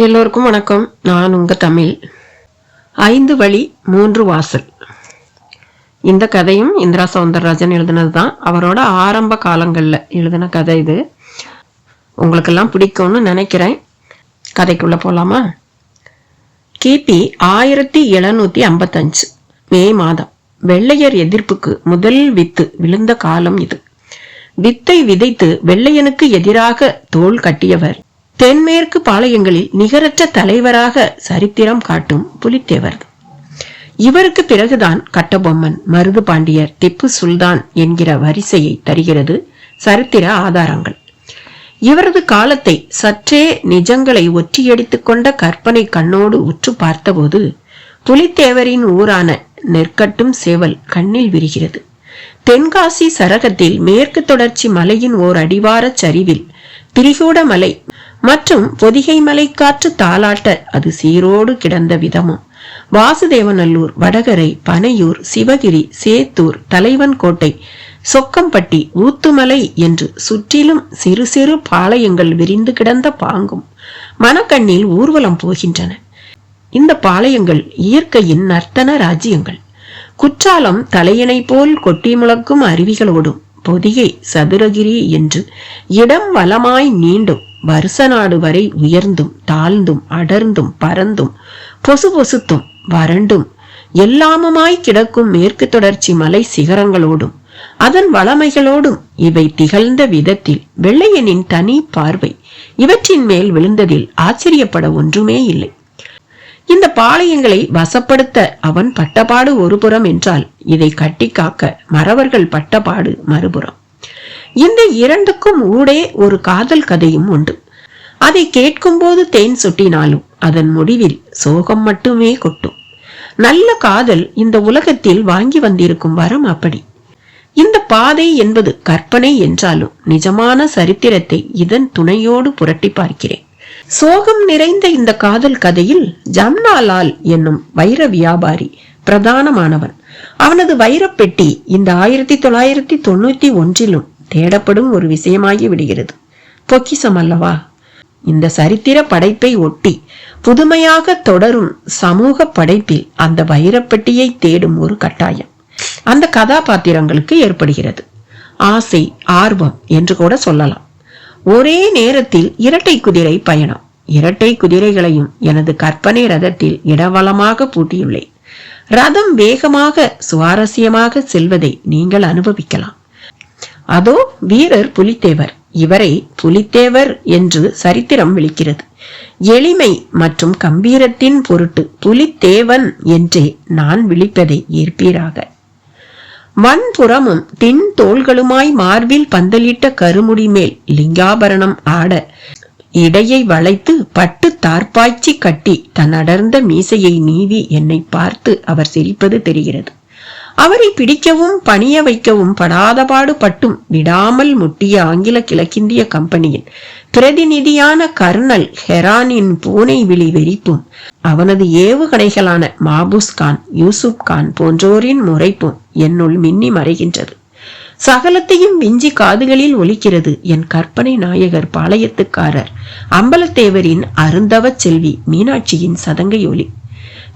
எல்லோருக்கும் வணக்கம். நான் உங்க தமிழ். 5 வழி 3 வாசல். இந்த கதையும் இந்திரா சௌந்தரராஜன் எழுதினது தான். அவரோட ஆரம்ப காலங்களில் எழுதின கதை இது. உங்களுக்கெல்லாம் பிடிக்கும்னு நினைக்கிறேன். கதைக்குள்ள போலாமா? கிபி 1755 மே மாதம் வெள்ளையர் எதிர்ப்புக்கு முதல் வித்து விழுந்த காலம் இது. வித்தை விதைத்து வெள்ளையனுக்கு எதிராக தோள் கட்டியவர் தென்மேற்கு பாளையங்களில் நிகரற்ற தலைவராக சரித்திரம் காட்டும் புலித்தேவர். இவருக்கு பிறகுதான் கட்டபொம்மன், மருது பாண்டியர், திப்பு சுல்தான் என்கிற வரிசையை தருகிறது சரித்திர ஆதாரங்கள். இவரது காலத்தை சற்றே நிஜங்களை ஒற்றியடித்துக் கொண்ட கற்பனை கண்ணோடு உற்று பார்த்தபோது புலித்தேவரின் ஊரான நெற்கட்டும் சேவல் கண்ணில் விரிகிறது. தென்காசி சரகத்தில் மேற்கு தொடர்ச்சி மலையின் ஓர் அடிவார சரிவில் திரிகூட மலை மற்றும் பொதிகை மலை காற்று தாளாட்ட அது சீரோடு கிடந்த விதமும், வாசுதேவநல்லூர், வடகரை, பனையூர், சிவகிரி, சேத்தூர், தலைவன் கோட்டை, சொக்கம்பட்டி, ஊத்துமலை என்று சுற்றிலும் சிறு சிறு பாளையங்கள் விரிந்து கிடந்த பாங்கும் மனக்கண்ணில் ஊர்வலம் போகின்றன. இந்த பாளையங்கள் இயற்கையின் நர்த்தன ராஜ்யங்கள். குற்றாலம் தலையணை போல் கொட்டி முழக்கும் அருவிகளோடும், பொதிகை சதுரகிரி என்று இடம் வலமாய் நீண்டும், வருச நாடு வரை உயர்ந்தும் தாழ்ந்தும் அடர்ந்தும் பறந்தும் பொசு பொசுத்தும் வறண்டும் எல்லாமுமாய் கிடக்கும் மேற்கு தொடர்ச்சி மலை சிகரங்களோடும் அதன் வளமைகளோடும் இவை திகழ்ந்த விதத்தில் வெள்ளையனின் தனி பார்வை இவற்றின் மேல் விழுந்ததில் ஆச்சரியப்பட ஒன்றுமே இல்லை. இந்த பாளையங்களை வசப்படுத்த அவன் பட்டபாடு ஒரு புறம் என்றால், இதை கட்டி காக்க மறவர்கள் பட்டபாடு மறுபுறம். இந்த இரண்டுக்கும் ஊடே ஒரு காதல் கதையும் உண்டு. அதை கேட்கும் போது தேன் சொட்டினாலும் அதன் முடிவில் சோகம் மட்டுமே கொட்டும். நல்ல காதல் இந்த உலகத்தில் வாங்கி வந்திருக்கும் வரம் அப்படி. இந்த பாதை என்பது கற்பனை என்றாலும் நிஜமான சரித்திரத்தை இதன் துணையோடு புரட்டி பார்க்கிறேன். சோகம் நிறைந்த இந்த காதல் கதையில் ஜம்னாலால் என்னும் வைர வியாபாரி பிரதானமானவன். அவனது வைரப்பெட்டி இந்த 1991 தேடப்படும் ஒரு விஷயமாகி விடுகிறது. பொக்கிசம் அல்லவா? இந்த சரித்திர படைப்பை ஒட்டி புதுமையாக தொடரும் சமூக படைப்பில் அந்த வைரப்பெட்டியை தேடும் ஒரு கட்டாயம் அந்த கதாபாத்திரங்களுக்கு ஏற்படுகிறது. ஆசை, ஆர்வம் என்று கூட சொல்லலாம். ஒரே நேரத்தில் இரட்டை குதிரை பயணம். இரட்டை குதிரைகளையும் எனது கற்பனை ரதத்தில் இடவளமாக பூட்டியுள்ளேன். ரதம் வேகமாக சுவாரஸ்யமாக செல்வதை நீங்கள் அனுபவிக்கலாம். அதோ வீரர் புலித்தேவர். இவரை புலித்தேவர் என்று சரித்திரம் விളിக்கிறது. எளிமை மற்றும் கம்பீரத்தின் பொருட்டு புலித்தேவன் என்றே நான் விളിப்பதை ஏற்பீராக. வன்புறமும் தின் தோள்களுமாய் மார்பில் பந்தலிட்ட கருமுடி மேல் லிங்காபரணம் ஆட, இடையை வளைத்து பட்டு தார்பாய்ச்சி கட்டி தன் அடர்ந்த மீசையை நீவி என்னை பார்த்து அவர் சிரிப்பது தெரிகிறது. அவரை பிடிக்கவும் பணிய வைக்கவும் படாதபாடு பட்டும் விடாமல் முட்டிய ஆங்கில கிழக்கிந்திய கம்பெனியின் பிரதிநிதியான கர்னல் ஹெரானின் பூனை விழி வெறிப்பும், அவனது ஏவுகணைகளான மாபூஸ் கான், யூசுப் கான் போன்றோரின் முறைப்பும் என்னுள் மின்னி மறைகின்றது. சகலத்தையும் விஞ்சி காதுகளில் ஒலிக்கிறது என் கற்பனை நாயகர் பாளையத்துக்காரர் அம்பலத்தேவரின் அருந்தவ செல்வி மீனாட்சியின் சதங்கை ஒலி.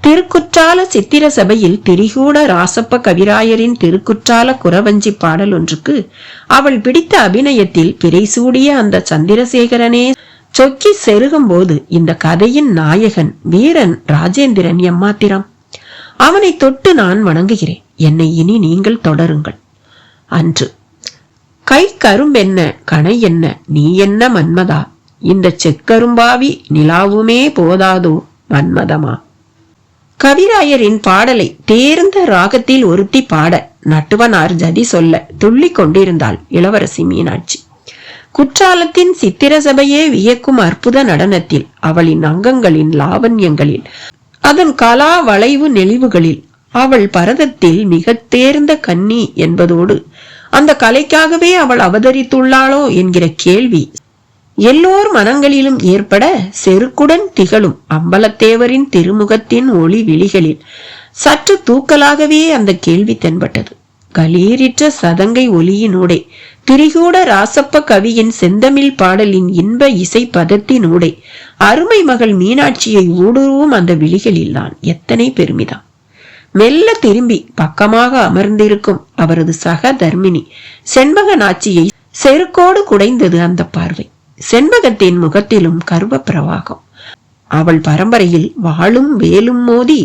திருக்குற்றால சித்திர சபையில் திரிகூட ராசப்ப கவிராயரின் திருக்குற்றால குறவஞ்சி பாடல் ஒன்றுக்கு அவள் பிடித்த அபிநயத்தில் பிறை சூடிய அந்த சந்திரசேகரனே சொக்கி செருகும் போது இந்த கதையின் நாயகன் வீரன் ராஜேந்திரன் எம்மாத்திரம். அவனை தொட்டு நான் வணங்குகிறேன். என்னை இனி நீங்கள் தொடருங்கள். அன்று கை கரும்பென்ன கணை என்ன நீ என்ன மன்மதா, இந்த செக்கரும்பாவி நிலாவுமே போதாதோ மன்மதமா. கவிராயரின் பாடலை தேர்ந்த ராகத்தில் ஒருத்தி பாட நட்டுவனார் ஜதி சொல்ல துள்ளி கொண்டிருந்தாள் இளவரசி மீனாட்சி. குற்றாலத்தின் சித்திர சபையே வியக்கும் அற்புத நடனத்தில், அவளின் அங்கங்களின் லாவண்யங்களில், அதன் கலா வளைவு நெளிவுகளில், அவள் பரதத்தில் மிக தேர்ந்த கன்னி என்பதோடு அந்த கலைக்காகவே அவள் அவதரித்துள்ளாளோ என்கிற கேள்வி எல்லோர் மனங்களிலும் ஏற்பட, செருக்குடன் திகழும் அம்பலத்தேவரின் திருமுகத்தின் ஒளி விழிகளில் சற்று தூக்கலாகவே அந்த கேள்வி தென்பட்டது. களீரிற்ற சதங்கை ஒலியினூடே திரிகூட ராசப்ப கவியின் செந்தமிழ் பாடலின் இன்ப இசை பதத்தினூடே அருமை மகள் மீனாட்சியை ஊடுருவும் அந்த விழிகளில் தான் எத்தனை பெருமிதம். மெல்ல திரும்பி பக்கமாக அமர்ந்திருக்கும் அவரது சக தர்மினி செண்பக நாச்சியை செருக்கோடு குடைந்தது அந்த பார்வை. செண்பகத்தின் முகத்திலும் கர்வ பிரவாகம். அவள் பரம்பரையில் வாளும் வேலும் மோதி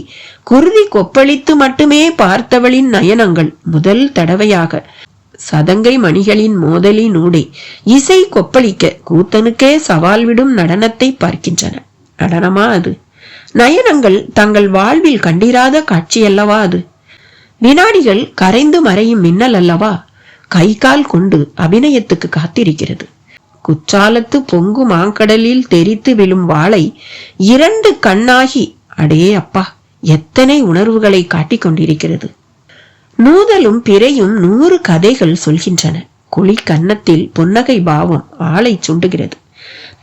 குருதி கொப்பளித்து மட்டுமே பார்த்தவளின் நயனங்கள் முதல் தடவையாக சதங்கை மணிகளின் மோதலினூடே இசை கொப்பளிக்க கூத்தனுக்கே சவால் விடும் நடனத்தை பார்க்கின்றன. நடனமா அது? நயனங்கள் தங்கள் வாழ்வில் கண்டிராத காட்சியல்லவா அது? வினாடிகள் கரைந்து மறையும் மின்னல் அல்லவா கை கால் கொண்டு அபிநயத்துக்கு காத்திருக்கிறது. குற்றாலத்து பொங்கு மாங்கடலில் தெரித்து விழும் வாளை இரண்டு கண்ணாகி அடே அப்பா எத்தனை உணர்வுகளை காட்டிக் கொண்டிருக்கிறது. நூதலும் பிறையும் 100 கதைகள் சொல்கின்றன. குழி கன்னத்தில் புன்னகை பாவம் ஆளை சுண்டுகிறது.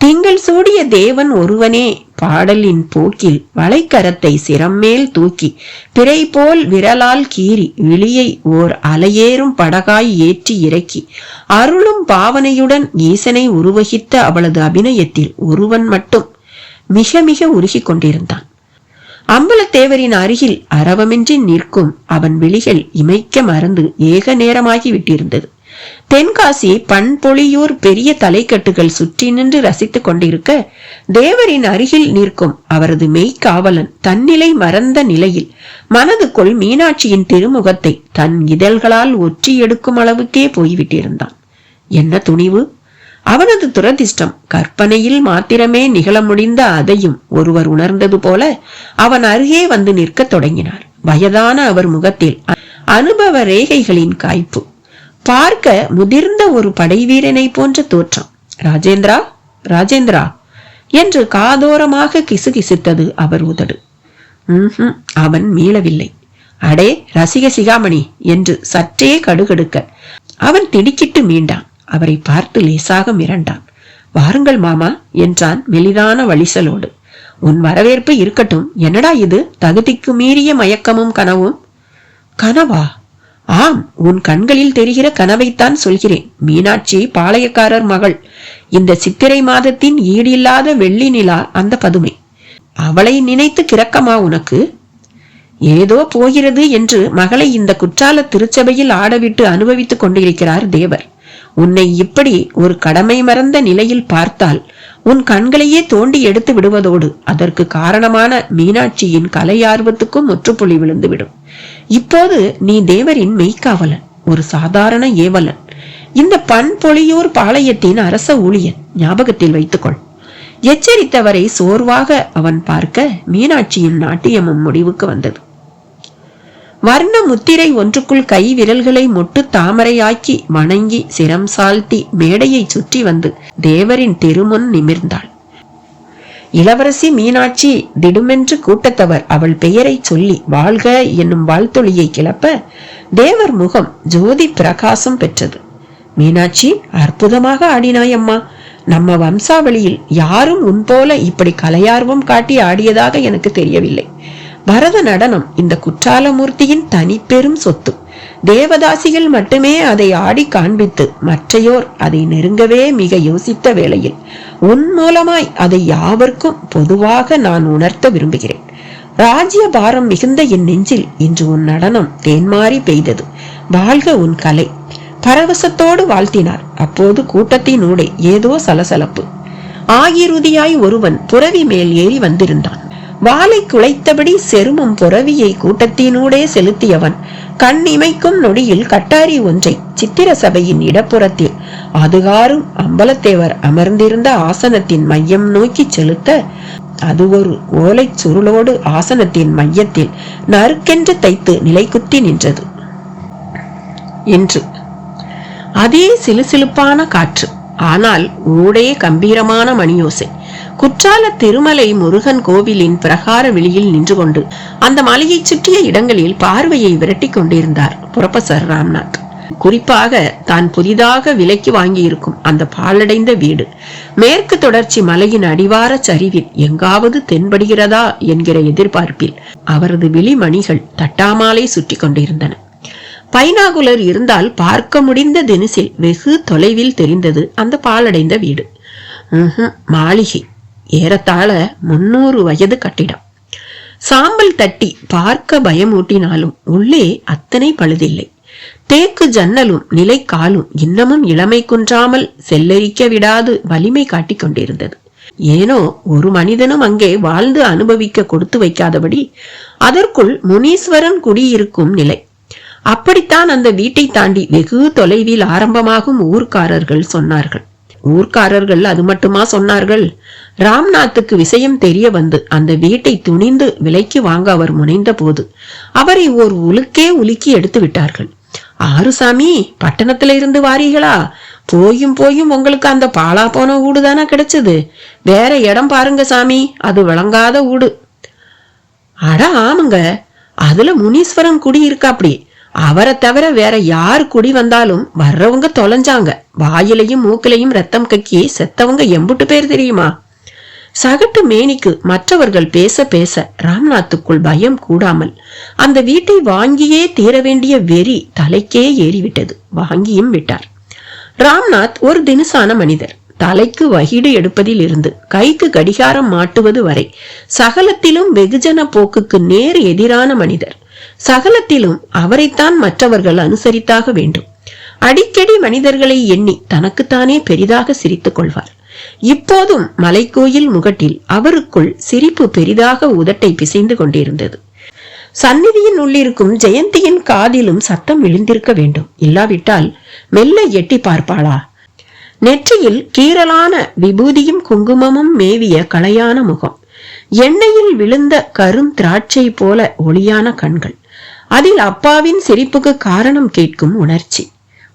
திங்கள் சூடிய தேவன் ஒருவனே பாடலின் போக்கில் வளைக்கரத்தை சிரம்மேல் தூக்கி பிறை போல் விரலால் கீறி விழியை ஓர் அலையேறும் படகாய் ஏற்றி இறக்கி அருளும் பாவனையுடன் ஈசனை உருவகித்த அவளது அபிநயத்தில் ஒருவன் மட்டும் மிக மிக உருகி கொண்டிருந்தான். அம்பலத்தேவரின் அருகில் அரவமின்றி நிற்கும் அவன் விழிகள் இமைக்க மறந்து ஏக நேரமாகி விட்டிருந்தது. தென்காசி பண்பொழியூர் பெரிய தலைக்கட்டுகள் சுற்றி நின்று ரசித்துக் கொண்டிருக்க தேவரின் அருகில் நிற்கும் அவரது மெய்க்காவலன் தன்னிலை மறந்த நிலையில் மனதுக்குள் மீனாட்சியின் திருமுகத்தை தன் இதழ்களால் ஒற்றி எடுக்கும் அளவுக்கே போய்விட்டிருந்தான். என்ன துணிவு! அவனது துரதிர்ஷ்டம் கற்பனையில் மாத்திரமே நிகழ முடிந்த அதையும் ஒருவர் உணர்ந்தது போல அவன் அருகே வந்து நிற்க தொடங்கினார். வயதான அவர் முகத்தில் அனுபவ ரேகைகளின் காய்ப்பு. பார்க்க முதிர்ந்த ஒரு படைவீரனை போன்ற தோற்றம். ராஜேந்திரா, ராஜேந்திரா என்று காதோரமாக கிசுகிசுத்தது அவர் உதடு. அவன் மீளவில்லை. அடே ரசிக சிகாமணி என்று சற்றே கடுகடுக்க அவன் திடுக்கிட்டு மீண்டான். அவரை பார்த்து லேசாக மிரண்டான். வாருங்கள் மாமா என்றான் மெலிதான வழிசலோடு. உன் வரவேற்பு இருக்கட்டும். என்னடா இது தகுதிக்கு மீறிய மயக்கமும் கனவும்? கனவா? ஆம், உன் கண்களில் தெரிகிற கனவைத்தான் சொல்கிறேன். மீனாட்சி பாளையக்காரர் மகள். இந்த சித்திரை மாதத்தின் ஈடில்லாத வெள்ளி நிலா அந்த பதுமை. அவளை நினைத்து கிறக்கமா உனக்கு? ஏதோ போகிறது என்று மகளை இந்த குற்றால திருச்சபையில் ஆடவிட்டு அனுபவித்துக் கொண்டிருக்கிறார் தேவர். உன்னை இப்படி ஒரு கடமை மறந்த நிலையில் பார்த்தால் உன் கண்களையே தோண்டி எடுத்து விடுவதோடு அதற்கு காரணமான மீனாட்சியின் கலையார்வத்துக்கும் முற்றுப்புள்ளி விழுந்துவிடும். இப்போது நீ தேவரின் மெய்க்காவலன், ஒரு சாதாரண ஏவலன். இந்த பண்பொழியூர் பாளையத்தின் அரச ஊழியன். ஞாபகத்தில் வைத்துக்கொள். எச்சரித்தவரை சோர்வாக அவன் பார்க்க மீனாட்சியின் நாட்டியமும் முடிவுக்கு வந்தது. வர்ண முத்திரை ஒன்றுக்குள் கை விரல்களை மொட்டு தாமரையாக்கி வணங்கி சிரம் சாழ்த்தி மேடையை சுற்றி வந்து தேவரின் திருமுன் நிமிர்ந்தாள். இளவரசி மீனாட்சி திடுமென்று கூட்டத்தவர் அவள் பெயரை சொல்லி வாழ்க என்னும் வாழ்த்தொழியை கிளப்ப தேவர் முகம் ஜோதி பிரகாசம் பெற்றது. மீனாட்சி, அற்புதமாக ஆடினாயம்மா. நம்ம வம்சாவளியில் யாரும் உன் போல இப்படி கலையார்வம் காட்டி ஆடியதாக எனக்கு தெரியவில்லை. பரத நடனம் இந்த குற்றாலமூர்த்தியின் தனிப்பெரும் சொத்து. தேவதாசிகள் மட்டுமே அதை ஆடி காண்பித்து மற்றையோர் அதை நெருங்கவே மிக யோசித்த வேளையில் உன் மூலமாய் அதை யாவர்க்கும் பொதுவாக நான் உணர்த்த விரும்புகிறேன். ராஜ்ய பாரம் மிகுந்த என் நெஞ்சில் இன்று உன் நடனம் தேன்மாறி பெய்தது. வாழ்க உன் கலை! பரவசத்தோடு வாழ்த்தினார். அப்போது கூட்டத்தினூடே ஏதோ சலசலப்பு. ஆகிருதியாய் ஒருவன் புரவி மேல் ஏறி வந்திருந்தான். வாளை குலைத்தபடி செருமும் புரவியை கூட்டத்தினூடே செலுத்தியவன் கண் இமைக்கும் நொடியில் கட்டாரி ஒன்றை சித்திர சபையின் இடப்புறத்தில் அதுகாரும் அம்பலத்தேவர் அமர்ந்திருந்த ஆசனத்தின் மையம் நோக்கி செலுத்த அது ஒரு ஓலை சுருளோடு ஆசனத்தின் மையத்தில் நறுக்கென்று தைத்து நிலைக்குத்தி நின்றது. இன்று அதே சிலுசிலுப்பான காற்று, ஆனால் ஊடே கம்பீரமான மணியோசை. குற்றால திருமலை முருகன் கோவிலின் பிரகார வெளியில் நின்று கொண்டு அந்த மலையை சுற்றிய இடங்களில் பார்வையை விரட்டி கொண்டிருந்தார் புரொஃபசர் ராம்நாத். குறிப்பாக தான் புதிதாக விலைக்கு வாங்கியிருக்கும் அந்த பாழடைந்த வீடு மேற்கு தொடர்ச்சி மலையின் அடிவார சரிவில் எங்காவது தென்படுகிறதா என்கிற எதிர்பார்ப்பில் அவரது விழிமணிகள் தட்டாமாலை சுற்றி கொண்டிருந்தன. பைனாகுலர் இருந்தால் பார்க்க முடிந்த தினசில் வெகு தொலைவில் தெரிந்தது அந்த பாழடைந்த வீடு. மாளிகை. ஏறத்தாழ 300 வயது கட்டிடம். சாம்பல் தட்டி பார்க்க பயமூட்டினாலும் உள்ளே அத்தனை பழுதில்லை. தேக்கு ஜன்னலும் நிலைக்காலும் இன்னமும் இளமை குன்றாமல் செல்லரிக்க விடாது வலிமை காட்டிக் கொண்டிருந்தது. ஏனோ ஒரு மனிதனும் அங்கே வாழ்ந்து அனுபவிக்க கொடுத்து வைக்காதபடி அதற்குள் முனீஸ்வரன் குடியிருக்கும் நிலை. அப்படித்தான் அந்த வீட்டை தாண்டி வெகு தொலைவில் ஆரம்பமாகும் ஊர்க்காரர்கள் சொன்னார்கள். ஊர்க்காரர்கள் அது மட்டுமா சொன்னார்கள்? ராம்நாத்துக்கு விஷயம் தெரிய வந்து அந்த வீட்டை துணிந்து விலைக்கு வாங்க அவர் முனைந்த போது அவரை ஓர் உலுக்கே உலுக்கி எடுத்து விட்டார்கள். ஆறுசாமி, பட்டணத்துல இருந்து வாரீங்களா? போயும் போயும் உங்களுக்கு அந்த பாலா போன ஊடு தானே கிடைச்சது. வேற இடம் பாருங்க சாமி, அது விளங்காத ஊடு. அட ஆமாங்க, அதுல முனீஸ்வரன் குடி இருக்காப்படி. அவரை தவிர வேற யாரு குடி வந்தாலும் வர்றவங்க தொலைஞ்சாங்க. வாயிலையும் மூக்கிலையும் ரத்தம் கக்கி செத்தவங்க எம்புட்டு பேர் தெரியுமா? சகட்டு மேனிக்கு மற்றவர்கள் பேச பேச ராம்நாத்துக்குள் பயம் கூடாமல் அந்த வீட்டை வாங்கியே தீர வேண்டிய வெறி தலைக்கே ஏறிவிட்டது. வாங்கியும் விட்டார். ராம்நாத் ஒரு தினுசான மனிதர். தலைக்கு வகிடு எடுப்பதில் இருந்து கைக்கு கடிகாரம் மாட்டுவது வரை சகலத்திலும் வெகுஜன போக்குக்கு நேர் எதிரான மனிதர். சகலத்திலும் அவரைத்தான் மற்றவர்கள் அனுசரித்தாக வேண்டும். அடிக்கடி மனிதர்களை எண்ணி தனக்குத்தானே பெரிதாக சிரித்துக் கொள்வார். இப்போதும் மலைக்கோயில் முகட்டில் அவருக்குள் சிரிப்பு பெரிதாக உதட்டை பிசைந்து கொண்டிருந்தது. சந்நிதியின் உள்ளிருக்கும் ஜெயந்தியின் காதிலும் சத்தம் விழுந்திருக்க வேண்டும். இல்லாவிட்டால் மெல்ல எட்டி பார்ப்பாளா? நெற்றியில் கீரலான விபூதியும் குங்குமமும் மேவிய களையான முகம், எண்ணெயில் விழுந்த கரும் திராட்சை போல ஒளியான கண்கள், அதில் அப்பாவின் சிரிப்புக்கு காரணம் கேட்கும் உணர்ச்சி.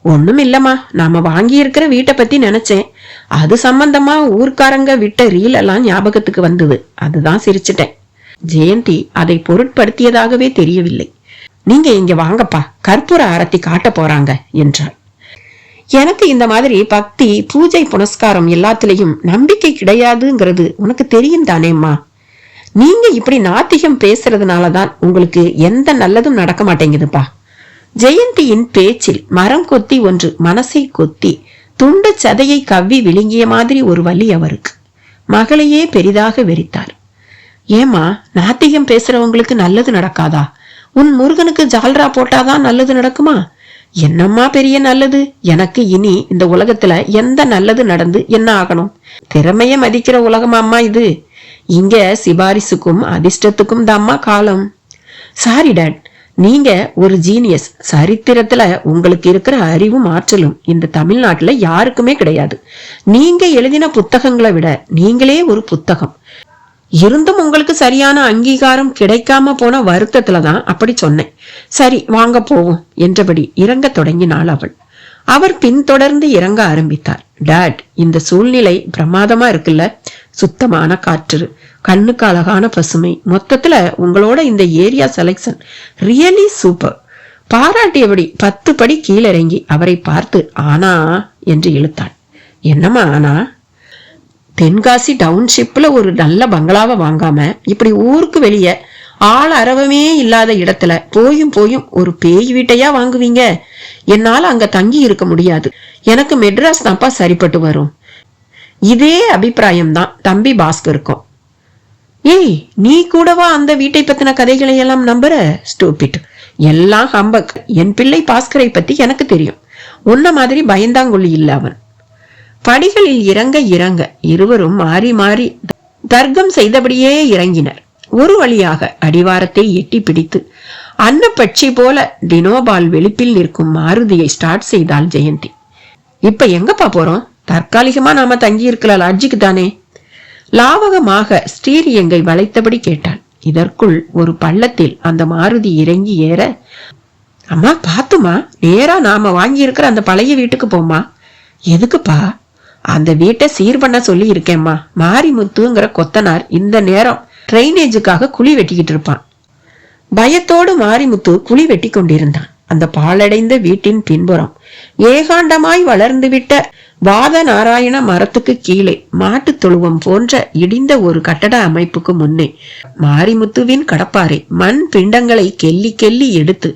ஒண்ணும் இல்லம்மா, நாம வாங்கி இருக்கிற வீட்டை பத்தி நினைச்சேன். அது சம்பந்தமா ஊர்க்காரங்க விட்ட ரீல் எல்லாம் ஞாபகத்துக்கு வந்தது. அதுதான் சிரிச்சிட்டேன். ஜெயந்தி அதை பொருட்படுத்தியதாகவே தெரியவில்லை. நீங்க இங்க வாங்கப்பா, கற்பூர ஆரத்தி காட்ட போறாங்க என்றாள். எனக்கு இந்த மாதிரி பக்தி பூஜை புனஸ்காரம் எல்லாத்திலையும் நம்பிக்கை கிடையாதுங்கிறது உனக்கு தெரியும் தானேம்மா. நீங்க இப்படி நாத்திகம் பேசுறதுனாலதான் உங்களுக்கு எந்த நல்லதும் நடக்க மாட்டேங்குதுப்பா. ஜெயந்தியின் பேச்சில் மரம் கொத்தி ஒன்று மனசை கொத்தி துண்டு சதையை கவ்வி விழுங்கிய மாதிரி ஒரு வலி அவருக்கு. மகளையே பெரிதாக வெறித்தார். ஏமா, நாத்திகம் பேசுறவங்களுக்கு நல்லது நடக்காதா? உன் முருகனுக்கு ஜால்ரா போட்டாதான் நல்லது நடக்குமா? என்னம்மா பெரிய நல்லது? எனக்கு இனி இந்த உலகத்துல எந்த நல்லது நடந்து என்ன ஆகணும்? திறமைய மதிக்கிற உலகமாம்மா இது. இங்க சிபாரிசுக்கும் அதிர்ஷ்டத்துக்கும் தாம்மா காலம். சாரி டாட், நீங்க ஒரு ஜீனியஸ். சரித்திரத்துல உங்களுக்கு இருக்கிற அறிவும் ஆற்றலும் இந்த தமிழ்நாட்டுல யாருக்குமே கிடையாது. நீங்க எழுதின புத்தகங்களை விட நீங்களே ஒரு புத்தகம். இருந்தும் உங்களுக்கு சரியான அங்கீகாரம் கிடைக்காம போன வருத்தத்துலதான் அப்படி சொன்னேன். சரி வாங்க போவோம் என்றபடி இறங்க தொடங்கினாள் அவள். அவர் பின்தொடர்ந்து இறங்க ஆரம்பித்தார். டாட், இந்த சூழ்நிலை பிரமாதமா இருக்குல்ல. சுத்தமான காற்று, கண்ணுக்கு அழகான பசுமை, மொத்தத்துல உங்களோட இந்த ஏரியா செலக்ஷன் ரியலி சூப்பர். பாராட்டியபடி 10 படி கீழிறங்கி அவரை பார்த்து ஆனா என்று இழுத்தாள். என்னம்மா ஆனா? தென்காசி டவுன்ஷிப்ல ஒரு நல்ல பங்களாவை வாங்காம இப்படி ஊருக்கு வெளியே ஆள் அரவமே இல்லாத இடத்துல போயும் ஒரு பேய் வீட்டையா வாங்குவீங்க? என்னால அங்க தங்கி இருக்க முடியாது. எனக்கு மெட்ராஸ் தான்ப்பா சரிப்பட்டு வரும். இதே அபிப்பிராயம்தான் தம்பி பாஸ்கருக்கும். ஏய், நீ கூடவா அந்த வீட்டை பத்தின கதைகளை எல்லாம் நம்புற? ஸ்டூபிட், எல்லாம் ஹம்பக். என் பிள்ளை பாஸ்கரை பத்தி எனக்கு தெரியும். உன்ன மாதிரி பயந்தாங்கொள்ளி இல்ல அவன். படிகளில் இறங்க இறங்க இருவரும் மாறி மாறி தர்க்கம் செய்தபடியே இறங்கினர். ஒரு வழியாக அடிவாரத்தை எட்டி பிடித்து அன்னப்பட்சி போல டினோபால் வெளிப்பில் நிற்கும் மாருதியை ஸ்டார்ட் செய்தாள் ஜெயந்தி. இப்ப எங்கப்பா போறோம்? தற்காலிகமா நாம தங்கி இருக்கிற லாட்ஜிக்கு தானே. லாவகமாக ஸ்ரீரியங்கை வளைத்தபடி கேட்டாள். இதற்குள் ஒரு பள்ளத்தில் அந்த மாருதி இறங்கி ஏற, அம்மா பாத்துமா, நேரா நாம வாங்கி இருக்கிற அந்த பழைய வீட்டுக்கு போமா. எதுக்குப்பா? அந்த வீட்டை சீர் பண்ண சொல்லி இருக்கேம்மா. மாரிமுத்துங்கிற கொத்தனார் இந்த நேரம் ட்ரைனேஜுக்காக குழி வெட்டிக்கிட்டு இருப்பான். பயத்தோடு மாரிமுத்து குழி வெட்டி கொண்டிருந்தான். அந்த பாழடைந்த வீட்டின் பின்புறம் ஏகாண்டமாய் வளர்ந்துவிட்ட வாத நாராயண மரத்துக்கு கீழே மாட்டு தொழுவம் போன்ற இடிந்த ஒரு கட்டட அமைப்புக்கு முன்னே மாரிமுத்துவின் கடப்பாறை மண் பிண்டங்களை கெல்லி கெல்லி எடுத்து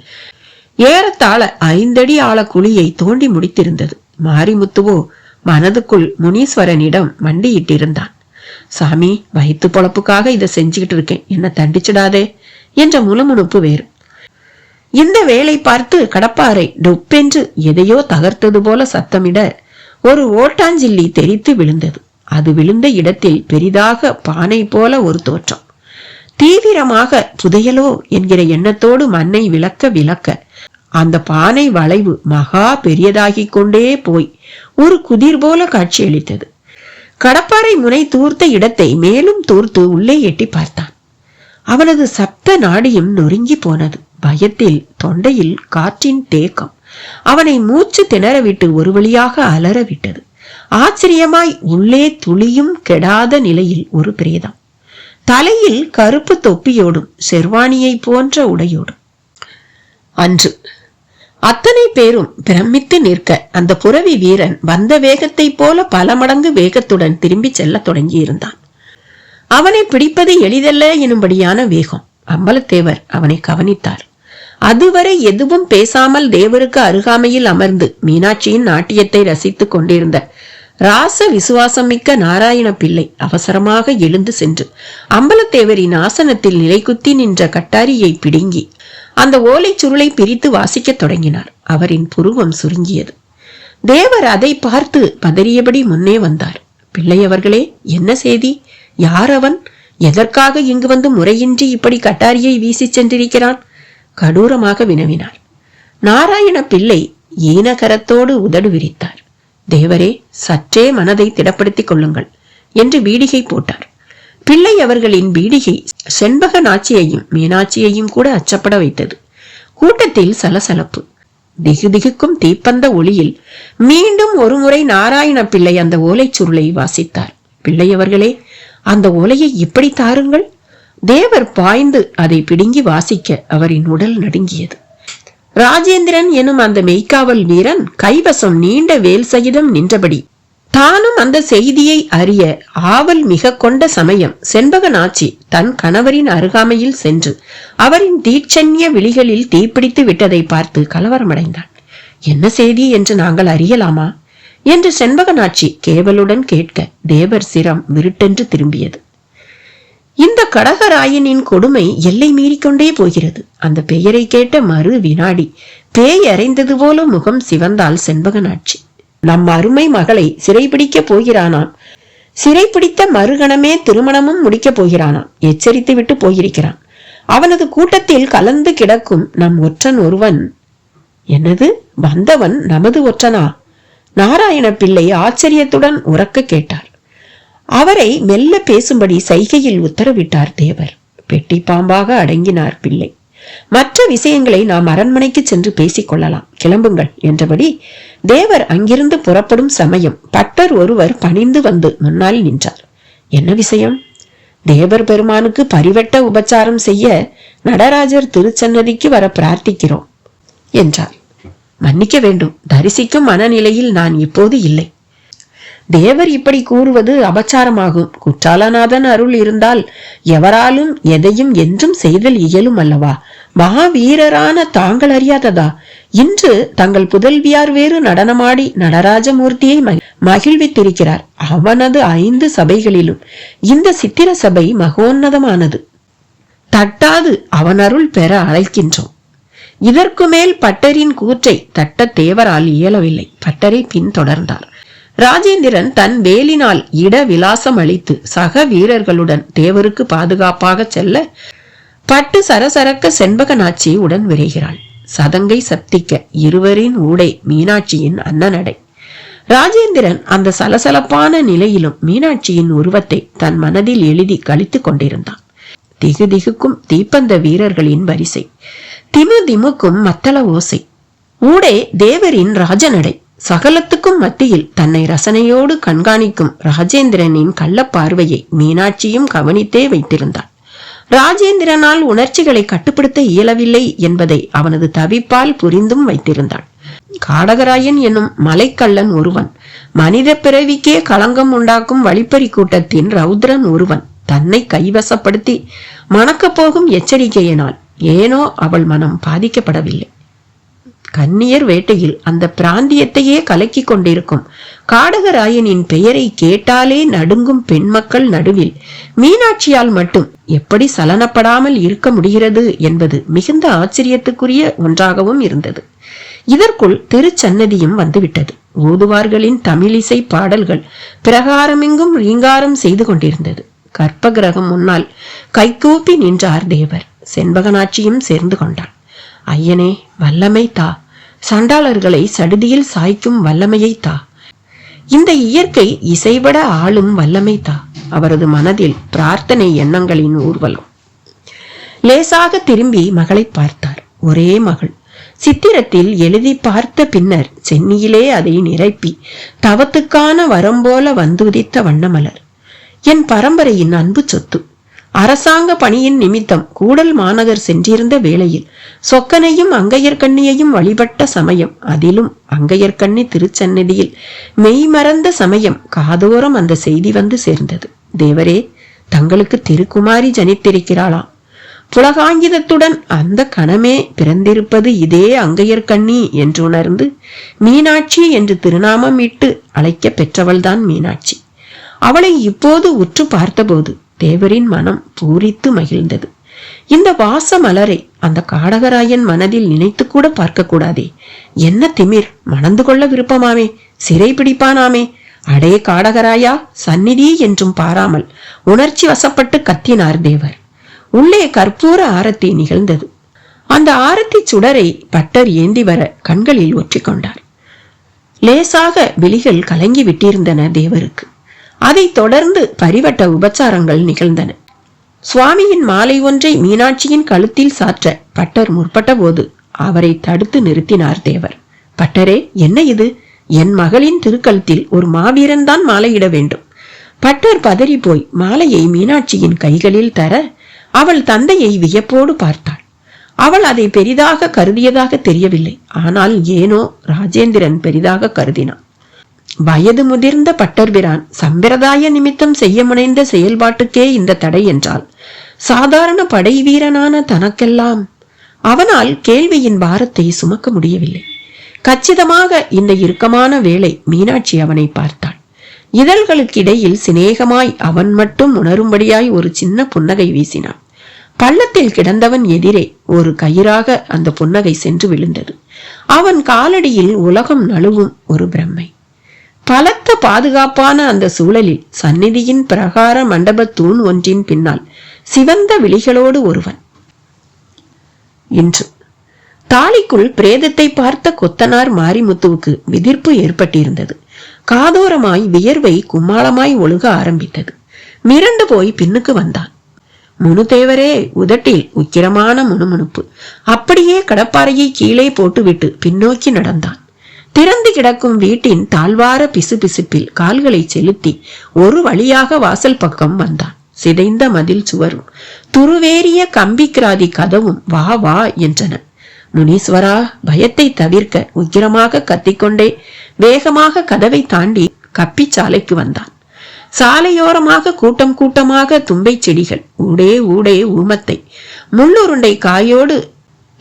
ஏறத்தாழ 5 அடி ஆழ குழியை தோண்டி முடித்திருந்தது. மாரிமுத்துவோ மனதுக்குள் முனீஸ்வரனிடம் மண்டியிட்டிருந்தான். சாமி, வயிற்று பொழப்புக்காக இதை செஞ்சுக்கிட்டு இருக்கேன், என்ன தண்டிச்சிடாதே என்ற முணுமுணுப்பு வேறு. இந்த வேலை பார்த்து கடப்பாறை டொப்பென்று எதையோ தகர்த்தது போல சத்தமிட ஒரு ஓட்டாஞ்சில்லி தெரித்து விழுந்தது. அது விழுந்த இடத்தில் பெரிதாக பானை போல ஒரு தோற்றம். தீவிரமாக புதையலோ என்கிற எண்ணத்தோடு மண்ணை விளக்க அந்த பானை வளைவு மகா பெரியதாகிக் கொண்டே போய் ஒரு குதிர் போல காட்சியளித்தது. கடப்பாறை முனை தூர்த்த இடத்தை மேலும் தூர்த்து உள்ளே எட்டி பார்த்தான். அவனது சப்த நாடியும் நொறுங்கி போனது. பயத்தில் தொண்டையில் காற்றின் தேக்கம் அவனை மூச்சு திணறவிட்டு ஒரு வழியாக அலற விட்டது. ஆச்சரியமாய் உள்ளே துளியும் கெடாத நிலையில் ஒரு பிரேதம், தலையில் கருப்பு தொப்பியோடும் செர்வாணியை போன்ற உடையோடும். அன்று அத்தனை பேரும் பிரமித்து நிற்க அந்த புரவி வீரன் வந்த வேகத்தை போல பல மடங்கு வேகத்துடன் திரும்பி செல்ல தொடங்கியிருந்தான். அவனை பிடிப்பது எளிதல்ல எனும்படியான வேகம். அம்பலத்தேவர் அவனை கவனித்தார். அதுவரை எதுவும் பேசாமல் தேவருக்கு அருகாமையில் அமர்ந்து மீனாட்சியின் நாட்டியத்தை ரசித்துக் கொண்டிருந்த ராச விசுவாசம் மிக்க நாராயண பிள்ளை அவசரமாக எழுந்து சென்று அம்பலத்தேவரின் ஆசனத்தில் நிலைக்குத்தி நின்ற கட்டாரியை பிடுங்கி அந்த ஓலை சுருளை பிரித்து வாசிக்க தொடங்கினார். அவரின் புருவம் சுருங்கியது. தேவர் அதை பார்த்து பதறியபடி முன்னே வந்தார். பிள்ளையவர்களே, என்ன செய்தி? யார் அவன்? எதற்காக இங்கு வந்து முறையின்றி இப்படி கட்டாரியை வீசி சென்றிருக்கிறான்? கடூரமாக வினவினார். நாராயண பிள்ளை ஈனகரத்தோடு உதடு விரித்தார். தேவரே, சற்றே மனதை திடப்படுத்திக் கொள்ளுங்கள் என்று பீடிகை போட்டார். பிள்ளை அவர்களின் பீடிகை செண்பக நாச்சியையும் மீனாட்சியையும் கூட அச்சப்பட வைத்தது. கூட்டத்தில் சலசலப்பு. திகுதிகுக்கும் தீப்பந்த ஒளியில் மீண்டும் ஒருமுறை நாராயண பிள்ளை அந்த ஓலை சுருளை வாசித்தார். பிள்ளையவர்களே, அந்த ஓலையை இப்படி தாருங்கள். தேவர் பாய்ந்து அதை பிடுங்கி வாசிக்க அவரின் உடல் நடுங்கியது. ராஜேந்திரன் எனும் அந்த மெய்க்காவல் வீரன் கைவசம் நீண்ட வேல் சகிதம் நின்றபடி தானும் அந்த செய்தியை அறிய ஆவல் மிக கொண்ட சமயம் செண்பக நாச்சி தன் கணவரின் அருகாமையில் சென்று அவரின் தீட்சண்ய விழிகளில் தீப்பிடித்து விட்டதை பார்த்து கலவரமடைந்தான். என்ன செய்தி என்று நாங்கள் அறியலாமா என்று செண்பக நாச்சி கேவலுடன் கேட்க தேவர் சிரம் விருட்டென்று திரும்பியது. இந்த கடகராயனின் கொடுமை எல்லை மீறிக்கொண்டே போகிறது. அந்த பெயரை கேட்ட மறு வினாடி பேய் அறைந்தது போல முகம் சிவந்தால் செண்பக நாச்சி. நம் அருமை மகளை சிறைபிடிக்க போகிறானாம். சிறைப்பிடித்த மறுகணமே திருமணமும் முடிக்கப் போகிறானாம். எச்சரித்து விட்டு போயிருக்கிறான். அவனது கூட்டத்தில் கலந்து கிடக்கும் நம் ஒற்றன் ஒருவன். என்னது? வந்தவன் நமது ஒற்றனா? நாராயண பிள்ளை ஆச்சரியத்துடன் உரக்க கேட்டார். அவரை மெல்ல பேசும்படி சைகையில் உத்தரவிட்டார் தேவர். பெட்டி பாம்பாக அடங்கினார் பிள்ளை. மற்ற விஷயங்களை நாம் அரண்மனைக்கு சென்று பேசிக் கொள்ளலாம், கிளம்புங்கள் என்றபடி தேவர் அங்கிருந்து புறப்படும் சமயம் பட்டர் ஒருவர் பணிந்து வந்து முன்னால் நின்றார். என்ன விஷயம்? தேவர் பெருமானுக்கு பரிவட்ட உபச்சாரம் செய்ய நடராஜர் திருச்சன்னதிக்கு வர பிரார்த்திக்கிறோம் என்றார். மன்னிக்க வேண்டும், தரிசிக்கும் மனநிலையில் நான் இப்போது இல்லை. தேவர் இப்படி கூறுவது அபச்சாரமாகும். குற்றாலநாதன் அருள் இருந்தால் எவராலும் எதையும் என்றும் செய்தல் இயலும் அல்லவா? மகாவீரரான தாங்கள் அறியாததா? இன்று தங்கள் புதல்வியார் வேறு நடனமாடி நடராஜமூர்த்தியை மகிழ்வித்திருக்கிறார். அவனது 5 சபைகளிலும் இந்த சித்திர சபை மகோன்னதமானது. தட்டாது அவன் அருள் பெற அழைக்கின்றோம். இதற்கு மேல் பட்டரின் கூற்றை தட்ட தேவரால் இயலவில்லை. பட்டரை பின் தொடர்ந்தார். ராஜேந்திரன் தன் வேலினால் இட விலாசம் அளித்து சக வீரர்களுடன் தேவருக்கு பாதுகாப்பாக செல்ல பட்டு சரசரக்க செண்பக நாச்சி உடன் விரைகிறாள். சதங்கை சப்திக்க இருவரின் ஊடே மீனாட்சியின் அன்னநடை. ராஜேந்திரன் அந்த சலசலப்பான நிலையிலும் மீனாட்சியின் உருவத்தை தன் மனதில் எழுதி கழித்து கொண்டிருந்தான். திகுதிகுக்கும் தீப்பந்த வீரர்களின் வரிசை, திமு திமுக்கும் மத்தள ஓசை, ஊடே தேவரின் ராஜநடை. சகலத்துக்கும் மத்தியில் தன்னை ரசனையோடு கண்காணிக்கும் ராஜேந்திரனின் கள்ளப்பார்வையை மீனாட்சியும் கவனித்தே வைத்திருந்தாள். ராஜேந்திரனால் உணர்ச்சிகளை கட்டுப்படுத்த இயலவில்லை என்பதை அவனது தவிப்பால் புரிந்தும் வைத்திருந்தாள். காடகராயன் என்னும் மலைக்கள்ளன் ஒருவன், மனித பிறவிக்கே களங்கம் உண்டாக்கும் வழிப்பறி கூட்டத்தின் ரௌத்ரன் ஒருவன் தன்னை கைவசப்படுத்தி மணக்கப் போகும் எச்சரிக்கையினால் ஏனோ அவள் மனம் பாதிக்கப்படவில்லை. கன்னியர் வேட்டையில் அந்த பிராந்தியத்தையே கலக்கி கொண்டிருக்கும் காடகராயனின் பெயரை கேட்டாலே நடுங்கும் பெண் மக்கள் நடுவில் மீனாட்சியால் மட்டும் எப்படி சலனப்படாமல் இருக்க முடிகிறது என்பது மிகுந்த ஆச்சரியத்துக்குரிய ஒன்றாகவும் இருந்தது. இதற்குள் திருச்சன்னதியும் வந்துவிட்டது. ஓதுவார்களின் தமிழிசை பாடல்கள் பிரகாரமெங்கும் ரீங்காரம் செய்து கொண்டிருந்தது. கற்ப கிரகம் முன்னால் கைகூப்பி நின்றார் தேவர். செண்பகனாட்சியும் சேர்ந்து கொண்டாள். ஐயனே, வல்லமை தா, சண்டாளர்களை சடுதியில் சாய்க்கும் வல்லமையை தா, இந்த இயற்கை இசைபட ஆளும் வல்லமை தா. அவரது மனதில் பிரார்த்தனை எண்ணங்களின் ஊர்வலம். லேசாக திரும்பி மகளை பார்த்தார். ஒரே மகள். சித்திரத்தில் எழுதி பார்த்த பின்னர் சென்னியிலே அதை நிரப்பி தவத்துக்கான வரம்போல வந்துதித்த வண்ணமலர். என் பரம்பரையின் அன்பு சொத்து. அரசாங்க பணியின் நிமித்தம் கூடல் மாநகர் சென்றிருந்த வேளையில் சொக்கனையும் அங்கையர்கண்ணியையும் வழிபட்ட சமயம், அதிலும் அங்கையர்கண்ணி திருச்சன்னதியில் மெய்மறந்த சமயம் காதோரம் அந்த செய்தி வந்து சேர்ந்தது. தேவரே, தங்களுக்கு திருக்குமாரி ஜனித்திருக்கிறாளாம். புலகாங்கிதத்துடன் அந்த கணமே பிறந்திருப்பது இதே அங்கையர்கண்ணி என்று உணர்ந்து மீனாட்சி என்று திருநாமம் இட்டு அழைக்க பெற்றவள்தான் மீனாட்சி. அவளை இப்போது உற்று பார்த்தபோது தேவரின் மனம் பூரித்து மகிழ்ந்தது. இந்த வாச மலரை அந்த காடகராயன் மனதில் நினைத்து கூட பார்க்க கூடாதே. என்ன திமிர்! மணந்து கொள்ள விருப்பமாமே, சிறை பிடிப்பானாமே. அடே காடகராயா, சந்நிதி என்றும் பாராமல் உணர்ச்சி வசப்பட்டு கத்தினார் தேவர். உள்ளே கற்பூர ஆரத்தி நிகழ்ந்தது. அந்த ஆரத்தி சுடரை பட்டர் ஏந்தி வர கண்களில் ஒற்றிக்கொண்டார். லேசாக விழிகள் கலங்கி விட்டிருந்தன தேவருக்கு. அதை தொடர்ந்து பரிவட்ட உபச்சாரங்கள் நிகழ்ந்தன. சுவாமியின் மாலை ஒன்றை மீனாட்சியின் கழுத்தில் சாற்ற பட்டர் முற்பட்ட போது அவரை தடுத்து நிறுத்தினார் தேவர். பட்டரே, என்ன இது? என் மகளின் திருக்கழுத்தில் ஒரு மாவீரன் தான் மாலையிட வேண்டும். பட்டர் பதறி போய் மாலையை மீனாட்சியின் கைகளில் தர அவள் தந்தையை வியப்போடு பார்த்தாள். அவள் அதை பெரிதாக கருதியதாக தெரியவில்லை. ஆனால் ஏனோ ராஜேந்திரன் பெரிதாக கருதினான். வயது முதிர்ந்த பட்டர்பிரான் சம்பிரதாய நிமித்தம் செய்ய முனைந்த செயல்பாட்டுக்கே இந்த தடை என்றால், சாதாரண படை வீரனான தனக்கெல்லாம் அவனால் கேள்வியின் பாரத்தை சுமக்க முடியவில்லை. கச்சிதமாக இந்த இறுக்கமான வேளை மீனாட்சி அவனை பார்த்தாள். இதழ்களுக்கிடையில் சிநேகமாய் அவன் மட்டும் உணரும்படியாய் ஒரு சின்ன புன்னகை வீசினான். பள்ளத்தில் கிடந்தவன் எதிரே ஒரு கயிறாக அந்த புன்னகை சென்று விழுந்தது. அவன் காலடியில் உலகம் நழுவும் ஒரு பிரம்மை. பலத்த பாதுகாப்பான அந்த சூழலில் சந்நிதியின் பிரகார மண்டப தூண் ஒன்றின் பின்னால் சிவந்த விழிகளோடு ஒருவன். இன்று தாலிக்குள் பிரேதத்தை பார்த்த கொத்தனார் மாரிமுத்துவுக்கு விதிர்ப்பு ஏற்பட்டிருந்தது. காதோரமாய் வியர்வை கும்மாளமாய் ஒழுக ஆரம்பித்தது. மிரண்டு போய் பின்னுக்கு வந்தான். முனுதேவரே, உதட்டில் உக்கிரமான முணுமுணுப்பு. அப்படியே கடப்பாறையை கீழே போட்டுவிட்டு பின்னோக்கி நடந்தான். திறந்து கிடக்கும் வீட்டின் தாழ்வார பிசுபிசுப்பில் கால்களை செலுத்தி ஒரு வழியாக வாசல் பக்கம் வந்தான். சிதைந்த மதில் சுவரும் துருவேறிய கம்பிக்கிராதி கதவும் வா வா என்றன. முனீஸ்வரா, பயத்தை தவிர்க்க உக்கிரமாக கத்திக்கொண்டே வேகமாக கதவை தாண்டி கப்பி சாலைக்கு வந்தான். சாலையோரமாக கூட்டம் கூட்டமாக தும்பை செடிகள், ஊடே ஊடே ஊமத்தை, முள்ளுருண்டை காயோடு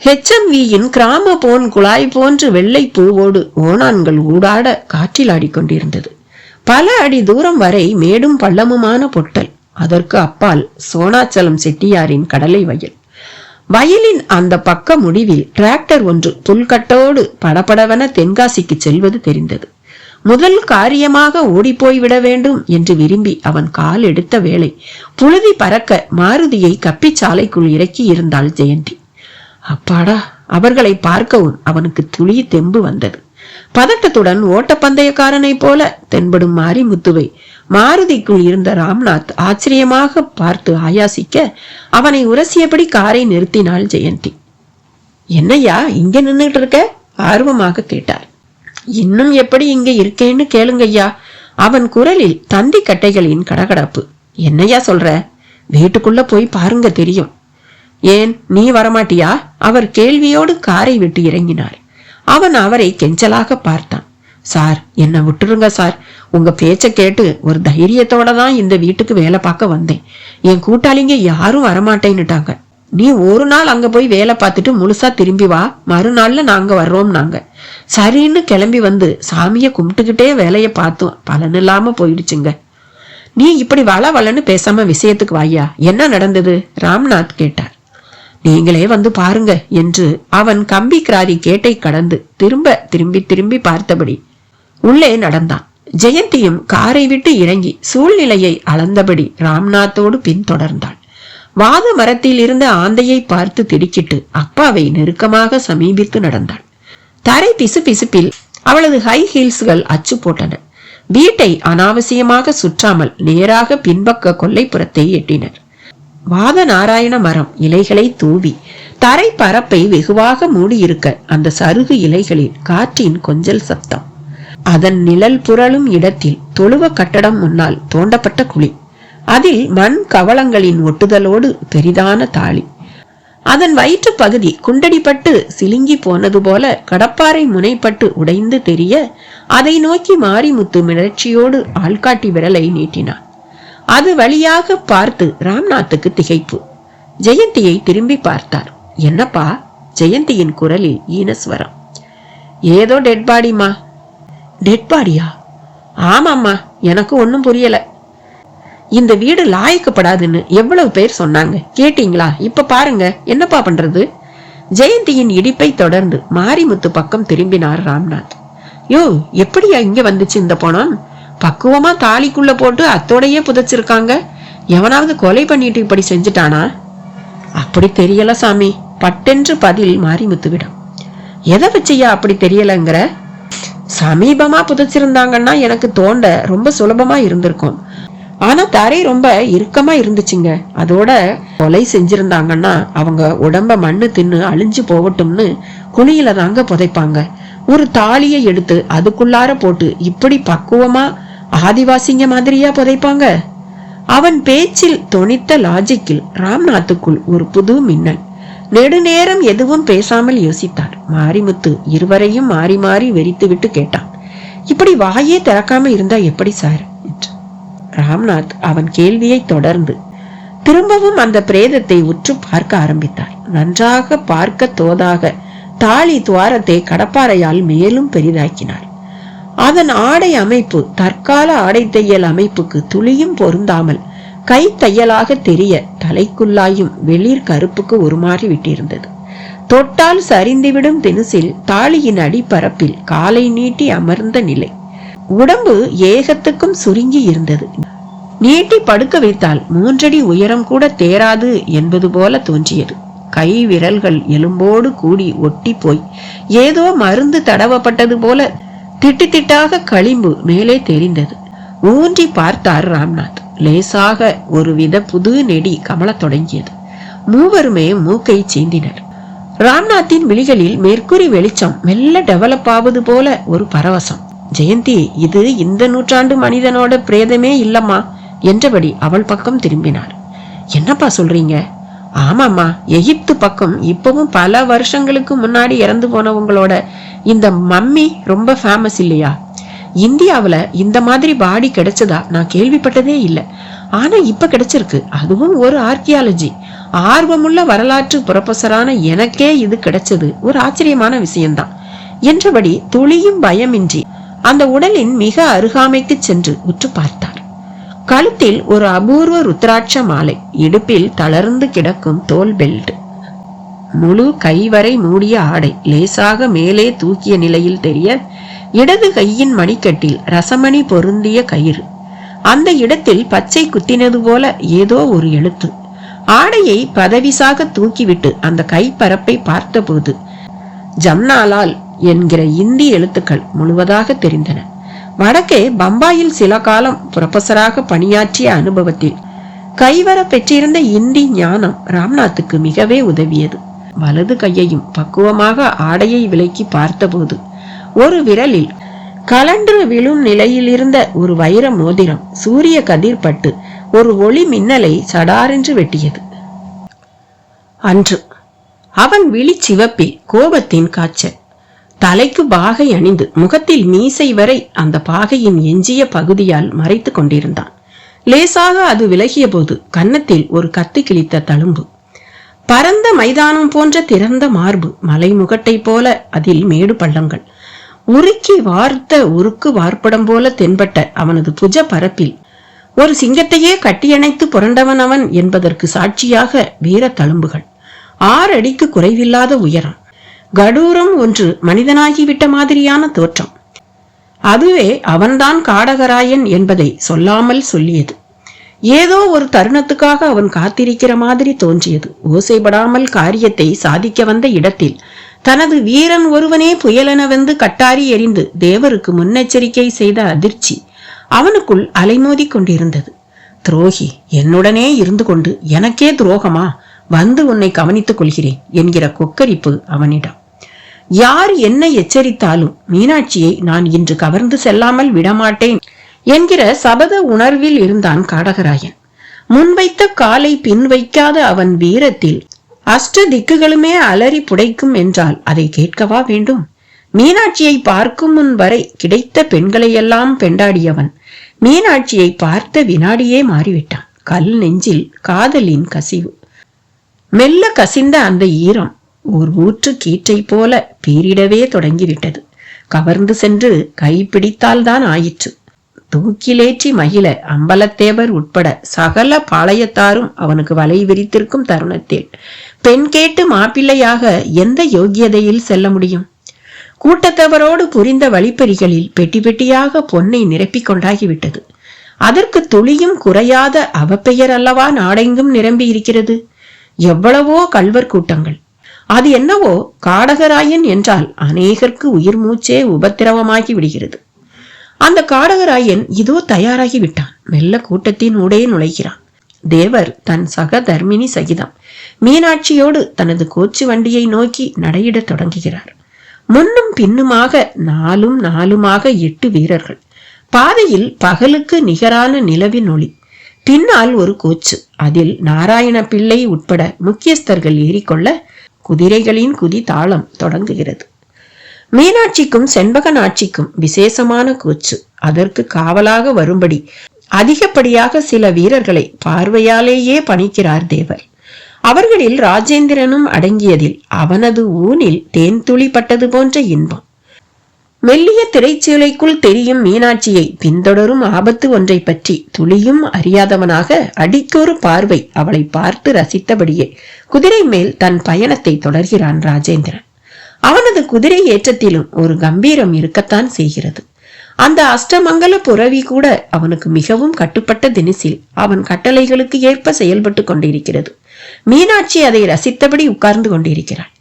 HMVயின் கிராம போன் குழாய் போன்று வெள்ளை பூவோடு ஓணான்கள் ஊடாட காற்றில் ஆடிக்கொண்டிருந்தது. பல அடி தூரம் வரை மேடும் பள்ளமுமான பொட்டல். அதற்கு அப்பால் சோனாச்சலம் செட்டியாரின் கடலை வயல். வயலின் அந்த பக்க முடிவில் டிராக்டர் ஒன்று புல்கட்டோடு படபடவென தென்காசிக்கு செல்வது தெரிந்தது. முதல் காரியமாக ஓடிப்போய்விட வேண்டும் என்று விரும்பி அவன் கால் எடுத்த வேளை புழுதி பறக்க மாருதியை கப்பி சாலைக்குள் இறக்கி இருந்தாள் ஜெயந்தி. அப்பாடா, அவர்களை பார்க்கவும் அவனுக்கு துளி தெம்பு வந்தது. பதட்டத்துடன் ஓட்டப்பந்தயக்காரனை போல தென்படும் மாரிமுத்துவை மாருதிக்குள் இருந்த ராம்நாத் ஆச்சரியமாக பார்த்து ஆயாசிக்க அவனை உரசியபடி காரை நிறுத்தினாள் ஜெயந்தி. என்னையா இங்க நின்னுட்டு இருக்க? ஆர்வமாக கேட்டார். இன்னும் எப்படி இங்க இருக்கேன்னு கேளுங்கய்யா. அவன் குரலில் தந்தி கட்டைகளின் கடகடப்பு. என்னையா சொல்ற? வீட்டுக்குள்ள போய் பாருங்க, தெரியும். ஏன் நீ வரமாட்டியா? அவர் கேள்வியோடு காரை விட்டு இறங்கினார். அவன் அவரை கெஞ்சலாக பார்த்தான். சார், என்ன விட்டுருங்க சார். உங்க பேச்ச கேட்டு ஒரு தைரியத்தோட தான் இந்த வீட்டுக்கு வேலை பார்க்க வந்தேன். என் கூட்டாளிங்க யாரும் வரமாட்டேன்னுட்டாங்க. நீ ஒரு நாள் அங்க போய் வேலை பார்த்துட்டு முழுசா திரும்பி வா, மறுநாள்ல நாங்க வர்றோம். நாங்க சரின்னு கிளம்பி வந்து சாமிய கும்பிட்டுக்கிட்டே வேலையை பார்த்தோம், பலனில்லாம போயிடுச்சுங்க. நீ இப்படி வளன்னு பேசாம விஷயத்துக்கு வாயா, என்ன நடந்தது? ராம்நாத் கேட்டார். நீங்களே வந்து பாருங்க என்று அவன் கம்பி கிராரி கேட்டை கடந்து திரும்பி திரும்பி பார்த்தபடி உள்ளே நடந்தான். ஜெயந்தியும் காரை விட்டு இறங்கி சூழ்நிலையை அளந்தபடி ராம்நாத்தோடு பின்தொடர்ந்தாள். வாத மரத்தில் இருந்த ஆந்தையை பார்த்து திடுக்கிட்டு அப்பாவை நெருக்கமாக சமீபித்து நடந்தாள். தரை பிசு பிசுப்பில் அவளது ஹை ஹீல்ஸ்கள் அச்சு போட்டன. வீட்டை அனாவசியமாக சுற்றாமல் நேராக பின்பக்க கொல்லைப்புறத்தை எட்டினர். வாத நாராயண மரம் இலைகளை தூவி தரை பரப்பை வெகுவாக மூடியிருக்க அந்த சருகு இலைகளில் காற்றின் கொஞ்சல் சத்தம். அதன் நிழல் புரளும் இடத்தில் தொழுவ கட்டடம் முன்னால் தோண்டப்பட்ட குழி, அதில் மண் கவளங்களின் ஒட்டுதலோடு பெரிதான தாளி. அதன் வயிற்று பகுதி குண்டடிப்பட்டு சிலுங்கி போனது போல கடப்பாறை முனைப்பட்டு உடைந்து தெரிய அதை நோக்கி மாரிமுத்து மிளர்ச்சியோடு ஆள்காட்டி விரலை நீட்டினான். அது வழியாக பார்த்து ராம்நாத்துக்கு திகைப்பு. ஜெயந்தியை திரும்பி பார்த்தார். என்னப்பா? ஜெயந்தியின் குரலில் ஈனஸ்வரம். ஏதோ டெட் பாடிமா. டெட் பாடியா? ஆமாம்மா, எனக்கு ஒன்னும் புரியல. இந்த வீடு லாயக்கப்படாதுன்னு எவ்வளவு பேர் சொன்னாங்க, கேட்டீங்களா? இப்ப பாருங்க, என்னப்பா பண்றது? ஜெயந்தியின் இடிப்பை தொடர்ந்து மாரிமுத்து பக்கம் திரும்பினார் ராம்நாத். யோ, எப்படியா இங்க வந்துச்சு இந்த பணம்? பக்குவமா தாலிக்குள்ள போட்டு அத்தோடையே புதைச்சிருக்காங்க. எவனாவது கொலை பண்ணிட்டு இப்படி செஞ்சுட்டானா? அப்படி தெரியல சாமி, பட்டென்று பதில் மாரிமுத்துவிடம். எதை வச்சியா அப்படி தெரியலங்கிற? சமீபமா புதைச்சிருந்தாங்கன்னா எனக்கு தோண்ட ரொம்ப சுலபமா இருந்திருக்கும். ஆனா தரை ரொம்ப இறுக்கமா இருந்துச்சுங்க. அதோட கொலை செஞ்சிருந்தாங்கன்னா அவங்க உடம்ப மண்ணு தின்னு அழிஞ்சு போகட்டும்னு குழியில தாங்க புதைப்பாங்க. ஒரு தாலியை எடுத்து அதுக்குள்ளார போட்டு இப்படி பக்குவமா ஆதிவாசிங்க மாதிரியா புதைப்பாங்க? அவன் பேச்சில் தொனித்த லாஜிக்கில் ராம்நாத்துக்குள் ஒரு புது மின்னல். நெடுநேரம் எதுவும் பேசாமல் யோசித்தார். மாரிமுத்து இருவரையும் மாறி மாறி வெறித்து விட்டு கேட்டான். இப்படி வாயே திறக்காம இருந்தா எப்படி சார்? ராம்நாத் அவன் கேள்வியை தொடர்ந்து திரும்பவும் அந்த பிரேதத்தை உற்று பார்க்க ஆரம்பித்தார். நன்றாக பார்க்க தோதாக தாலி துவாரத்தை கடப்பாறையால் மேலும் பெரிதாக்கினார். அதன் ஆடை அமைப்பு தற்கால ஆடை தையல் அமைப்புக்கு துளியும் பொருந்தாமல் கை தையலாக தெரிய தலைக்குள்ளாயும் வெளிர் கருப்புக்கு உருமாறி விட்டிருந்தது. தொட்டால் சரிந்துவிடும் தினுசில் தாலியின் அடிப்பரப்பில் காலை நீட்டி அமர்ந்த நிலை. உடம்பு ஏகத்துக்கும் சுருங்கி இருந்தது. நீட்டி படுக்க வைத்தால் 3 அடி உயரம் கூட தேராது என்பது போல தோன்றியது. கை விரல்கள் எலும்போடு கூடி ஒட்டி போய் ஏதோ மருந்து தடவப்பட்டது போல திட்டு திட்டாக களிம்பு மேலே தெரிந்தது. ஊன்றி பார்த்தார் ராம்நாத். லேசாக ஒருவித புது நெடி கமலத் தொடங்கியது. மூவருமே மூக்கை சீந்தினர். ராம்நாத்தின் விழிகளில் மெர்க்குரி வெளிச்சம் மெல்ல டெவலப் ஆவது போல ஒரு பரவசம். ஜெயந்தி, இது இந்த நூற்றாண்டு மனிதனோட பிரேதமே இல்லம்மா என்றபடி அவள் பக்கம் திரும்பினார். என்னப்பா சொல்றீங்க? ஆமாம்மா, எகிப்து பக்கம் இப்பவும் பல வருஷங்களுக்கு முன்னாடி இறந்து போனவங்களோட இந்த மம்மி ரொம்ப ஃபேமஸ் இல்லையா? இந்தியாவுல இந்த மாதிரி பாடி கிடைச்சதா நான் கேள்விப்பட்டதே இல்லை. ஆனா இப்ப கிடைச்சிருக்கு. அதுவும் ஒரு ஆர்கியாலஜி ஆர்வமுள்ள வரலாற்று புரொஃபஸரான எனக்கே இது கிடைச்சது ஒரு ஆச்சரியமான விஷயம்தான் என்றபடி துளியும் பயமின்றி அந்த உடலின் மிக அருகாமைக்கு சென்று உற்று பார்த்தார். கழுத்தில் ஒரு அபூர்வ ருத்ராட்ச மாலை, இடுப்பில் தளர்ந்து கிடக்கும் தோல் பெல்ட், முழு கைவரை மூடிய ஆடை லேசாக மேலே தூக்கிய நிலையில் தெரிய இடது கையின் மணிக்கட்டில் ரசமணி பொருந்திய கயிறு. அந்த இடத்தில் பச்சை குத்தினது போல ஏதோ ஒரு எழுத்து. ஆடையை பதவிசாக தூக்கிவிட்டு அந்த கைப்பரப்பை பார்த்தபோது ஜம்னாலால் என்கிற இந்தி எழுத்துக்கள் முழுவதாக தெரிந்தன. வடக்கே பம்பாயில் சில காலம் புரொஃபஸராக பணியாற்றிய அனுபவத்தில் கைவர பெற்றிருந்த இந்தி ஞானம் ராம்நாத்துக்கு மிகவே உதவியது. வலது கையையும் பக்குவமாக ஆடையை விலக்கி பார்த்தபோது ஒரு விரலில் கலன்று விழும் நிலையில் இருந்த ஒரு வைர மோதிரம் சூரிய கதிர் பட்டு ஒரு ஒளி மின்னலை சடாரென்று வெட்டியது. அன்று அவன் விழி சிவப்பில் கோபத்தின் காய்ச்சல். தலைக்கு பாகை அணிந்து முகத்தில் மீசை வரை அந்த பாகையின் எஞ்சிய பகுதியால் மறைத்து கொண்டிருந்தான். லேசாக அது விலகிய போது கன்னத்தில் ஒரு கத்தி கிழித்த தழும்பு. பரந்த மைதானம் போன்ற திறந்த மார்பு, மலைமுகட்டை போல அதில் மேடு பள்ளங்கள், உருக்கி வார்த்த உருக்கு வார்ப்படம் போல தென்பட்ட அவனது புஜ பரப்பில் ஒரு சிங்கத்தையே கட்டியணைத்து புரண்டவன் அவன் என்பதற்கு சாட்சியாக வீர தழும்புகள், 6 அடிக்கு குறைவில்லாத உயரம், கடூரம் ஒன்று மனிதனாகிவிட்ட மாதிரியான தோற்றம். அதுவே அவன்தான் காடகராயன் என்பதை சொல்லாமல் சொல்லியது. ஏதோ ஒரு தருணத்துக்காக அவன் காத்திருக்கிற மாதிரி தோன்றியது. ஓசைப்படாமல் காரியத்தை சாதிக்க வந்த இடத்தில் தனது வீரன் ஒருவனே புயலென வந்து கட்டாரி எறிந்து தேவருக்கு முன்னெச்சரிக்கை செய்த அதிர்ச்சி அவனுக்குள் அலைமோதி கொண்டிருந்தது. துரோகி, என்னுடனே இருந்து கொண்டு எனக்கே துரோகமா? வந்து உன்னை கவனித்துக் கொள்கிறேன் என்கிற கொக்கரிப்பு அவனிடம். யார் என்ன எச்சரித்தாலும் மீனாட்சியை நான் இன்று கவர்ந்து செல்லாமல் விடமாட்டேன் என்கிற சபத உணர்வில் இருந்தான் காடகராயன். முன்வைத்த காலை பின் வைக்காத அவன் வீரத்தில் அஷ்ட திக்குகளுமே அலறி புடைக்கும் என்றால் அதை கேட்கவா வேண்டும்? மீனாட்சியை பார்க்கும் முன் வரை கிடைத்த பெண்களையெல்லாம் பெண்டாடியவன் மீனாட்சியை பார்த்த வினாடியே மாறிவிட்டான். கல் நெஞ்சில் காதலின் கசிவு. மெல்ல கசிந்த அந்த ஈரம் ஒரு ஊற்று கீற்றை போல பீரிடவே தொடங்கிவிட்டது. கவர்ந்து சென்று கைப்பிடித்தால்தான் ஆயிற்று. தூக்கிலேற்றி மகிழ அம்பலத்தேவர் உட்பட சகல பாளையத்தாரும் அவனுக்கு வலை விரித்திருக்கும் தருணத்தில் பெண் கேட்டு மாப்பிள்ளையாக எந்த யோக்கியதையில் செல்ல முடியும்? கூட்டத்தவரோடு புரிந்த வழிப்பறிகளில் பெட்டி பெட்டியாக பொன்னை நிரப்பிக் கொண்டாகிவிட்டது. அதற்கு துளியும் குறையாத அவப்பெயர் அல்லவா நாடெங்கும் நிரம்பி இருக்கிறது. எவ்வளவோ கள்வர் கூட்டங்கள். அது என்னவோ காடகராயன் என்றால் அநேகருக்கு உயிர் மூச்சே உபத்திரவமாகி விடுகிறது. அந்த காடகராயன் இதோ தயாராகி விட்டான். மெல்ல கூட்டத்தின் ஊடே நுழைகிறான். தேவர் தன் சக தர்மினி சகிதம் மீனாட்சியோடு தனது கோச்சு வண்டியை நோக்கி நடையிடத் தொடங்குகிறார். முன்னும் பின்னுமாக நாலுமாக 8 வீரர்கள். பாதையில் பகலுக்கு நிகரான நிலவின் ஒளி. பின்னால் ஒரு கோச்சு, அதில் நாராயண பிள்ளை உட்பட முக்கியஸ்தர்கள் ஏறிக்கொள்ள குதிரைகளின் குதி தாளம் தொடங்குகிறது. மீனாட்சிக்கும் செண்பகநாட்சிக்கும் விசேஷமான கோச்சு. அதற்கு காவலாக வரும்படி அதிகப்படியாக சில வீரர்களை பார்வையாலேயே பணிக்கிறார் தேவர். அவர்களில் ராஜேந்திரனும் அடங்கியதில் அவனது ஊனில் தேன் துளி பட்டது போன்ற இன்பம். மெல்லிய திரைச்சீலைக்குள் தெரியும் மீனாட்சியை பின்தொடரும் ஆபத்து ஒன்றை பற்றி துளியும் அறியாதவனாக அடிக்கொரு பார்வை அவளை பார்த்து ரசித்தபடியே குதிரை மேல் தன் பயணத்தை தொடர்கிறான் ராஜேந்திரன். அவனது குதிரை ஏற்றத்திலும் ஒரு கம்பீரம் இருக்கத்தான் செய்கிறது. அந்த அஷ்டமங்கல புரவி கூட அவனுக்கு மிகவும் கட்டுப்பட்ட தினசில் அவன் கட்டளைகளுக்கு ஏற்ப செயல்பட்டு கொண்டிருக்கிறது. மீனாட்சி அதை ரசித்தபடி உட்கார்ந்து கொண்டிருக்கிறாள்.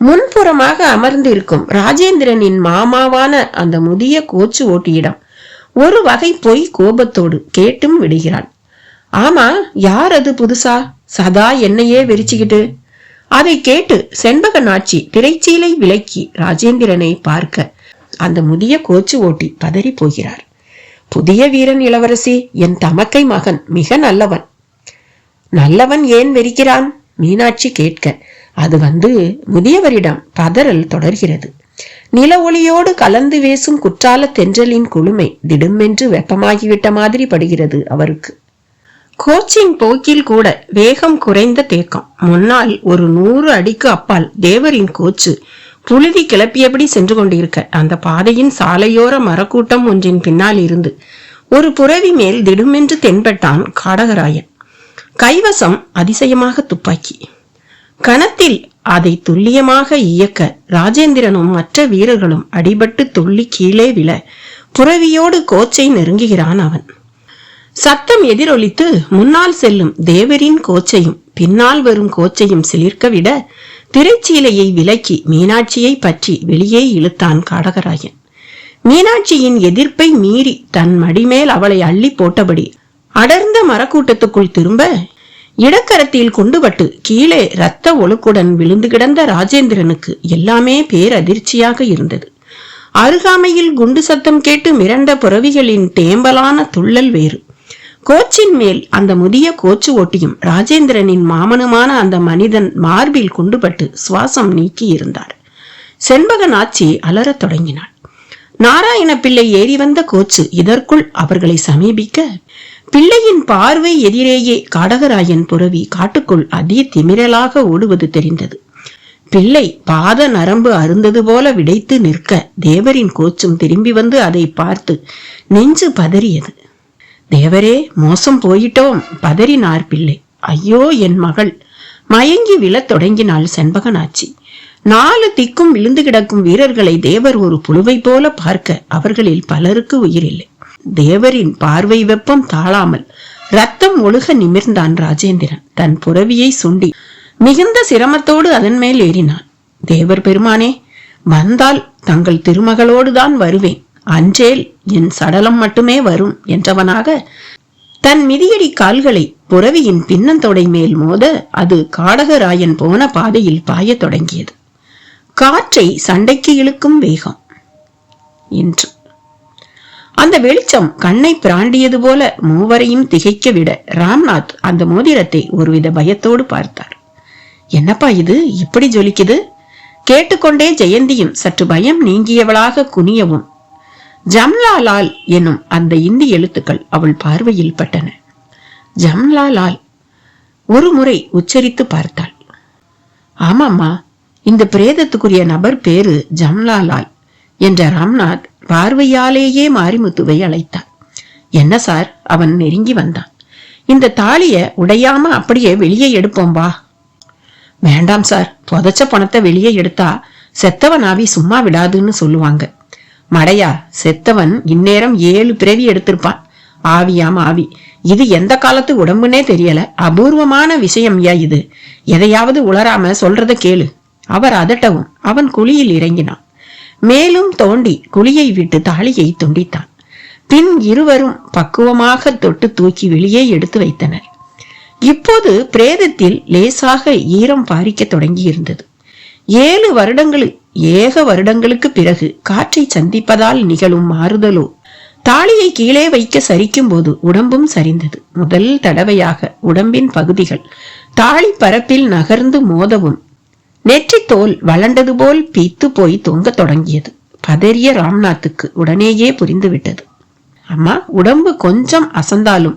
முன்புறமாக அமர்ந்திருக்கும் ராஜேந்திரனின் மாமாவான அந்த முதிய கோச்சு ஓட்டியிடம் ஒரு வகை பொய் கோபத்தோடு கேட்டும் விடுகிறாள். ஆமா, யார் அது புதுசா சதா என்னையே வெறிச்சுக்கிட்டு? அதை கேட்டு செண்பகநாட்சி திரைச்சீலை விலக்கி ராஜேந்திரனை பார்க்க அந்த முதிய கோச்சு ஓட்டி பதறி போகிறார். புதிய வீரன் இளவரசி, என் தமக்கை மகன் மிக நல்லவன். நல்லவன் ஏன் வெறிக்கிறான்? மீனாட்சி கேட்க அது முதியவரிடம் பதறல் தொடர்கிறது. நில ஒளியோடு கலந்து வீசும் குற்றால தென்றலின் குளுமை திடுமென்று வெப்பமாகிவிட்ட மாதிரி படுகிறது அவருக்கு. கோச்சின் போக்கில் கூட வேகம் குறைந்த தேக்கம். முன்னால் ஒரு 100 அடிக்கு அப்பால் தேவரின் கோச்சு புழுதி கிளப்பியபடி சென்று கொண்டிருக்க அந்த பாதையின் சாலையோர மரக்கூட்டம் ஒன்றின் பின்னால் இருந்து ஒரு புரவி மேல் திடுமென்று தென்பட்டான் காடகராயன். கைவசம் அதிசயமாக துப்பாக்கி. கணத்தில் அதை துல்லியமாக இயக்க ராஜேந்திரனும் மற்ற வீரர்களும் அடிபட்டு துள்ளி கீழே விழ புரவியோடு கோச்சை நெருங்குகிறான் அவன். சத்தம் எதிரொலித்து முன்னால் செல்லும் தேவரின் கோச்சையும் பின்னால் வரும் கோச்சையும் சிலிர்க்க விட திரைச்சீலையை விலக்கி மீனாட்சியை பற்றி வெளியே இழுத்தான் காடகராயன். மீனாட்சியின் எதிர்ப்பை மீறி தன் மடிமேல் அவளை அள்ளி போட்டபடி அடர்ந்த மரக்கூட்டத்துக்குள் திரும்ப இடக்கரத்தில் குண்டுபட்டு கீழே இரத்த ஒழுக்குடன் விழுந்து கிடந்த ராஜேந்திரனுக்கு எல்லாமே பேரதிர்ச்சியாக இருந்தது. அருகாமையில் குண்டு சத்தம் கேட்டு மிரண்ட புறவிகளின் தேம்பலான துள்ளல் வேறு. கோச்சின் மேல் அந்த முதிய கோச்சு ஓட்டியும் ராஜேந்திரனின் மாமனுமான அந்த மனிதன் மார்பில் குண்டுபட்டு சுவாசம் நீக்கி இருந்தார். செண்பகநாட்சி அலறத் தொடங்கினாள். நாராயண பிள்ளை ஏறி வந்த கோச்சு இதற்குள் அவர்களை சமீபிக்க பிள்ளையின் பார்வை எதிரேயே காடகராயன் புரவி காட்டுக்குள் அதிக திமிரலாக ஓடுவது தெரிந்தது. பிள்ளை பாத நரம்பு அருந்தது போல விடைத்து நிற்க தேவரின் கோச்சும் திரும்பி வந்து அதை பார்த்து நெஞ்சு பதறியது. தேவரே, மோசம் போயிட்டோம், பதறினார் பிள்ளை. ஐயோ, என் மகள்! மயங்கி விழத் தொடங்கினாள் செண்பகனாச்சி. 4 திக்கும் விழுந்து கிடக்கும் வீரர்களை தேவர் ஒரு புழுவை போல பார்க்க அவர்களில் பலருக்கு உயிரில்லை. தேவரின் பார்வை வெப்பம் தாழாமல் ரத்தம் ஒழுக நிமிர்ந்தான் ராஜேந்திரன். தன் புரவியை சுண்டி மிகுந்த சிரமத்தோடு அதன் மேல் ஏறினான். தேவர் பெருமானே, வந்தால் தங்கள் திருமகளோடுதான் வருவேன், அஞ்சேல் என் சடலம் மட்டுமே வரும் என்றவனாக தன் மிதியடி கால்களை புரவியின் பின்னந்தொடை மேல் மோத அது காடகராயன் போன பாதையில் பாயத் தொடங்கியது. காற்றை சண்டைக்கு இழுக்கும் வேகம். இன்று அந்த வெளிச்சம் கண்ணை பிராண்டியது போல மூவரையும் திகைக்க விட ராம்நாத் அந்த மோதிரத்தை ஒருவித பயத்தோடு பார்த்தார். என்னப்பா இது இப்படி ஜொலிக்குது? கேட்டுக்கொண்டே ஜெயந்தியும் சற்று பயம் நீங்கியவளாக குனியவும் ஜம்லாலால் எனும் அந்த இந்தி எழுத்துக்கள் அவள் பார்வையில் பட்டன. ஜம்லாலால் ஒரு முறை உச்சரித்து பார்த்தாள். ஆமாம்மா, இந்த பிரேதத்துக்குரிய நபர் பேரு ஜம்லாலால் என்ற ராம்நாத் பார்வையாலேயே மாரிமுத்துவை அழைத்தார். என்ன சார்? அவன் நெருங்கி வந்தான். இந்த தாலிய உடையாம அப்படியே வெளியே எடுப்போம் வா. வேண்டாம் சார், புதைச்ச பணத்தை வெளியே எடுத்தா செத்தவன் ஆவி சும்மா விடாதுன்னு சொல்லுவாங்க. மடையா, செத்தவன் இந்நேரம் 7 பிறவி எடுத்திருப்பான். ஆவியாம் ஆவி. இது எந்த காலத்து உடம்புனே தெரியல. அபூர்வமான விஷயம் யா இது. எதையாவது உளராம சொல்றத கேளு. அவர் அதட்டவும் அவன் குழியில் இறங்கினான். மேலும் தோண்டி குழியை விட்டு தாலியை துண்டித்தான். பின் இருவரும் பக்குவமாக தொட்டு தூக்கி வெளியே எடுத்து வைத்தனர். இப்போது பிரேதத்தில் லேசாக ஈரம் பாரிக்க தொடங்கி இருந்தது. 7 வருடங்களுக்கு பிறகு காற்றை சந்திப்பதால் நிகழும் மாறுதலோ. தாலியை கீழே வைக்க சரிக்கும் போது உடம்பும் சரிந்தது. முதல் தடவையாக உடம்பின் பகுதிகள் தாலி பரப்பில் நகர்ந்து மோதவும் நெற்றி தோல் வளண்டது போல் பீத்து போய் தொங்க தொடங்கியது. பதறிய ராம்நாத்துக்கு உடனேயே புரிந்துவிட்டது. அம்மா, உடம்பு கொஞ்சம் அசந்தாலும்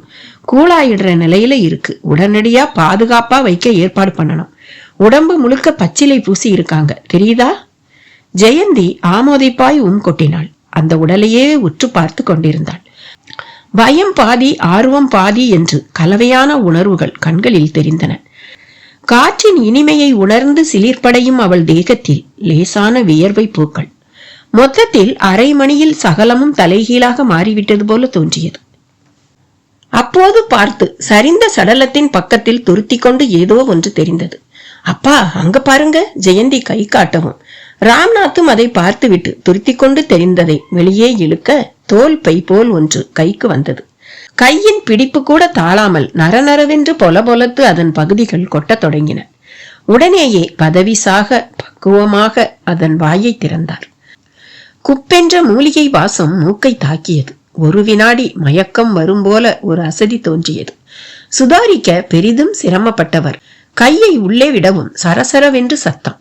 கூழாயிடுற நிலையில இருக்கு. உடனடியா பாதுகாப்பா வைக்க ஏற்பாடு பண்ணணும். உடம்பு முழுக்க பச்சிலை பூசி இருக்காங்க, தெரியுதா? ஜெயந்தி ஆமோதிப்பாய் கொட்டினாள். அந்த உடலையே உற்று பார்த்து கொண்டிருந்தாள். பயம் பாதி ஆர்வம் பாதி என்று கலவையான உணர்வுகள் கண்களில் தெரிந்தன. காற்றின் இனிமையை உணர்ந்து சிலிர்ப்படையும் அவள் தேகத்தில் லேசான வியர்வை பூக்கள். மொத்தத்தில் அரை மணியில் சகலமும் தலைகீழாக மாறிவிட்டது போல தோன்றியது. அப்போது பார்த்து சரிந்த சடலத்தின் பக்கத்தில் துருத்தி கொண்டு ஏதோ ஒன்று தெரிந்தது. அப்பா, அங்க பாருங்க! ஜெயந்தி கை காட்டவும் ராம்நாத்தும் அதை பார்த்துவிட்டு துருத்தி கொண்டு தெரிந்ததை வெளியே இழுக்க தோல் பை போல் ஒன்று கைக்கு வந்தது. கையின் பிடிப்பு கூட தாழாமல் நரநரவென்று பொலபொலத்து அதன் பகுதிகள் கொட்டத் தொடங்கின. உடனேயே பதவிசாக பக்குவமாக அதன் வாயை திறந்தார். குப்பென்ற மூலிகை வாசம் மூக்கை தாக்கியது. ஒரு வினாடி மயக்கம் வரும் போல ஒரு அசதி தோன்றியது. சுதாரிக்க பெரிதும் சிரமப்பட்டவர் கையை உள்ளே விடவும் சரசரவென்று சத்தம்.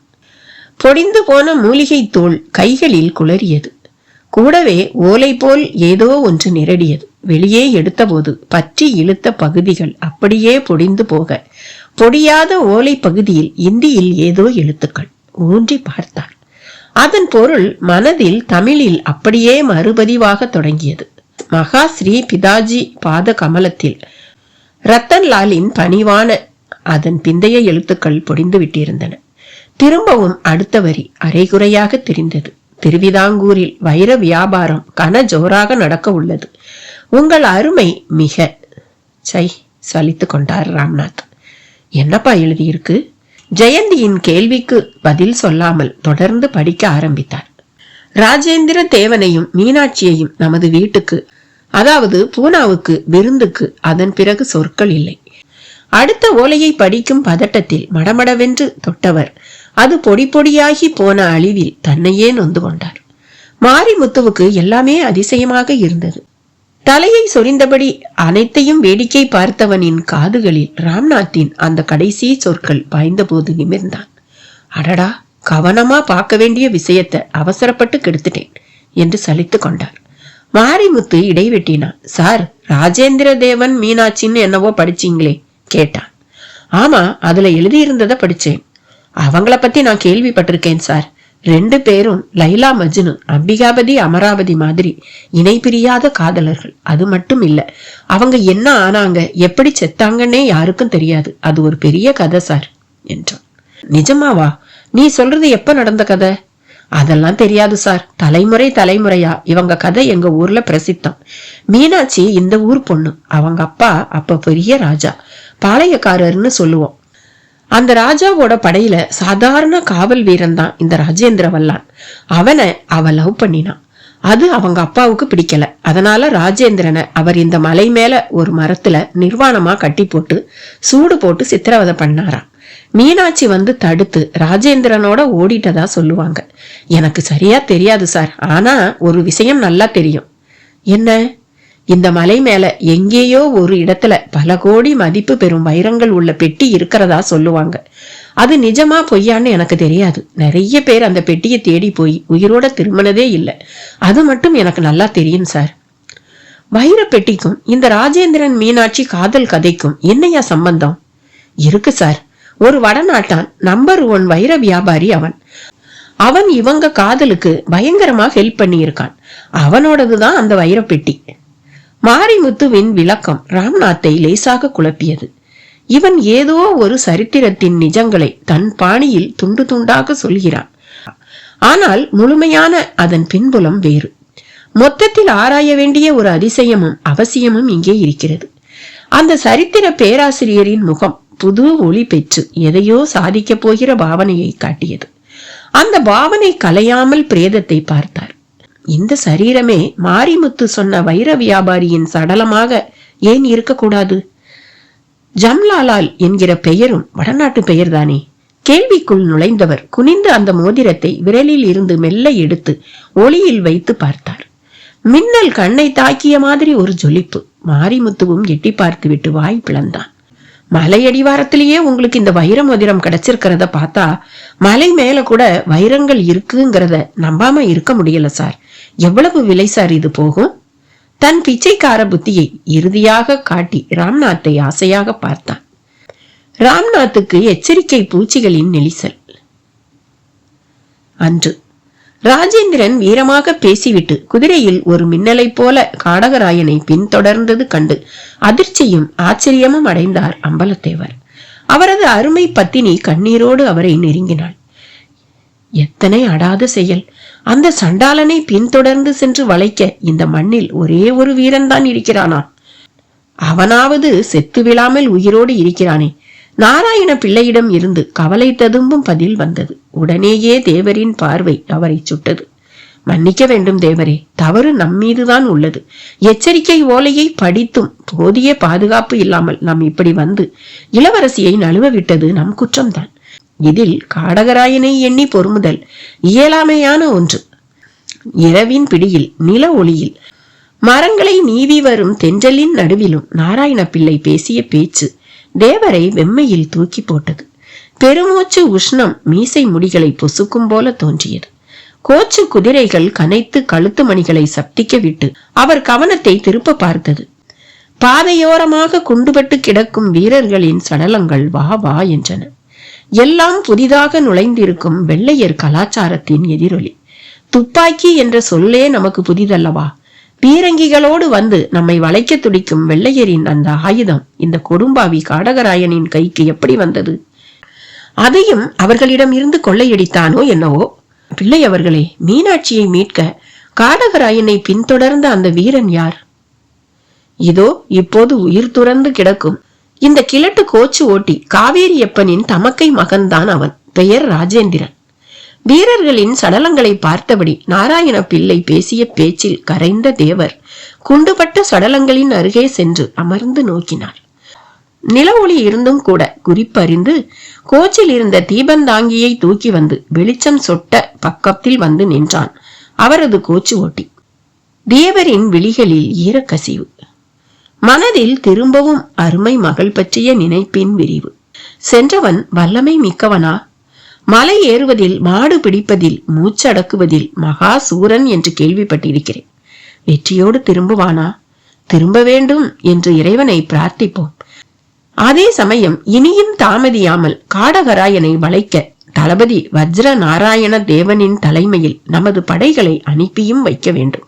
பொடிந்து போன மூலிகை தோல் கைகளில் குளறியது. கூடவே ஓலை போல் ஏதோ ஒன்று நிரடியது. வெளியே எடுத்தபோது பற்றி இழுத்த பகுதிகள் அப்படியே பொடிந்து போக பொடியாத ஓலை பகுதியில் இந்தியில் ஏதோ எழுத்துக்கள். ஊன்றி பார்த்தார். அதன் பொருள் மனதில் தமிழில் அப்படியே மறுபதிவாக தொடங்கியது. மகா ஸ்ரீ பிதாஜி பாத கமலத்தில் ரத்தன்லாலின் பணிவான அதன் பிந்தைய எழுத்துக்கள் பொடிந்து விட்டிருந்தன. திரும்பவும் அடுத்த வரி அரைகுறையாக தெரிந்தது. திருவிதாங்கூரில் வைர வியாபாரம் கன ஜோராக நடக்க உள்ளது. உங்கள் அருமை மிக. சை, சலித்து கொண்டார் ராம்நாத். என்னப்பா எழுதியிருக்கு? ஜெயந்தியின் கேள்விக்கு பதில் சொல்லாமல் தொடர்ந்து படிக்க ஆரம்பித்தார். ராஜேந்திர தேவனையும் மீனாட்சியையும் நமது வீட்டுக்கு, அதாவது பூனாவுக்கு விருந்துக்கு. அதன் பிறகு சொற்கள் இல்லை. அடுத்த ஓலையை படிக்கும் பதட்டத்தில் மடமடவென்று தொட்டவர் அது பொடி பொடியாகி போன அழிவில் தன்னையே நொந்து கொண்டார். மாரிமுத்துவுக்கு எல்லாமே அதிசயமாக இருந்தது. தலையை சொரிந்தபடி அனைத்தையும் வேடிக்கை பார்த்தவனின் காதுகளில் ராம்நாத்தின் அந்த கடைசி சொற்கள் பாய்ந்தபோது நிமிர்ந்தான். அடடா, கவனமா பார்க்க வேண்டிய விஷயத்தை அவசரப்பட்டு கெடுத்துட்டேன் என்று சலித்து கொண்டார். மாரிமுத்து இடைவெட்டினான். சார், ராஜேந்திர தேவன் மீனாட்சின்னு என்னவோ படிச்சீங்களே கேட்டான். ஆமா, அதுல எழுதியிருந்ததை படிச்சேன். அவங்கள பத்தி நான் கேள்விப்பட்டிருக்கேன் சார். 2 பேரும் லைலா மஜ்னு, அம்பிகாபதி அமராவதி மாதிரி இணை பிரியாத காதலர்கள். அது மட்டும் இல்ல, அவங்க என்ன ஆனாங்க, எப்படி செத்தாங்கன்னே யாருக்கும் தெரியாது. அது ஒரு பெரிய கதை சார் என்றான். நிஜமாவா? நீ சொல்றது எப்ப நடந்த கதை? அதெல்லாம் தெரியாது சார். தலைமுறை தலைமுறையா இவங்க கதை எங்க ஊர்ல பிரசித்தம். மீனாட்சி இந்த ஊர் பொண்ணு. அவங்க அப்பா அப்ப பெரிய ராஜா, பாளையக்காரர்னு சொல்லுவோம். அந்த ராஜாவோட படையில சாதாரண காவல் வீரன் தான் இந்த ராஜேந்திர வல்லான். அவனை அவ லவ் பண்ணினான். அது அவங்க அப்பாவுக்கு பிடிக்கல. அதனால ராஜேந்திரனை அவர் இந்த மலை மேல ஒரு மரத்துல நிர்வாணமா கட்டி போட்டு சூடு போட்டு சித்திரவதை பண்ணாராம். மீனாட்சி வந்து தடுத்து ராஜேந்திரனோட ஓடிட்டதா சொல்லுவாங்க. எனக்கு சரியா தெரியாது சார். ஆனா ஒரு விஷயம் நல்லா தெரியும். என்ன? இந்த மலை மேல எங்கேயோ ஒரு இடத்துல பல கோடி மதிப்பு பெறும் வைரங்கள் உள்ள பெட்டி இருக்கிறதா சொல்லுவாங்க. அது நிஜமா பொய்யான்னு எனக்கு தெரியாது. நிறைய பேர் அந்த பெட்டியை தேடி போய் உயிரோட திரும்பினதே இல்லை. அது மட்டும் எனக்கு நல்லா தெரியும் சார். வைர பெட்டிக்கும் இந்த ராஜேந்திரன் மீனாட்சி காதல் கதைக்கும் என்னையா சம்பந்தம்? இருக்கு சார். ஒரு வடநாட்டான் நம்பர் 1 வைர வியாபாரி அவன் இவங்க காதலுக்கு பயங்கரமா ஹெல்ப் பண்ணி இருக்கான். அவனோடதுதான் அந்த வைர பெட்டி. மாரிமுத்துவின் விளக்கம் ராம்நாத்தை லேசாக குழப்பியது. இவன் ஏதோ ஒரு சரித்திரத்தின் நிஜங்களை தன் பாணியில் துண்டு துண்டாக சொல்கிறான். ஆனால் முழுமையான அதன் பின்புலம் வேறு. மொத்தத்தில் ஆராய வேண்டிய ஒரு அதிசயமும் அவசியமும் இங்கே இருக்கிறது. அந்த சரித்திர பேராசிரியரின் முகம் புது ஒளி பெற்று எதையோ சாதிக்க போகிற பாவனையை காட்டியது. அந்த பாவனை கலையாமல் பிரேதத்தை பார்த்தார். இந்த சரீரமே மாரிமுத்து சொன்ன வைர வியாபாரியின் சடலமாக ஏன் இருக்கக்கூடாது? ஜம்லாலால் என்கிற பெயரும் வடநாட்டு பெயர்தானே? கேள்விக்குள் நுழைந்தவர் குனிந்து அந்த மோதிரத்தை விரலில் இருந்து மெல்ல எடுத்து ஒளியில் வைத்து பார்த்தார். மின்னல் கண்ணை தாக்கிய மாதிரி ஒரு ஜொலிப்பு. மாரிமுத்துவும் எட்டி பார்த்து விட்டு வாய் பிளந்தான். மலையடிவாரத்திலேயே உங்களுக்கு இந்த வைர மோதிரம் கிடைச்சிருக்கிறத பார்த்தா மலை மேல கூட வைரங்கள் இருக்குங்கிறத நம்பாம இருக்க முடியல சார். எவ்வளவு விலை சார் இது போகும்? தன் பிச்சைக்கார புத்தியை இறுதியாக காட்டி ராம்நாத்தை ஆசையாக பார்த்தான். ராம்நாத்துக்கு எச்சரிக்கை பூச்சிகளின் நெளிசல். அன்று ராஜேந்திரன் வீரமாக பேசிவிட்டு குதிரையில் ஒரு மின்னலை போல காடகராயனை பின்தொடர்ந்தது கண்டு அதிர்ச்சியும் ஆச்சரியமும் அடைந்தார் அம்பலத்தேவர். அவரது அருமை பத்தினி கண்ணீரோடு அவரை நெருங்கினாள். எத்தனை அடாத செயல்! அந்த சண்டாளனை பின்தொடர்ந்து சென்று வளைக்க இந்த மண்ணில் ஒரே ஒரு வீரன் தான் இருக்கிறானா? அவனாவது செத்து விழாமல் உயிரோடு இருக்கிறானே. நாராயண பிள்ளையிடம் இருந்து கவலை ததும்பும் பதில் வந்தது. உடனேயே தேவரின் பார்வை அவரை சுட்டது. மன்னிக்க வேண்டும் தேவரே, தவறு நம்மீதுதான் உள்ளது. எச்சரிக்கை ஓலையை படித்தும் போதிய பாதுகாப்பு இல்லாமல் நாம் இப்படி வந்து இளவரசியை நழுவ விட்டது நம் குற்றம்தான். இதில் காடகராயனை எண்ணி பொறுமுதல் இயலாமையான ஒன்று. இரவின் பிடியில் நில ஒளியில் மரங்களை நீவி வரும் தென்றலின் நடுவிலும் நாராயண பிள்ளை பேசிய பேச்சு தேவரை வெம்மையில் தூக்கி போட்டது. பெருமூச்சு உஷ்ணம் மீசை முடிகளை பொசுக்கும் போல தோன்றியது. கோச்சு குதிரைகள் கனைத்து கழுத்து மணிகளை சப்திக்க விட்டு அவர் கவனத்தை திருப்ப பார்த்தது. பாதையோரமாக குண்டுபட்டு கிடக்கும் வீரர்களின் சடலங்கள் வா வா என்றன. எல்லாம் புதிதாக நுழைந்திருக்கும் வெள்ளையர் கலாச்சாரத்தின் எதிரொலி. துப்பாக்கி என்ற சொல்லே நமக்கு புதிதல்லவா? பீரங்கிகளோடு வந்து நம்மை வளைக்க துடிக்கும் வெள்ளையரின் அந்த ஆயுதம் இந்த கொடும்பாவி காடகராயனின் கைக்கு எப்படி வந்தது? அதையும் அவர்களிடம் இருந்து கொள்ளையடித்தானோ என்னவோ? பிள்ளை அவர்களே, மீனாட்சியை மீட்க காடகராயனை பின்தொடர்ந்த அந்த வீரன் யார்? இதோ இப்போது உயிர் துறந்து கிடக்கும் இந்த கிழட்டு கோச்சு ஓட்டி காவேரியப்பனின் தமக்கை மகன்தான் அவன். பெயர் ராஜேந்திரன். வீரர்களின் சடலங்களை பார்த்தபடி நாராயண பிள்ளை பேசிய பேச்சில் கரைந்த தேவர் குண்டுபட்ட சடலங்களின் அருகே சென்று அமர்ந்து நோக்கினார். நில ஒளி இருந்தும் கூட குறிப்பறிந்து கோச்சில் இருந்த தீபந்தாங்கியை தூக்கி வந்து வெளிச்சம் சொட்ட பக்கத்தில் வந்து நின்றான் அவரது கோச்சு ஓட்டி. தேவரின் விழிகளில் ஈரக்கசிவு. மனதில் திரும்பவும் அருமை மகள் பற்றிய நினைப்பின் விரிவு. சென்றவன் வல்லமை மிக்கவனா? மலை ஏறுவதில், மாடு பிடிப்பதில், மூச்சடக்குவதில் மகா சூரன் என்று கேள்விப்பட்டிருக்கிறேன். வெற்றியோடு திரும்புவானா? திரும்ப வேண்டும் என்று இறைவனை பிரார்த்திப்போம். அதே சமயம் இனியும் தாமதியாமல் காடகராயனை வளைக்க தளபதி வஜ்ர நாராயண தேவனின் தலைமையில் நமது படைகளை அனுப்பியும் வைக்க வேண்டும்.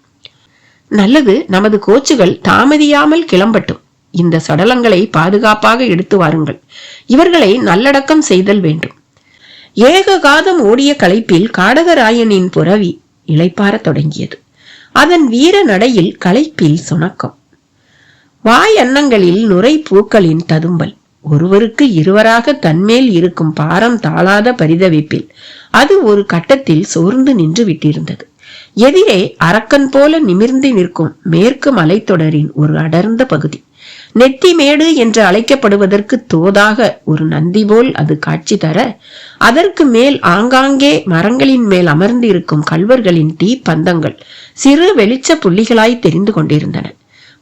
நல்லது, நமது கோச்சுகள் தாமதியாமல் கிளம்பட்டும். இந்த சடலங்களை பாதுகாப்பாக எடுத்து வாருங்கள். இவர்களை நல்லடக்கம் செய்தல் வேண்டும். ஏககாதம் ஓடிய களைப்பில் காடகராயனின் புரவி இளைப்பார தொடங்கியது. அதன் வீர நடையில் களைப்பில் சுணக்கம். வாய் அன்னங்களில் நுரை பூக்களின் ததும்பல். ஒருவருக்கு இருவராக தன்மேல் இருக்கும் பாரம் தாளாத பரிதவிப்பில் அது ஒரு கட்டத்தில் சோர்ந்து நின்று விட்டிருந்தது. எதிரே அரக்கன் போல நிமிர்ந்து நிற்கும் மேற்கு மலைத்தொடரின் ஒரு அடர்ந்த பகுதி. நெத்திமேடு என்று அழைக்கப்படுவதற்கு தோதாக ஒரு நந்தி போல் அது காட்சி தர, அதற்கு மேல் ஆங்காங்கே மரங்களின் மேல் அமர்ந்து இருக்கும் கல்வர்களின் தீப்பந்தங்கள் சிறு வெளிச்ச புள்ளிகளாய் தெரிந்து கொண்டிருந்தன.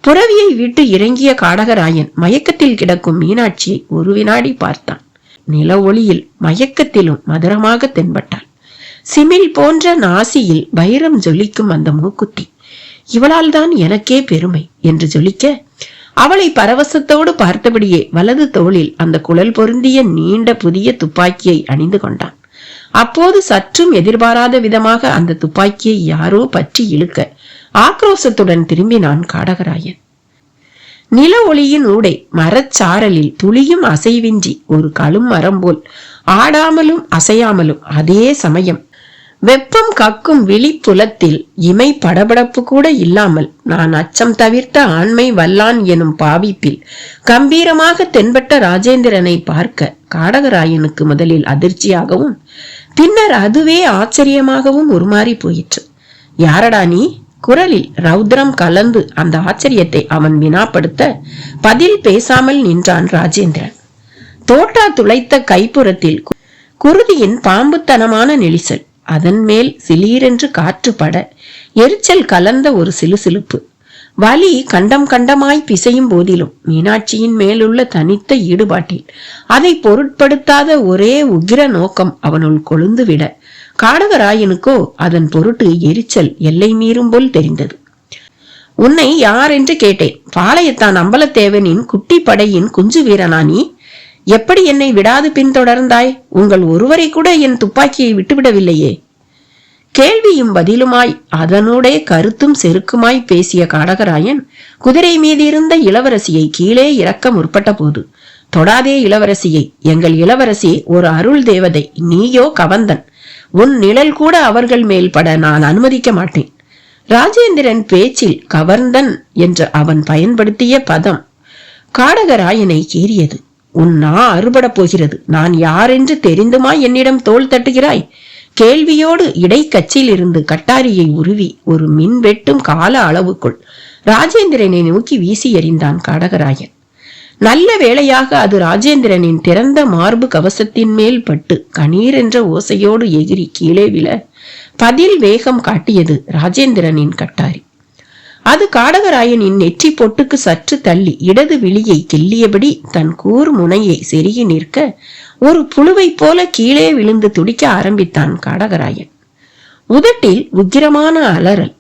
புரவியை விட்டு இறங்கிய காடகராயன் மயக்கத்தில் கிடக்கும் மீனாட்சியை ஒரு வினாடி பார்த்தான். நில ஒளியில் மயக்கத்திலும் மதுரமாக தென்பட்டாள். சிமில் போன்ற நாசியில் வைரம் ஜொலிக்கும் அந்த மூக்குத்தி. இவளால் தான் எனக்கே பெருமை என்று ஜொலிக்க, அவளை பரவசத்தோடு பார்த்தபடியே வலது தோளில் அந்த குழல் பொருந்திய நீண்ட புதிய துப்பாக்கியை அணிந்து கொண்டான். அப்போது சற்றும் எதிர்பாராத விதமாக அந்த துப்பாக்கியை யாரோ பற்றி இழுக்க ஆக்ரோசத்துடன் திரும்பினான் காடகராயன். நில ஒளியின் ஊடே மரச்சாரலில் துளியும் அசைவின்றி ஒரு கழும் மரம் போல் ஆடாமலும் அசையாமலும், அதே சமயம் வெப்பம் கக்கும் விழிப்புலத்தில் இமை படபடப்பு கூட இல்லாமல் நான் அச்சம் தவிர்த்த ஆண்மை வல்லான் எனும் பாவிப்பில் கம்பீரமாக தென்பட்ட ராஜேந்திரனை பார்க்க காடகராயனுக்கு முதலில் அதிர்ச்சியாகவும் பின்னர் அதுவே ஆச்சரியமாகவும் உருமாறி போயிற்று. யாரடா நீ? குரலில் ரௌத்ரம் கலந்து அந்த ஆச்சரியத்தை அவன் வினாப்படுத்த பதில் பேசாமல் நின்றான் ராஜேந்திரன். தோட்டா துளைத்த கைப்புறத்தில் குருதியின் பாம்புத்தனமான நெளிசல், அதன் மேல் சிலீரென்று காற்று பட எரிச்சல் கலந்த ஒரு சிலுசிலுப்பு. வலி கண்டம் கண்டமாய் பிசையும் போதிலும் மீனாட்சியின் மேலுள்ள தனித்த ஈடுபாட்டில் அதை பொருட்படுத்தாத ஒரே உக்கிர நோக்கம் அவனுள் கொழுந்து விட, காடகராயனுக்கோ அதன் பொருட்டு எரிச்சல் எல்லை மீறும் போல் தெரிந்தது. உன்னை யார் என்று கேட்டேன். பாளையத்தான் அம்பலத்தேவனின் குட்டி படையின் குஞ்சு வீரனா நீ? எப்படி என்னை விடாது பின்தொடர்ந்தாய்? உங்கள் ஒருவரை கூட என் துப்பாக்கியை விட்டுவிடவில்லையே. கேள்வியும் பதிலுமாய் அதனோடே கருத்தும் செருக்குமாய் பேசிய காடகராயன் குதிரை மீதிருந்த இளவரசியை கீழே இறக்க முற்பட்ட போது, தொடாதே இளவரசியை, எங்கள் இளவரசி ஒரு அருள் தேவதை, நீயோ கவந்தன். உன் நிழல் கூட அவர்கள் மேல் பட நான் அனுமதிக்க மாட்டேன். ராஜேந்திரன் பேச்சில் கவர்ந்தன் என்று அவன் பயன்படுத்திய பதம் காடகராயனை கீறியது. உன் நா அறுபட போகிறது. நான் யாரென்று தெரிந்துமா என்னிடம் தோள் தட்டுகிறாய்? கேள்வியோடு இடைக்கச்சில் இருந்து கட்டாரியை உருவி ஒரு மின் வெட்டும் கால அளவுக்குள் ராஜேந்திரனை நோக்கி வீசி எறிந்தான் காடகராயன். நல்ல வேளையாக அது ராஜேந்திரனின் திறந்த மார்பு கவசத்தின் மேல் பட்டு கணீர் என்ற ஓசையோடு எகிரி கீழே விழ பதில் வேகம் காட்டியது ராஜேந்திரனின் கட்டாரி. அது காடகராயனின் நெற்றி பொட்டுக்கு சற்று தள்ளி இடது விழியை கிள்ளியபடி தன் கூர் முனையை செருகி நிற்க ஒரு புழுவை போல கீழே விழுந்து துடிக்க ஆரம்பித்தான் காடகராயன். உதட்டில் உக்கிரமான அலறல்.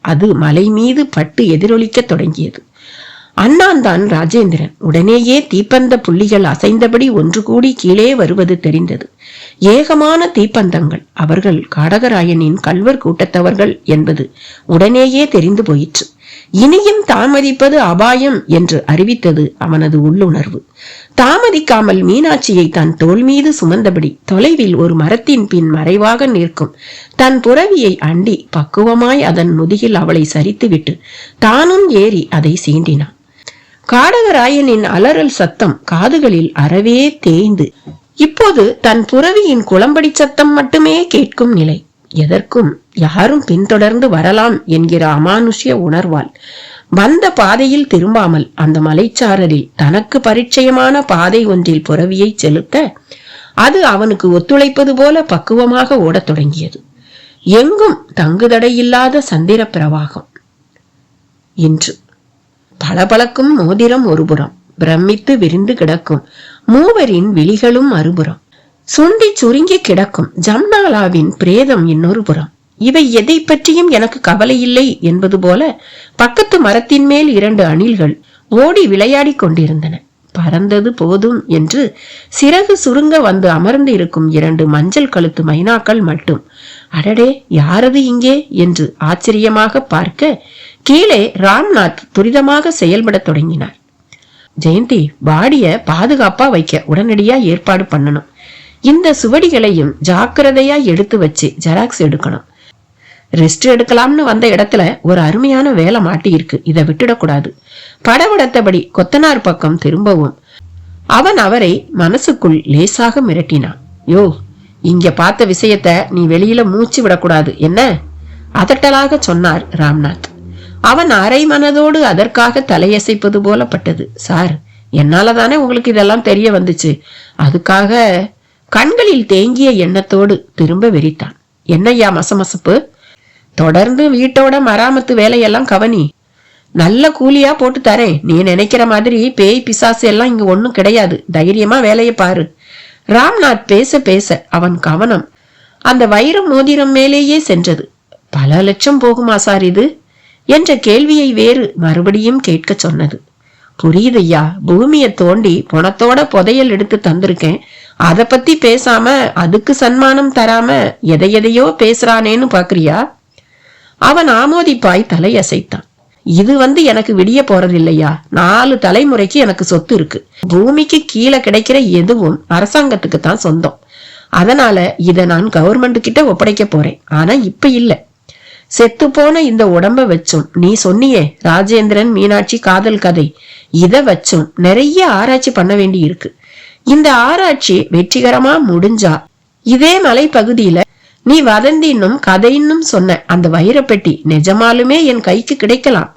அது மலை மீது பட்டு எதிரொலிக்க தொடங்கியது. அண்ணாந்தான் ராஜேந்திரன். உடனேயே தீப்பந்த புள்ளிகள் அசைந்தபடி ஒன்று கூடி கீழே வருவது தெரிந்தது. ஏகமான தீப்பந்தங்கள். அவர்கள் காடகராயனின் கல்வர் கூட்டத்தவர்கள் என்பது உடனேயே தெரிந்து போயிற்று. இனியும் தாமதிப்பது அபாயம் என்று அறிவித்தது அவனது உள்ளுணர்வு. தாமதிக்காமல் மீனாட்சியை தன் தோள் மீது சுமந்தபடி தொலைவில் ஒரு மரத்தின் பின் மறைவாக நிற்கும் தன் புரவியை அண்டி பக்குவமாய் அதன் முதுகில் அவளை சரித்துவிட்டு தானும் ஏறி அதை சீண்டினான். காடகராயனின் அலறல் சத்தம் காதுகளில் அறவே தேய்ந்து இப்போது தன் புரவியின் குளம்படி சத்தம் மட்டுமே கேட்கும் நிலை. எதற்கும் யாரும் பின்தொடர்ந்து வரலாம் என்கிற அமானுஷ்ய உணர்வால் வந்த பாதையில் திரும்பாமல் அந்த மலைச்சாரலில் தனக்கு பரிச்சயமான பாதை ஒன்றில் புரவியை செலுத்த அது அவனுக்கு ஒத்துழைப்பது போல பக்குவமாக ஓடத் தொடங்கியது. எங்கும் தங்குதடையில்லாத சந்திர பிரவாகம். இன்று பளபளக்கும் மோதிரம் ஒருபுறம், பிரமித்து விரிந்து கிடக்கும் மூவரின் விழிகளும் மறுபுறம், சுண்டி சுருங்கி கிடக்கும் ஜம்னாலாவின் பிரேதம் இன்னொரு புறம். இவை எதை பற்றியும் எனக்கு கவலை இல்லை என்பது போல பக்கத்து மரத்தின் மேல் 2 அணில்கள் ஓடி விளையாடி கொண்டிருந்தன. பறந்தது போதும் என்று சிறகு சுருங்க வந்து அமர்ந்து இருக்கும் 2 மஞ்சள் கழுத்து மைனாக்கள் மட்டும் அடடே யாரது இங்கே என்று ஆச்சரியமாக பார்க்க கீழே ராம்நாத் துரிதமாக செயல்பட தொடங்கினார். ஜெயந்தி, பாடிய பாதுகாப்பா வைக்க உடனடியா ஏற்பாடு பண்ணணும். இந்த சுவடிகளையும் ஜாக்கிரதையா எடுத்து வச்சு ஜெராக்ஸ் எடுக்கணும். ரெஸ்ட் எடுக்கலாம்னு வந்த இடத்துல ஒரு அருமையான வேலை மாட்டி இருக்கு, இதை விட்டுடக்கூடாது. படபடத்தபடி கொத்தனார் பக்கம் திரும்பவும் அவன் அவரை மனசுக்குள் லேசாக மிரட்டினான். யோ, இங்க பார்த்த விஷயத்த நீ வெளியில மூச்சு விடக்கூடாது என்ன? அதட்டலாக சொன்னார் ராம்நாத். அவன் அரை மனதோடு அதற்காக தலையசைப்பது போல பட்டது. சார், என்னாலதானே உங்களுக்கு இதெல்லாம் தெரிய வந்துச்சு. அதுக்காக கண்களில் தேங்கிய எண்ணத்தோடு திரும்ப வெறித்தான். என்னையா மசமசப்பு? தொடர்ந்து வீட்டோட மராமத்து வேலையெல்லாம் கவனி. நல்ல கூலியா போட்டு தரேன். நீ நினைக்கிற மாதிரி பேய் பிசாசு எல்லாம் இங்க ஒண்ணும் கிடையாது. தைரியமா வேலையை பாரு. ராம்நாத் பேச பேச அவன் கவனம் அந்த வைர மோதிரம் மேலேயே சென்றது. பல லட்சம் போகுமா சார் இது என்ற கேள்வியை வேறு மறுபடியும் கேட்க சொன்னது. புரியுதையா, பூமியை தோண்டி பணத்தோட புதையல் எடுத்து தந்திருக்கேன். அத பத்தி பேசாம அதுக்கு சன்மானம் தராம எதையோ பேசுறானேன்னு பாக்குறியா? அவன் ஆமோதிப்பாய் தலையசைத்தான். இது எனக்கு விடிய போறதில்லையா. 4 தலைமுறைக்கு எனக்கு சொத்து இருக்கு. பூமிக்கு கீழே கிடைக்கிற எதுவும் அரசாங்கத்துக்கு தான் சொந்தம். அதனால இத நான் கவர்மெண்ட் கிட்ட ஒப்படைக்க போறேன். ஆனா இப்ப இல்ல. செத்து போன இந்த உடம்ப வச்சும், நீ சொன்னியே ராஜேந்திரன் மீனாட்சி காதல் கதை, இத வச்சும் நிறைய ஆராய்ச்சி பண்ண வேண்டி இருக்கு. இந்த ஆராய்ச்சி வெற்றிகரமா முடிஞ்சா இதே மலை பகுதியில நீ வதந்தின்னும் கதைன்னும் சொன்ன அந்த வைரப்பெட்டி நிஜமாலுமே என் கைக்கு கிடைக்கலாம்.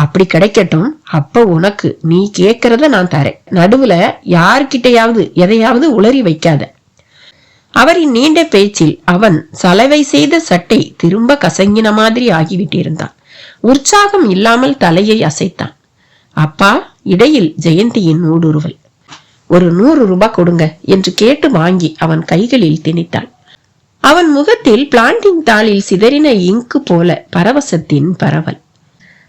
அப்படி கிடைக்கட்டும். அப்ப உனக்கு நீ கேக்குறத நான் தரேன். நடுவுல யார்கிட்டையாவது எதையாவது உளறி வைக்காத. அவரின் நீண்ட பேச்சில் அவன் சலவை செய்த சட்டை திரும்ப கசங்கின மாதிரி ஆகிவிட்டிருந்தான். உற்சாகம் இல்லாமல் தலையை அசைத்தான். அப்பா, இடையில் ஜெயந்தியின் ஊடுருவல். ஒரு 100 ரூபாய் கொடுங்க என்று கேட்டு வாங்கி அவன் கைகளில் திணித்தாள். அவன் முகத்தில் பிளாண்டிங் தாளில் சிதறின இங்கு போல பரவசத்தின் பரவல்.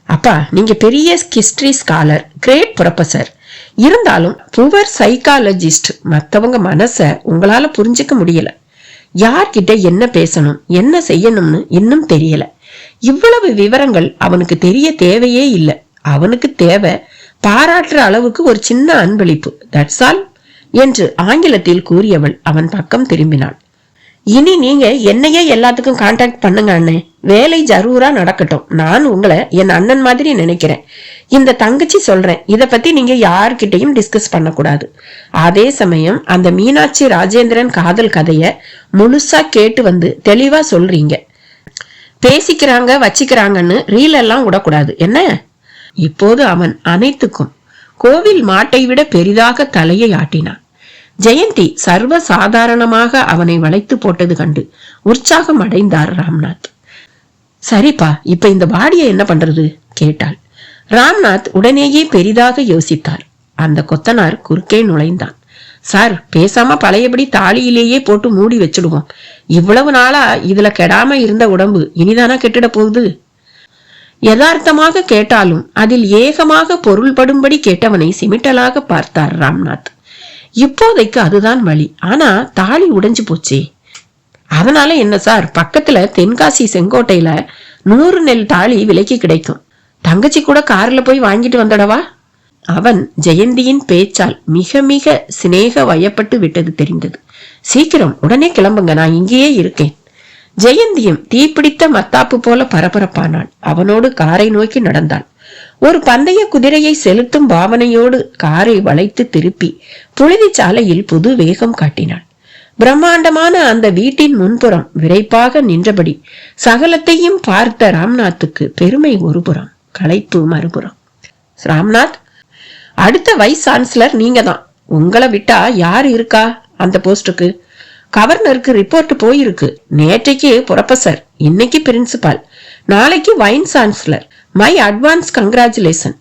அப்பா, நீங்க பெரிய ஹிஸ்டரி ஸ்காலர், கிரேட் ப்ரொஃபசர். இருந்தாலும் புவர் சைக்காலஜிஸ்ட். மத்தவங்க மனச உங்களால புரிஞ்சுக்க முடியல. யார்கிட்ட என்ன பேசணும் என்ன செய்யணும்னு இன்னும் தெரியல. இவ்வளவு விவரங்கள் அவனுக்கு தெரிய தேவையே இல்லை. அவனுக்கு தேவை பாராட்டுற அளவுக்கு ஒரு சின்ன அன்பளிப்பு. தட்ஸ் ஆல் என்று ஆங்கிலத்தில் கூறியவள் அவன் பக்கம் திரும்பினாள். இனி நீங்க என்னையே எல்லாத்துக்கும் கான்டாக்ட் பண்ணுங்க அண்ணே. வேலை ஜரூரா நடக்கட்டும். நான் உங்களை என் அண்ணன் மாதிரி நினைக்கிறேன். இந்த தங்கச்சி சொல்றேன், இத பத்தி நீங்க யார்கிட்டையும் டிஸ்கஸ் பண்ணக்கூடாது. அதே சமயம் அந்த மீனாட்சி ராஜேந்திரன் காதல் கதைய முழுசா கேட்டு வந்து தெளிவா சொல்றீங்க. பேசிக்கிறாங்க வச்சிக்கிறாங்கன்னு ரீல் எல்லாம் விடக்கூடாது என்ன? இப்போது அவன் அனைத்துக்கும் கோவில் மாட்டை விட பெரிதாக தலையை ஆட்டினான். ஜெயந்தி சர்வ சாதாரணமாக அவனை வளைத்து போட்டது கண்டு உற்சாகம் அடைந்தார் ராம்நாத். சரிப்பா, இப்ப இந்த பாடியை என்ன பண்றது கேட்டாள். ராம்நாத் உடனேயே பெரிதாக யோசித்தார். அந்த கொத்தனார் குறுக்கே நுழைந்தான். சார், பேசாம பழையபடி தாலியிலேயே போட்டு மூடி வச்சிடுவோம். இவ்வளவு நாளா இதுல கெடாம இருந்த உடம்பு இனிதானா கெட்டிட போகுது? யதார்த்தமாக கேட்டாலும் அதில் ஏகமாக பொருள்படும்படி கேட்டவனை சிமிட்டலாக பார்த்தார் ராம்நாத். இப்போதைக்கு அதுதான் வழி. ஆனா தாலி உடைஞ்சு போச்சே. அதனால என்ன சார், பக்கத்துல தென்காசி செங்கோட்டையில 100 நெல் தாலி விலைக்கு கிடைக்கும். தங்கச்சி கூட கார்ல போய் வாங்கிட்டு வந்துடவா? அவன் ஜெயந்தியின் பேச்சால் மிக மிக சிநேக வயப்பட்டு விட்டது தெரிந்தது. சீக்கிரம் உடனே கிளம்புங்க, நான் இங்கேயே இருக்கேன். ஜெயந்தியும் தீப்பிடித்த மத்தாப்பு போல பரபரப்பானாள். அவனோடு காரை நோக்கி நடந்தாள். ஒரு பந்தய குதிரையை செலுத்தும் பாவனையோடு காரை வளைத்து திருப்பி புழுதி சாலையில் புது வேகம் காட்டினாள். பிரம்மாண்டமான அந்த வீட்டின் முன்புறம் விரைப்பாக நின்றபடி சகலத்தையும் பார்த்த ராம்நாத்துக்கு பெருமை ஒருபுறம், களைப்பு மறுபுறம். ராம்நாத், அடுத்த வைஸ் சான்சலர் நீங்க தான். உங்களை விட்டா யாரு இருக்கா அந்த போஸ்டுக்கு? கவர்னருக்கு ரிப்போர்ட் போயிருக்கு. நேற்றைக்கு புரொஃபசர், இன்னைக்கு பிரின்சிபால், நாளைக்கு vice chancellor. My advance congratulation.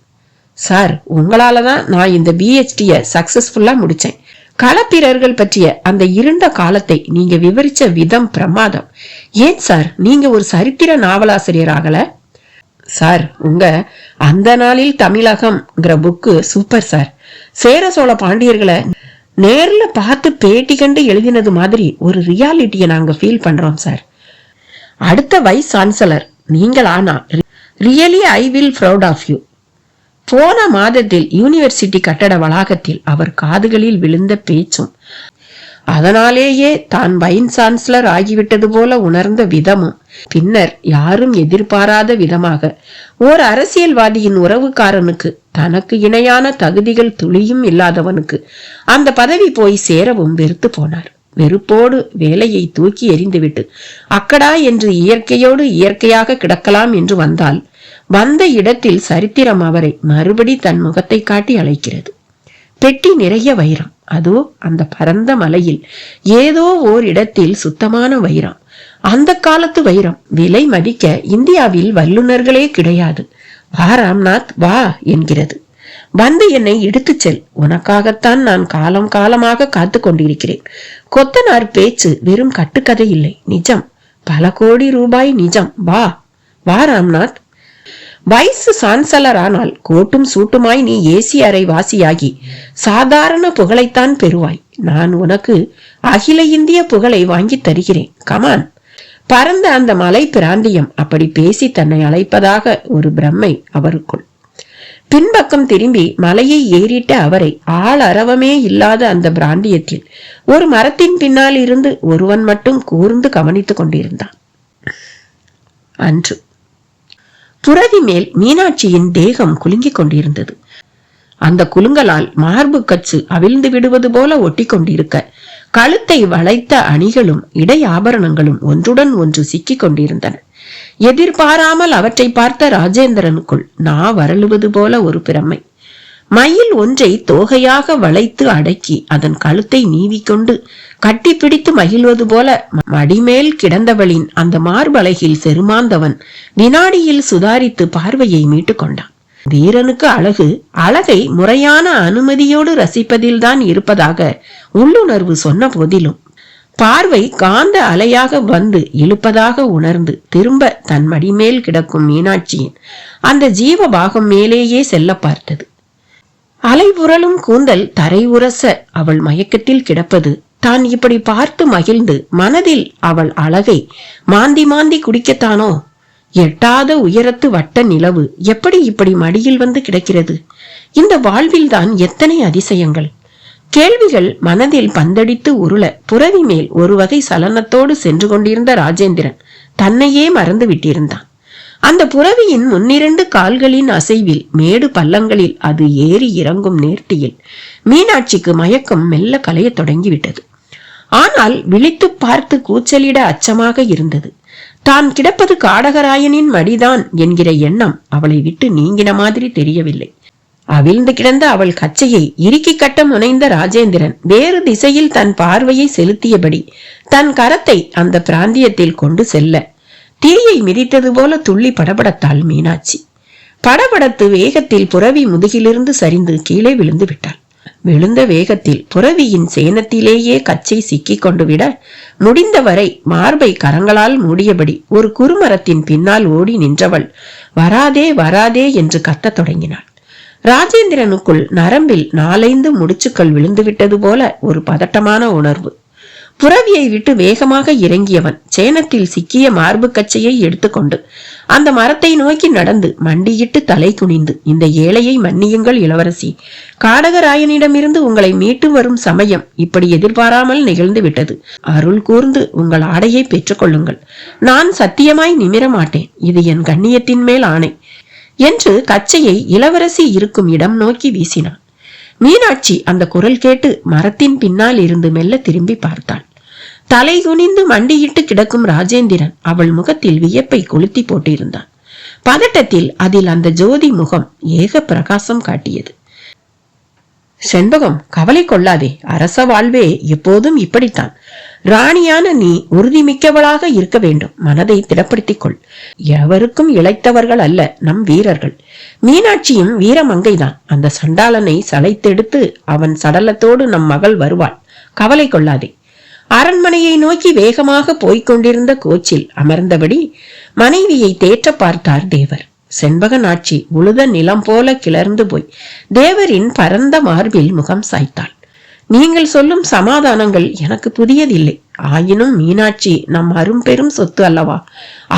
Sir, உங்களாலதான் நான் இந்த பிஹெச்டிய சக்சஸ்ஃபுல்லா முடிச்சேன். களப்பிரர்கள் பற்றிய அந்த இருண்ட காலத்தை நீங்க விவரிச்ச விதம் பிரமாதம். ஏன் சார் நீங்க ஒரு சரித்திர நாவலாசிரியர் ஆகல? சார், உங்க அந்த நாளில் தமிழகம்ங்கிற book super sir. Chera Chola பாண்டியர்களை நேர்ல பார்த்து பேட்டி கண்டு எழுதினது மாதிரி ஒரு ரியாலிட்டியை நாங்க ஃபீல் பண்றோம் சார். அடுத்த வைஸ் சான்சலர் நீங்கள் ஆனா really I will proud of you. போன மாதத்தில் யூனிவர்சிட்டி கட்டட வளாகத்தில் அவர் காதுகளில் விழுந்த பேச்சும் அதனாலேயே தான் வைன் சான்சலர் ஆகிவிட்டது போல உணர்ந்த விதமும் பின்னர் யாரும் எதிர்பாராத விதமாக ஓர் அரசியல்வாதியின் உறவுக்காரனுக்கு, தனக்கு இணையான தகுதிகள் துளியும் இல்லாதவனுக்கு அந்த பதவி போய் சேரவும் வெறுத்து போனார். வெறுப்போடு வேலையை தூக்கி எறிந்துவிட்டு அக்கடா என்று இயற்கையோடு இயற்கையாக கிடக்கலாம் என்று வந்தால் வந்த இடத்தில் சரித்திரம் அவரை மறுபடி தன் முகத்தை காட்டி அழைக்கிறது. பெட்டி நிறைய வைரம், அதோ அந்த பரந்த மலையில் ஏதோ ஓர் இடத்தில் சுத்தமான வைரம். அந்த காலத்து வைரம் விலை மதிக்க இந்தியாவில் வல்லுநர்களே கிடையாது. வா ராம்நாத் வா என்கிறது. வந்து என்னை எடுத்துச் செல், உனக்காகத்தான் நான் காலம் காலமாக காத்து கொண்டிருக்கிறேன். கொத்தனார் பேச்சு வெறும் கட்டுக்கதை இல்லை, நிஜம். பல கோடி ரூபாய் நிஜம். வா வா ராம்நாத். வைஸ் சான்சலர் ஆனால் கோட்டும் சூட்டுமாய் நீ ஏசி அறை வாசியாகி சாதாரண புகழைத்தான் பெறுவாய். நான் உனக்கு அகில இந்திய புகழை வாங்கி தருகிறேன். கமான். பரந்த அந்த மலை பிராந்தியம் அப்படி பேசி தன்னை அழைப்பதாக ஒரு பிரம்மை அவருக்குள். பின்பக்கம் திரும்பி மலையை ஏறிட்ட அவரை ஆள் அரவமே இல்லாத அந்த பிராந்தியத்தில் ஒரு மரத்தின் பின்னால் இருந்து ஒருவன் மட்டும் கூர்ந்து கவனித்துக் கொண்டிருந்தான். அன்று புரவி மேல் மீனாட்சியின் தேகம் குலுங்கிக் கொண்டிருந்தது. அந்த குலுங்கலால் மார்பு கச்சு அவிழ்ந்து விடுவது போல ஒட்டி கொண்டிருக்க கழுத்தை வளைத்த அணிகளும் இடை ஆபரணங்களும் ஒன்றுடன் ஒன்று சிக்கிக் கொண்டிருந்தன. எதிர்பாராமல் அவற்றை பார்த்த ராஜேந்திரனுக்குள் நா வரலுவது போல ஒரு பிரமை. மயில் ஒன்றை தோகையாக வளைத்து அடக்கி அதன் கழுத்தை நீவிக்கொண்டு கட்டி பிடித்து மகிழ்வது போல மடிமேல் கிடந்தவளின் அந்த மார்பலகில் செருமாந்தவன் வினாடியில் சுதாரித்து பார்வையை மீட்டு கொண்டான். வீரனுக்கு அழகு அழகை முறையான அனுமதியோடு ரசிப்பதில்தான் இருப்பதாக உள்ளுணர்வு சொன்ன போதிலும் பார்வை காந்த அலையாக வந்து இழுப்பதாக உணர்ந்து திரும்ப தன் மடிமேல் கிடக்கும் மீனாட்சியின் அந்த ஜீவ பாகம் மேலேயே செல்ல பார்த்தது. அலைபுரளும் கூந்தல் தரை உரச அவள் மயக்கத்தில் கிடப்பது தான் இப்படி பார்த்து மகிழ்ந்து மனதில் அவள் அழகை மாந்தி மாந்தி குடிக்கத்தானோ? எட்டாத உயரத்து வட்ட நிலவு எப்படி இப்படி மடியில் வந்து கிடக்கிறது? இந்த வாழ்வில்தான் எத்தனை அதிசயங்கள்! கேள்விகள் மனதில் பந்தடித்து உருள புரவி மேல் ஒரு வகை சலனத்தோடு சென்று கொண்டிருந்த ராஜேந்திரன் தன்னையே மறந்து விட்டிருந்தான். அந்த புரவியின் முன்னிரண்டு கால்களின் அசைவில் மேடு பள்ளங்களில் அது ஏறி இறங்கும் நேர்த்தியில் மீனாட்சிக்கு மயக்கம் மெல்ல கலைய தொடங்கிவிட்டது. ஆனால் விழித்து பார்த்து கூச்சலிட அச்சமாக இருந்தது. தான் கிடப்பது காடகராயனின் மடிதான் என்கிற எண்ணம் அவளை விட்டு நீங்கின மாதிரி தெரியவில்லை. அவிழ்ந்து கிடந்த அவள் கச்சையை இறுக்கி கட்ட முனைந்த ராஜேந்திரன் வேறு திசையில் தன் பார்வையை செலுத்தியபடி தன் கரத்தை அந்த பிராந்தியத்தில் கொண்டு செல்ல தீயை மிதித்தது போல துள்ளி படபடத்தாள் மீனாட்சி. படபடத்து வேகத்தில் புரவி முதுகிலிருந்து சரிந்து கீழே விழுந்து விட்டாள். விழுந்த வேகத்தில் புரவியின் சேனத்திலேயே கச்சை சிக்கிக் கொண்டு விட முடிந்தவரை மார்பை கரங்களால் மூடியபடி ஒரு குறுமரத்தின் பின்னால் ஓடி நின்றவள் வராதே வராதே என்று கத்தத் தொடங்கினாள். ராஜேந்திரனுக்குள் நரம்பில் 4-5 முடிச்சுக்கள் விழுந்துவிட்டது போல ஒரு பதட்டமான உணர்வு. புரவியை விட்டு வேகமாக இறங்கியவன் சேனத்தில் சிக்கிய மார்பு கச்சையை எடுத்துக்கொண்டு அந்த மரத்தை நோக்கி நடந்து மண்டியிட்டு தலை குனிந்து, இந்த ஏழையை மன்னியுங்கள் இளவரசி, காடகராயனிடமிருந்து உங்களை மீட்டு வரும் சமயம் இப்படி எதிர்பாராமல் நிகழ்ந்து விட்டது. அருள் கூர்ந்து உங்கள் ஆடையை பெற்றுக்கொள்ளுங்கள். நான் சத்தியமாய் நிமிர மாட்டேன், இது என் கண்ணியத்தின் மேல் ஆணை என்று கச்சையை இளவரசி இருக்கும் இடம் நோக்கி வீசினான். மீனாட்சி அந்த குரல் கேட்டு மரத்தின் பின்னால் இருந்து மெல்ல திரும்பி பார்த்தாள். தலை குனிந்து மண்டியிட்டு கிடக்கும் ராஜேந்திரன் அவள் முகத்தில் வியப்பை கொளுத்தி போட்டிருந்தான். பதட்டத்தில் அதில் அந்த ஜோதி முகம் ஏக பிரகாசம் காட்டியது. செண்பகம், கவலை கொள்ளாதே, அரச வாழ்வே எப்போதும் இப்படித்தான். ராணியான நீ உறுதிமிக்கவளாக இருக்க வேண்டும். மனதை திடப்படுத்திக் கொள். எவருக்கும் இளைத்தவர்கள் அல்ல நம் வீரர்கள். மீனாட்சியும் வீரமங்கைதான். அந்த சண்டாளனை சளைத்தெடுத்து அவன் சடலத்தோடு நம் மகள் வருவாள். கவலை கொள்ளாதே. அரண்மனையை நோக்கி வேகமாக போய்கொண்டிருந்த கோச்சில் அமர்ந்தபடி மனைவியை தேற்ற பார்த்தார் தேவர். செண்பக நாட்சி உழுத நிலம் போல கிளர்ந்து போய் தேவரின் பரந்த மார்பில் முகம் சாய்த்தாள். நீங்கள் சொல்லும் சமாதானங்கள் எனக்கு புதியதில்லை. ஆயினும் மீனாட்சி நம் அரும்பெரும் சொத்து அல்லவா?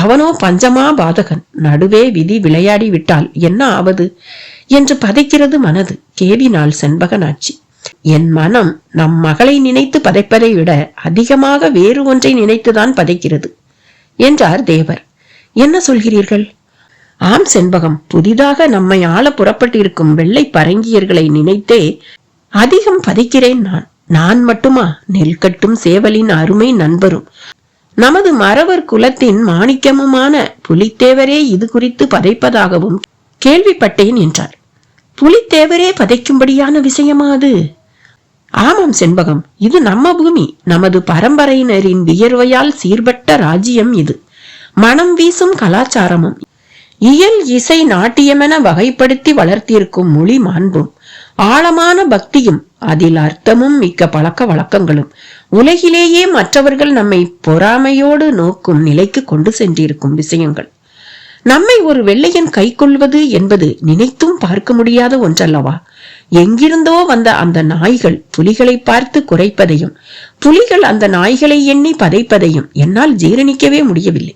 அவனோ பஞ்சமா பாதகன். நடுவே விதி விளையாடி விட்டால் என்ன ஆவது என்று பதைக்கிறது மனது. கேவினாள் செண்பகநாச்சி. என் மனம் நம் மகளை நினைத்து பதைப்பதை விட அதிகமாக வேறு ஒன்றை நினைத்துதான் பதைக்கிறது என்றார் தேவர். என்ன சொல்கிறீர்கள்? ஆம் செண்பகம், புதிதாக நம்மை ஆள புறப்பட்டிருக்கும் வெள்ளை பரங்கியர்களை நினைத்தே அதிகம் பதைக்கிறேன். நான் மட்டுமா? நெல்கட்டும் சேவலின் அருமை நண்பரும் நமது மறவர் குலத்தின் மாணிக்கமுமான புலித்தேவரே இது குறித்து பதைப்பதாகவும் கேள்விப்பட்டேன் என்றார். புலித்தேவரே பதைக்கும்படியான விஷயமா அது? ஆமாம் செண்பகம், இது நம்ம பூமி. நமது பரம்பரையினரின் வியர்வையால் சீர்பட்ட ராஜ்யம் இது. மனம் வீசும் கலாச்சாரமும் இயல் இசை நாட்டியமென வகைப்படுத்தி வளர்த்திருக்கும் மொழி மாண்பும் ஆழமான பக்தியும் அதில் அர்த்தமும் மிக்க பழக்க வழக்கங்களும் உலகிலேயே மற்றவர்கள் நம்மை பொறாமையோடு நோக்கும் நிலைக்கு கொண்டு சென்றிருக்கும் விஷயங்கள். நம்மை ஒரு வெள்ளையன் கை கொள்வது என்பது நினைத்தும் பார்க்க முடியாத ஒன்றல்லவா? எங்கிருந்தோ வந்த அந்த நாய்கள் புலிகளை பார்த்து குறைப்பதையும் புலிகள் அந்த நாய்களை எண்ணி பதைப்பதையும் என்னால் ஜீரணிக்கவே முடியவில்லை.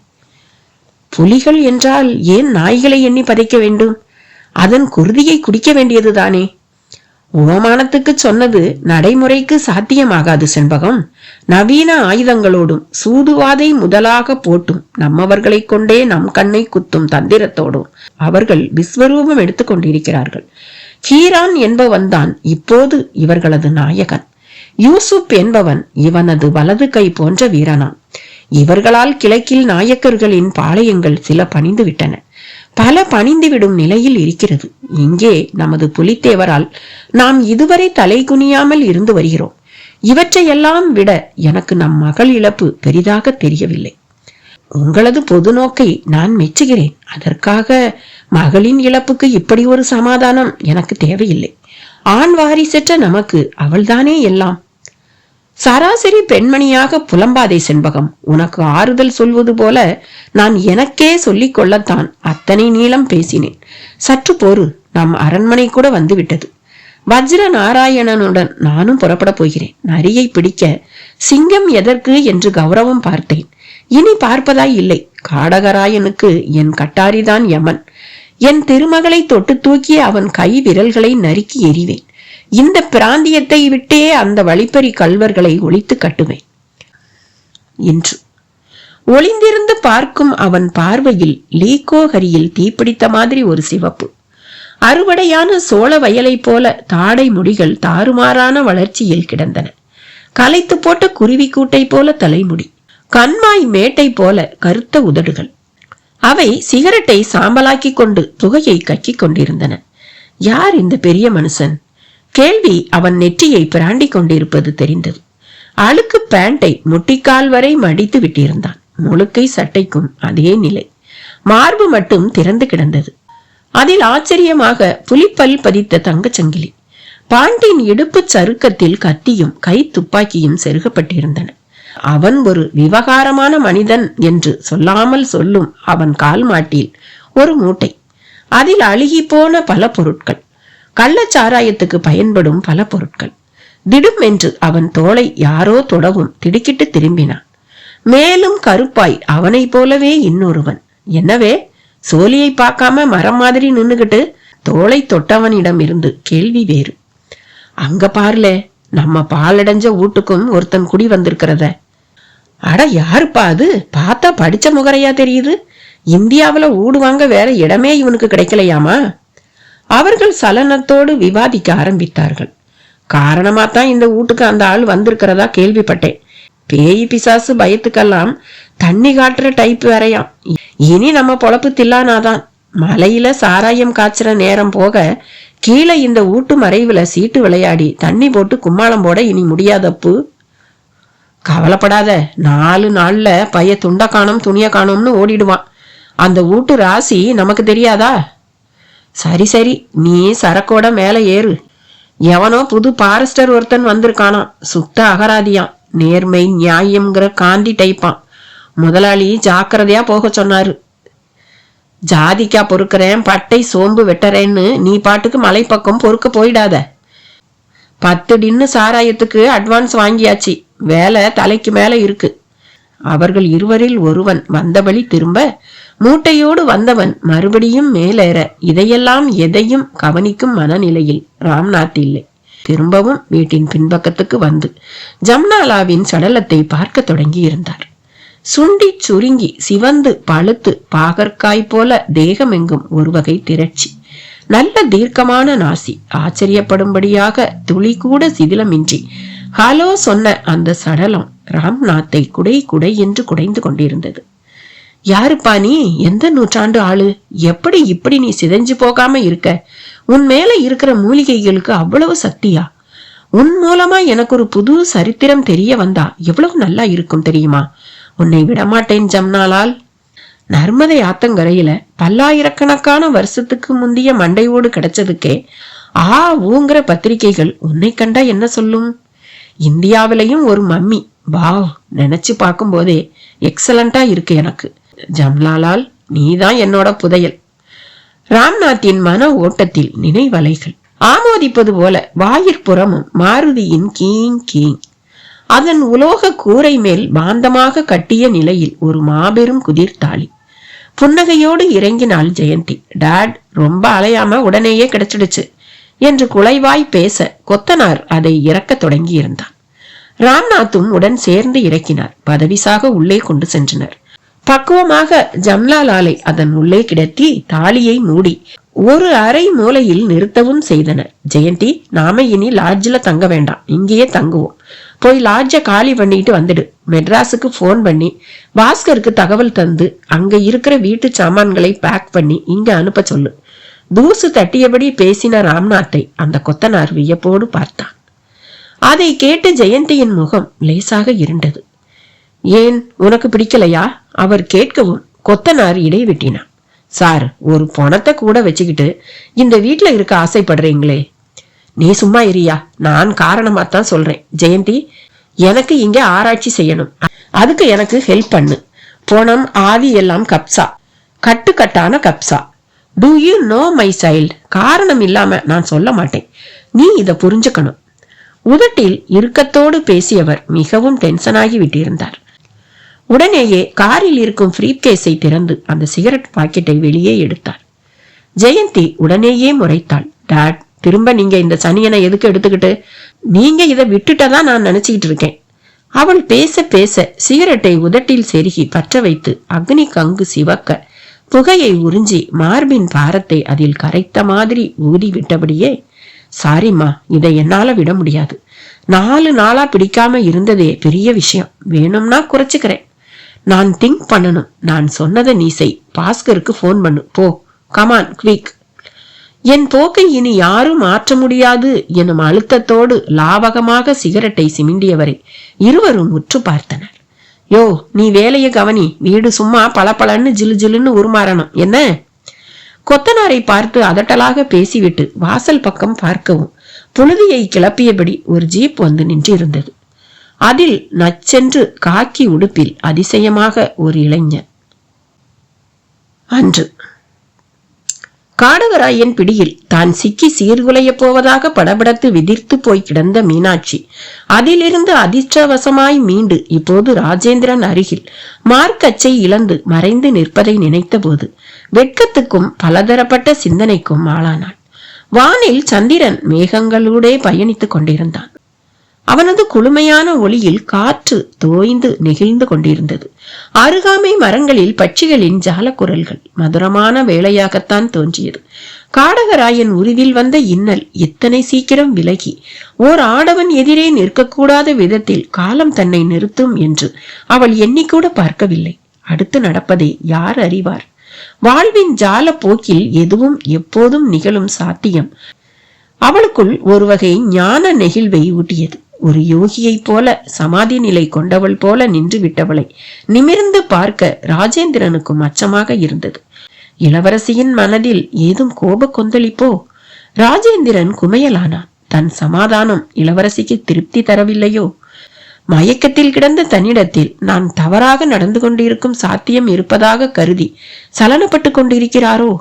புலிகள் என்றால் ஏன் நாய்களை எண்ணி பதைக்க வேண்டும்? அதன் குருதியை குடிக்க வேண்டியதுதானே? உவமானத்துக்கு சொன்னது நடைமுறைக்கு சாத்தியமாகாது செண்பகம். நவீன ஆயுதங்களோடும் சூதுவாதை முதலாக போட்டும் நம்மவர்களை கொண்டே நம் கண்ணை குத்தும் தந்திரத்தோடும் அவர்கள் விஸ்வரூபம் எடுத்துக் கொண்டிருக்கிறார்கள். ஹீரான் என்பவன் தான் இப்போது இவர்களது நாயகன். யூசுப் என்பவன் இவனது வலது கை போன்ற வீரனாம். இவர்களால் கிழக்கில் நாயக்கர்களின் பாளையங்கள் சில பணிந்து விட்டன. பல பணிந்துவிடும் நிலையில் இருக்கிறது. இங்கே நமது புலித்தேவரால் நாம் இதுவரை தலை குனியாமல் இருந்து வருகிறோம். இவற்றையெல்லாம் விட எனக்கு நம் மகள் இழப்பு பெரிதாக தெரியவில்லை. உங்களது பொது நோக்கை நான் மெச்சுகிறேன். அதற்காக மகளின் இழப்புக்கு இப்படி ஒரு சமாதானம் எனக்கு தேவையில்லை. ஆண் வாரிசற்ற நமக்கு அவள்தானே எல்லாம். சராசரி பெண்மணியாக புலம்பாதே செண்பகம். உனக்கு ஆறுதல் சொல்வது போல நான் எனக்கே சொல்லிக் கொள்ளத்தான் அத்தனை நீளம் பேசினேன். சற்று போரு, நம் அரண்மனை கூட வந்து விட்டது. வஜ்ர நாராயணனுடன் நானும் புறப்பட போகிறேன். நரியை பிடிக்க சிங்கம் எதற்கு என்று கௌரவம் பார்த்தேன். இனி பார்ப்பதாய் இல்லை. காடகராயனுக்கு என் கட்டாரிதான் யமன். என் திருமகளை தொட்டு தூக்கி அவன் கை விரல்களை நறுக்கி எறிவேன். இந்த பிராந்தியத்தை விட்டே அந்த வழிப்பறி கல்வர்களை ஒழித்து கட்டுவேன் என்று ஒளிந்திருந்து பார்க்கும் அவன் பார்வையில் லீகோஹரியில் தீப்பிடித்த மாதிரி ஒரு சிவப்பு. அறுவடையான சோழ வயலை போல தாடை முடிகள் தாறுமாறான வளர்ச்சியில் கிடந்தன. கலைத்து போட்ட குருவி கூட்டை போல தலைமுடி, கண்மாய் மேட்டை போல கருத்த உதடுகள். அவை சிகரெட்டை சாம்பலாக்கி கொண்டு புகையை கக்கிக் கொண்டிருந்தன. யார் இந்த பெரிய மனுஷன்? கேள்வி அவன் நெற்றியை பிராண்டி கொண்டிருப்பது தெரிந்தது. அழுக்கு பேண்டை முட்டிக்கால் வரை மடித்து விட்டிருந்தான். முழுக்கை சட்டைக்கும் அதே நிலை. மார்பு மட்டும் திறந்து கிடந்தது. அதில் ஆச்சரியமாக புலிப்பல் பதித்த தங்கச்சங்கிலி. பாண்டின் இடுப்பு சருக்கத்தில் கத்தியும் கை துப்பாக்கியும் செருகப்பட்டிருந்தன. அவன் ஒரு விவகாரமான மனிதன் என்று சொல்லாமல் சொல்லும் அவன் கால் மாட்டில் ஒரு மூட்டை. அதில் அழுகி போன பல பொருட்கள், கள்ளச்சாராயத்துக்கு பயன்படும் பல பொருட்கள். திடும் என்று அவன் தோளை யாரோ தொடவும் திடுக்கிட்டு திரும்பினான். மேலும் கருப்பாய் அவனை போலவே இன்னொருவன். என்னவே, சோழியை பார்க்காம மரம் மாதிரி நின்னுகிட்டு தோளை தொட்டவனிடம் இருந்து கேள்வி வேறு. அங்க பாருல, நம்ம பாலடைஞ்ச வீட்டுக்கும் ஒருத்தன் குடி வந்திருக்கிறத. அட யாருப்பா அது? பார்த்தா படிச்ச முகரையா தெரியுது. இந்தியாவில ஊடு வாங்க வேற இடமே இவனுக்கு கிடைக்கலையாமா? அவர்கள் சலனத்தோடு விவாதிக்க ஆரம்பித்தார்கள். காரணமாத்தான் இந்த வீட்டுக்கு அந்த ஆள் வந்திருக்கிறதா கேள்விப்பட்டேன். பேய் பிசாசு பயத்துக்கெல்லாம் தண்ணி காட்டுற டைப் வேறையாம். இனி நம்ம பொழப்பு தில்லானாதான். மலையில சாராயம் காய்ச்சுற நேரம் போக கீழே இந்த வீட்டு மறைவுல சீட்டு விளையாடி தண்ணி போட்டு கும்மாளம் போட இனி முடியாதப்பு. கவலைப்படாத, 4 நாள்ல பைய துண்ட காணோம் துணிய காணோம்னு ஓடிடுவான். அந்த வீட்டு ராசி நமக்கு தெரியாதா? சரி சரி, நீ சரக்கோட மேல ஏறு. எவனோ புது பாரஸ்டர் ஒருத்தன் வந்திருக்கானாம். சுத்த அகராதியான், நேர்மை நியாயம்ங்கிற காந்தி டைப்பான். முதலாளி ஜாக்கிரதையா போக சொன்னாரு. ஜாதிக்கா பொறுக்கிறேன், பட்டை சோம்பு வெட்டறேன்னு நீ பாட்டுக்கு மலைப்பக்கம் பொறுக்க போயிடாத. 10 டின்னு சாராயத்துக்கு அட்வான்ஸ் வாங்கியாச்சு. வேலை தலைக்கு மேல இருக்கு. அவர்கள் இருவரில் ஒருவன் வந்தபடி திரும்ப, மூட்டையோடு வந்தவன் மறுபடியும் மேலேற இதையெல்லாம் எதையும் கவனிக்கும் மனநிலையில் ராம்நாத் இல்லை. திரும்பவும் வீட்டின் பின்பக்கத்துக்கு வந்து ஜம்னாலாவின் சடலத்தை பார்க்க தொடங்கி இருந்தார். சுண்டி சுருங்கி சிவந்து பழுத்து பாகற்காய் போல தேகமெங்கும் ஒரு வகை திரட்சி, நல்ல தீர்க்கமான நாசி, ஆச்சரியப்படும்படியாக துளி கூட சிதிலமின்றி ஹலோ சொன்ன அந்த சடலம் ராம்நாத்தை குடை குடை என்று குடைந்து கொண்டிருந்தது. யாருப்பா நீ? எந்த நூற்றாண்டு ஆளு? எப்படி இப்படி நீ சிதைஞ்சு போகாம இருக்க? உன் மேல இருக்கிற மூலிகைகளுக்கு அவ்வளவு சக்தியா? உன் மூலமா எனக்கு ஒரு புது சரித்திரம் தெரிய வந்தா எவ்வளவு நல்லா இருக்கும் தெரியுமா? உன்னை விடமாட்டேன் ஜம்னாலால். நர்மதை ஆத்தங்கரையில பல்லாயிரக்கணக்கான வருஷத்துக்கு முந்தைய மண்டையோடு கிடைச்சதுக்கே ஊங்கிற பத்திரிகைகள் உன்னை கண்டா என்ன சொல்லும்? இந்தியாவிலையும் ஒரு மம்மி, வாவ், நினைச்சு பார்க்கும் போதே எக்ஸலண்டா இருக்கு எனக்கு. ஜம்னாலால், நீதான் என்னோட புதையல். ராம்நாத்தின் மன ஓட்டத்தில் நினைவலைகள் ஆமோதிப்பது போல வாயிற்புறமும் மாருதியின் கீங் கீங். அதன் உலோக கூரை மேல் பாந்தமாக கட்டிய நிலையில் ஒரு மாபெரும் குதிர்த்தாளி. புன்னகையோடு இறங்கினாள் ஜெயந்தி. டாட், ரொம்ப அலையாம உடனேயே கிடைச்சிடுச்சு என்று குலைவாய் பேச கொத்தனார் அதை இறக்க தொடங்கி இருந்தான். ராம்நாத்தும் உடன் சேர்ந்து இறக்கினார். பதவிசாக உள்ளே கொண்டு சென்றனர். பக்குவமாக ஜம்னாலாலை அதன் உள்ளே கிடத்தி தாலியை மூடி ஒரு அறை மூலையில் நிறுத்தவும் செய்தனர். ஜெயந்தி, நாம இனி லாட்ஜ்ல தங்க வேண்டாம், இங்கேயே தங்குவோம். போய் லாட்ஜ காலி பண்ணிட்டு வந்துடு. மெட்ராஸுக்கு போன் பண்ணி பாஸ்கருக்கு தகவல் தந்து அங்க இருக்கிற வீட்டு சாமான்களை பேக் பண்ணி இங்க அனுப்ப சொல்லு. தூசு தட்டியபடி பேசின ராம்நாத்தை அந்த கொத்தனார் வியப்போடு பார்த்தான். அதை கேட்டு ஜெயந்தியின் முகம் லேசாக இருண்டது. ஏன், உனக்கு பிடிக்கலையா? அவர் கேட்கவும் கொத்தனார் இடைவிட்டினான். சார், ஒரு பணத்தை கூட வச்சுக்கிட்டு இந்த வீட்டுல இருக்க ஆசைப்படுறீங்களே. நீ சும்மா இரியா, நான் காரணமாத்தான் சொல்றேன். ஜெயந்தி, எனக்கு இங்க ஆராய்ச்சி செய்யணும். அதுக்கு எனக்கு ஹெல்ப் பண்ணு. பணம் ஆதி எல்லாம் கப்சா, கட்டுக்கட்டான கப்சா. Do you know my child? காரணம் இல்லாம நான் சொல்ல மாட்டேன். நீ இத புரிஞ்சுக்கணும். உதட்டில் இறுக்கத்தோடு பேசியவர் மிகவும் டென்ஷனாகி விட்டிருந்தார். உடனேயே காரில் இருக்கும் பிரீப்கேஸை திறந்து அந்த சிகரெட் பாக்கெட்டை வெளியே எடுத்தார். ஜெயந்தி உடனேயே முறைத்தாள். டாட், திரும்ப நீங்க இந்த சனியனை எதுக்கு எடுத்துக்கிட்டு? நீங்க இதை விட்டுட்டதான் நான் நினைச்சுக்கிட்டு இருக்கேன். அவள் பேச பேச சிகரெட்டை உதட்டில் செருகி பற்ற வைத்து அக்னி கங்கு சிவக்க புகையை உறிஞ்சி மார்பின் பாரத்தை அதில் கரைத்த மாதிரி ஊதி விட்டபடியே, சாரிம்மா, இதை என்னால விட முடியாது. 4 நாளா பிடிக்காம இருந்ததே பெரிய விஷயம். வேணும்னா குறைச்சுக்கிறேன். நான் திங்க் பண்ணணும். நான் சொன்னதை நீ செய். பாஸ்கருக்கு போன் பண்ணு. போ, கமான் குவிக். என் போக்கை இனி யாரும் மாற்ற முடியாது எனும் அழுத்தத்தோடு லாவகமாக சிகரெட்டை சிமிண்டியவரை இருவரும் உற்று பார்த்தனர். யோ, நீ வேலைய கவனி. வீடு சும்மா பளபளன்னு ஜிலு ஜிலுன்னு உருமாறணும் என்ன? கொத்தனாரை பார்த்து அதட்டலாக பேசிவிட்டு வாசல் பக்கம் பார்க்கவும் புழுதியை கிளப்பியபடி ஒரு ஜீப் வந்து நின்றிருந்தது. அதில் நச்சென்று காக்கி உடுப்பில் அதிசயமாக ஒரு இளைஞர். அன்று காடவராயன் பிடியில் தான் சிக்கி சீர்குலைய போவதாக படபடத்து விதிர்த்து போய் கிடந்த மீனாட்சி அதிலிருந்து அதிர்ஷ்டவசமாய் மீண்டு இப்போது ராஜேந்திரன் அருகில் மார்க்கச்சை இழந்து மறைந்து நிற்பதை நினைத்த போது வெட்கத்துக்கும் பலதரப்பட்ட சிந்தனைக்கும் ஆளானாள். வானில் சந்திரன் மேகங்களூடே பயணித்துக் கொண்டிருந்தான். அவனது குளுமையான ஒளியில் காற்று தோய்ந்து நெகிழ்ந்து கொண்டிருந்தது. அருகாமை மரங்களில் பட்சிகளின் ஜாலக்குரல்கள் மதுரமான வேளையாகத்தான் தோன்றியது. காடகராயன் உருவில் வந்த இன்னல் எத்தனை சீக்கிரம் விலகி ஓர் ஆடவன் எதிரே நிற்கக்கூடாத விதத்தில் காலம் தன்னை நிறுத்தும் என்று அவள் எண்ணிக்கூட பார்க்கவில்லை. அடுத்து நடப்பதை யார் அறிவார்? வாழ்வின் ஜால போக்கில் எதுவும் எப்போதும் நிகழும் சாத்தியம் அவளுக்குள் ஒரு வகை ஞான நெகிழ்வை ஊட்டியது. ஒரு யோகியைப் போல, சமாதி நிலை கொண்டவள் போல நின்று விட்டவளை நிமிர்ந்து பார்க்க ராஜேந்திரனுக்கும் அச்சமாக இருந்தது. இளவரசியின் மனதில் ஏதும் கோப கொந்தளிப்போ? ராஜேந்திரன் குமையலானான். தன் சமாதானம் இளவரசிக்கு திருப்தி தரவில்லையோ? மயக்கத்தில் கிடந்த தன்னிடத்தில் நான் தவறாக நடந்து கொண்டிருக்கும் சாத்தியம் இருப்பதாக கருதி சலனப்பட்டு கொண்டிருக்கிறாரோ?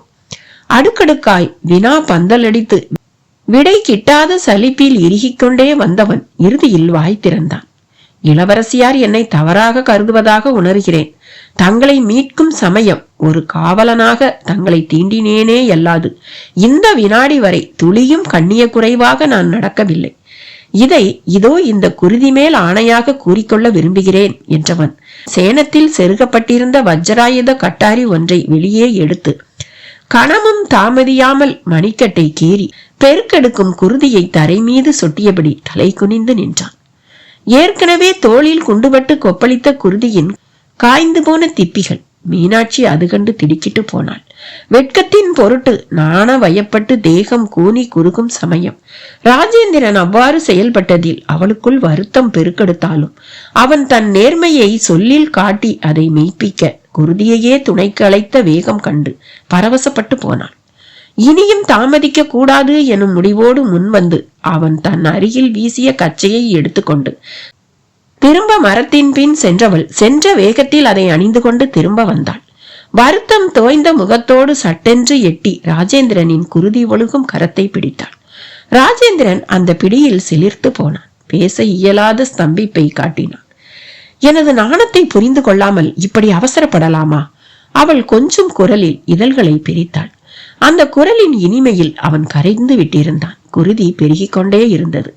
அடுக்கடுக்காய் வினா பந்தல் அடித்து விடை கிட்டாத சலிப்பில் இறுகிக்கொண்டே வந்தவன் இறுதியில் வாய் திறந்தான். இளவரசியார் என்னை தவறாக கருதுவதாக உணர்கிறேன். தங்களை மீட்கும் சமயம் ஒரு காவலனாக தங்களை தீண்டினேனே அல்லாது இந்த வினாடி வரை துளியும் கண்ணிய குறைவாக நான் நடக்கவில்லை. இதை இதோ இந்த குருதி மேல் ஆணையாக கூறிக்கொள்ள விரும்புகிறேன் என்றவன் சேனத்தில் செருகப்பட்டிருந்த வஜ்ராயுத கட்டாரி ஒன்றை வெளியே எடுத்து கணமும் தாமதியாமல் மணிக்கட்டை கீறி பெருக்கெடுக்கும் குருதியை தரை மீது சொட்டியபடி தலை குனிந்து நின்றான். ஏற்கனவே தோளில் குண்டுபட்டு கொப்பளித்த குருதியின் காய்ந்து போன திப்பிகள். மீனாட்சி அது கண்டு திடுக்கிட்டு போனாள். வெட்கத்தின் பொருட்டு நாண வயப்பட்டு தேகம் கூனி குறுகும் சமயம் ராஜேந்திரன் அவ்வாறு செயல்பட்டதில் அவளுக்குள் வருத்தம் பெருக்கெடுத்தாலும் அவன் தன் நேர்மையை சொல்லில் காட்டி அதை மெய்ப்பிக்க குருதியையே துணைக்கு அழைத்த வேகம் கண்டு பரவசப்பட்டு போனாள். இனியும் தாமதிக்க கூடாது எனும் முடிவோடு முன்வந்து அவன் தன் அருகில் வீசிய கச்சையை எடுத்துக்கொண்டு திரும்ப மரத்தின் பின் சென்றவள் சென்ற வேகத்தில் அதை அணிந்து கொண்டு திரும்ப வந்தாள். வருத்தம் தோய்ந்த முகத்தோடு சட்டென்று எட்டி ராஜேந்திரனின் குருதி ஒழுகும் கரத்தை பிடித்தாள். ராஜேந்திரன் அந்த பிடியில் சிலிர்த்து போனான். பேச இயலாத ஸ்தம்பிப்பை காட்டினான். எனது நாணத்தை புரிந்து கொள்ளாமல் இப்படி அவசரப்படலாமா? அவள் கொஞ்சம் குரலில் இதழ்களை பிரித்தாள். அந்த குரலின் இனிமையில் அவன் கரைந்து விட்டிருந்தான். குருதி பெருகிக் கொண்டே இருந்தது.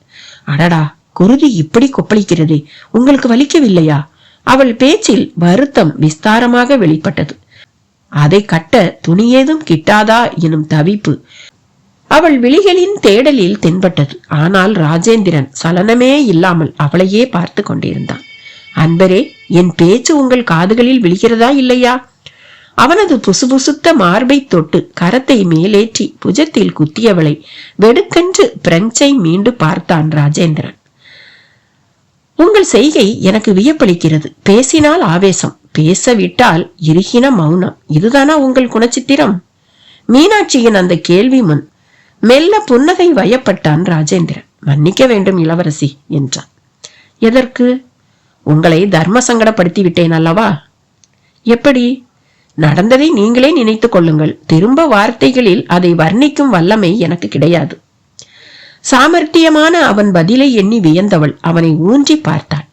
அடடா, குருதி இப்படி கொப்பளிக்கிறதே, உங்களுக்கு வலிக்கவில்லையா? அவள் பேச்சில் வருத்தம் விஸ்தாரமாக வெளிப்பட்டது. அதை கட்ட துணி ஏதும் கிட்டாதா எனும் தவிப்பு அவள் விழிகளின் தேடலில் தென்பட்டது. ஆனால் ராஜேந்திரன் சலனமே இல்லாமல் அவளையே பார்த்து கொண்டிருந்தான். அன்பரே, என் பேச்சு உங்கள் காதுகளில் விழுகிறதா இல்லையா? அவனது புசுபுசுத்த மார்பை தொட்டு கரத்தை மேலேற்றி புஜத்தில் குத்தியவளை வெடுக்கென்று பிரெஞ்சை மீண்டு பார்த்தான் ராஜேந்திரன். உங்கள் செய்கை எனக்கு வியப்பளிக்கிறது. பேசினால் ஆவேசம், பேசவிட்டால் இறுகின மௌனம். இதுதானா உங்கள் குணச்சித்திரம்? மீனாட்சியின் அந்த கேள்வி முன் மெல்ல புன்னகை வயப்பட்டான் ராஜேந்திரன். மன்னிக்க வேண்டும் இளவரசி என்றான். எதற்கு? உங்களை தர்ம சங்கடப்படுத்தி விட்டேன் அல்லவா? எப்படி? நடந்ததை நீங்களே நினைத்துக் கொள்ளுங்கள். திரும்ப வார்த்தைகளில் அதை வர்ணிக்கும் வல்லமை எனக்கு கிடையாது. சாமர்த்தியமான அவன் பதிலை எண்ணி வியந்தவள் அவனை ஊன்றி பார்த்தாள்.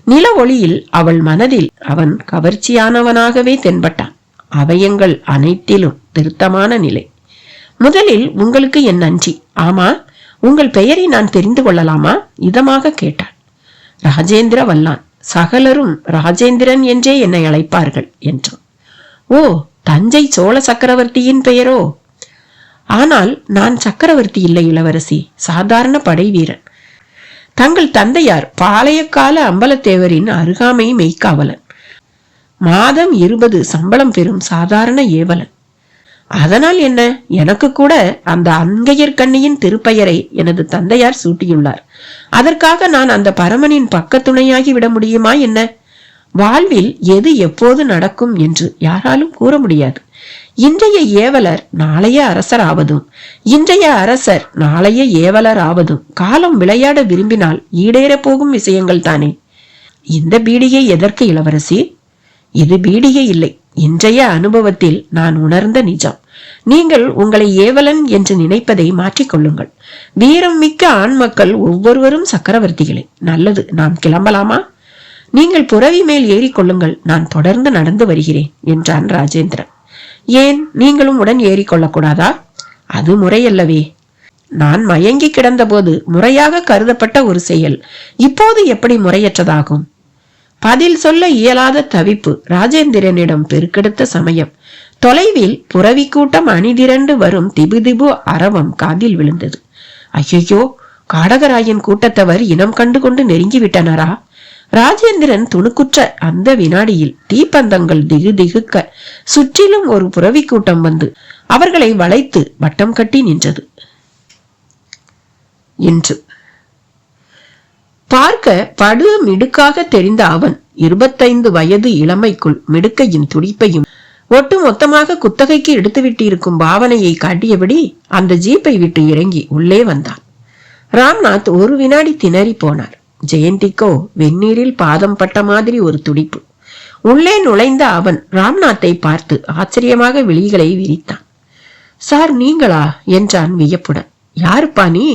நில ஒளியில் அவள் மனதில் அவன் கவர்ச்சியானவனாகவே தென்பட்டான். அவயங்கள் அனைத்திலும் திருத்தமான நிலை. முதலில் உங்களுக்கு என் நன்றி. ஆமா, உங்கள் பெயரை நான் தெரிந்து கொள்ளலாமா? இதமாக கேட்டாள். ராஜேந்திர வல்லான். சகலரும் ராஜேந்திரன் என்றே என்னை அழைப்பார்கள் என்றான். ஓ, தஞ்சை சோழ சக்கரவர்த்தியின் பெயரோ? ஆனால் நான் சக்கரவர்த்தி இல்லை இளவரசி, சாதாரண படை வீரன். தங்கள் தந்தையார் பாளையக்கால அம்பலத்தேவரின் அருகாமை மெய்க்காவலன். மாதம் 20 சம்பளம் பெறும் சாதாரண ஏவலன். அதனால் என்ன? எனக்கு கூட அந்த அங்கையர்கண்ணியின் திருப்பெயரை எனது தந்தையார் சூட்டியுள்ளார். அதற்காக நான் அந்த பரமனின் பக்க துணையாகி விட முடியுமா என்ன? வாழ்வில் எது எப்போது நடக்கும் என்று யாராலும் கூற முடியாது. இன்றைய ஏவலர் நாளைய அரசர் ஆவதும், இன்றைய அரசர் நாளைய ஏவலர் ஆவதும் காலம் விளையாட விரும்பினால் ஈடேற போகும் விஷயங்கள் தானே. இந்த பீடிகை எதற்கு இளவரசி? இது பீடிகை இல்லை, இன்றைய அனுபவத்தில் நான் உணர்ந்த நிஜம். நீங்கள் உங்களை ஏவலன் என்று நினைப்பதை மாற்றிக்கொள்ளுங்கள். வீரம் மிக்க ஆண் மக்கள் ஒவ்வொருவரும் சக்கரவர்த்திகளே. நல்லது, நாம் கிளம்பலாமா? நீங்கள் புறவி மேல் ஏறிக்கொள்ளுங்கள், நான் தொடர்ந்து நடந்து வருகிறேன் என்றான் ராஜேந்திரன். ஏன், நீங்களும் உடன் ஏறிக்கொள்ளக்கூடாதா? அது முறையல்லவே. நான் மயங்கி கிடந்த போது முறையாக கருதப்பட்ட ஒரு செயல் இப்போது எப்படி முறையற்றதாகும்? பதில் சொல்ல இயலாத தவிப்பு ராஜேந்திரனிடம் பெருக்கெடுத்த சமயம் தொலைவில் புறவி கூட்டம் அணிதிரண்டு வரும் திபுதிபு அரவம் காதில் விழுந்தது. ஐயோ, காடகராயன் கூட்டத்தவர் இனம் கண்டு கொண்டு நெருங்கிவிட்டனரா? ராஜேந்திரன் துணுக்குற்ற அந்த வினாடியில் தீப்பந்தங்கள் திகு திகுக்க சுற்றிலும் ஒரு புறவி கூட்டம் வந்து அவர்களை வளைத்து வட்டம் கட்டி நின்றது. இன்று பார்க்க படு மிடுக்காக தெரிந்த அவன் 25 வயது இளமைக்குள் மிடுக்கையும் துடிப்பையும் ஒட்டு மொத்தமாக குத்தகைக்கு எடுத்துவிட்டிருக்கும் பாவனையை காட்டியபடி அந்த ஜீப்பை விட்டு இறங்கி உள்ளே வந்தான். ராம்நாத் ஒரு வினாடி திணறி போனார். ஜெயந்திக்கோ வெந்நீரில் பாதம் பட்ட மாதிரி ஒரு துடிப்பு. உள்ளே நுழைந்த அவன் ராம்நாத்தை பார்த்து ஆச்சரியமாக விழிகளை விரித்தான். சார் நீங்களா என்றான் வியப்புடன். யாருப்பா நீ?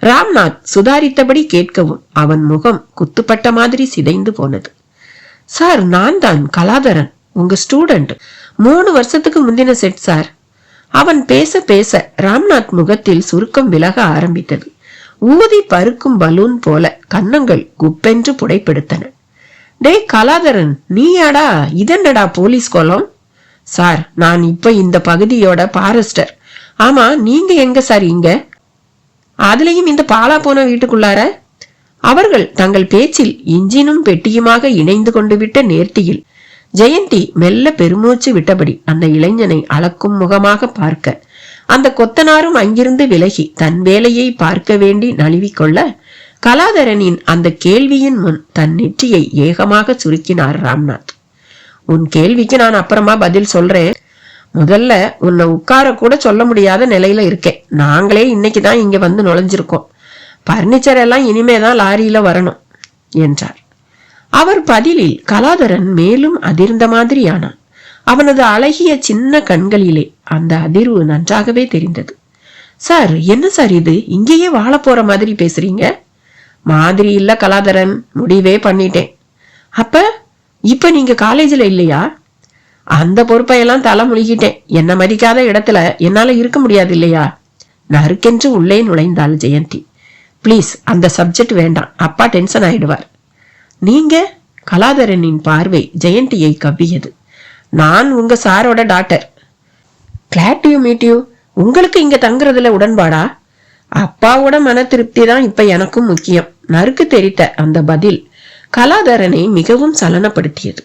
ராம்நாத் சுதாரித்தபடி கேட்கவும் அவன் முகம் குத்துப்பட்ட மாதிரி சிதைந்து போனது. சார் நான் தான் கலாதரன், உங்க ஸ்டூடெண்ட். 3 வருஷத்துக்கு முந்தின செட் சார். அவன் பேச பேச ராம்நாத் முகத்தில் சுருக்கம் விலக ஆரம்பித்தது. ஊதி பருக்கும் பலூன் போல கன்னங்கள் குப்பென்று புடைப்பெடுத்தன. டே கலாதரன், நீயாடா? இதென்னடா போலீஸ் கோலம்? சார் நான் இப்ப இந்த பகுதியோட பாரஸ்டர். ஆமா, நீங்க எங்க சார் இங்க? அதுலயும் இந்த பாலா போன வீட்டுக்குள்ளார? அவர்கள் தங்கள் பேச்சில் இன்ஜினும் பெட்டியுமாக இணைந்து கொண்டு விட்ட நேர்த்தியில் ஜெயந்தி மெல்ல பெருமூச்சு விட்டபடி அந்த இளைஞனை அளக்கும் முகமாக பார்க்க, அந்த கொத்தனாரும் அங்கிருந்து விலகி தன் வேலையை பார்க்க வேண்டி நழுவிக்கொள்ள, கலாதரனின் அந்த கேள்வியின் முன் தன் நெற்றியை ஏகமாக சுருக்கினார் ராம்நாத். உன் கேள்விக்கு நான் அப்புறமா பதில் சொல்றேன். முதல்ல உன்னை உட்கார கூட சொல்ல முடியாத நிலையில இருக்கேன். நாங்களே இன்னைக்குதான் இங்க வந்து நுழைஞ்சிருக்கோம். பர்னிச்சர் எல்லாம் இனிமேதான் லாரியில வரணும் என்றார். அவர் பதிலில் கலாதரன் மேலும் அதிர்ந்த மாதிரியானான். அவனது அழகிய சின்ன கண்களிலே அந்த அதிர்வு நன்றாகவே தெரிந்தது. சார் என்ன சார் இது? இங்கேயே வாழ போற மாதிரி பேசுறீங்க. மாதிரி இல்ல கலாதரன், முடிவே பண்ணிட்டேன். இப்ப நீங்க காலேஜ்ல இல்லையா? அந்த பொறுப்பையெல்லாம் தலை முழுகிட்டேன். என்ன மதிக்காத இடத்துல என்னால இருக்க முடியாது இல்லையா? நறுக்கென்று உள்ளே நுழைந்தாள் ஜெயந்தி. பிளீஸ் அந்த சப்ஜெக்ட் வேண்டாம், அப்பா டென்ஷன் ஆயிடுவார். நீங்க? கலாதரனின் பார்வை ஜெயந்தியை கவ்வியது. நான் உங்க சாரோட doctor. Glad to meet you. உங்களுக்கு இங்க தங்குறதுல உடன்பாடா? அப்பாவோட மன திருப்தி தான் இப்ப எனக்கும் முக்கியம். நறுக்கு தெரித்த அந்த பதில் கலாதரனை மிகவும் சலனப்படுத்தியது.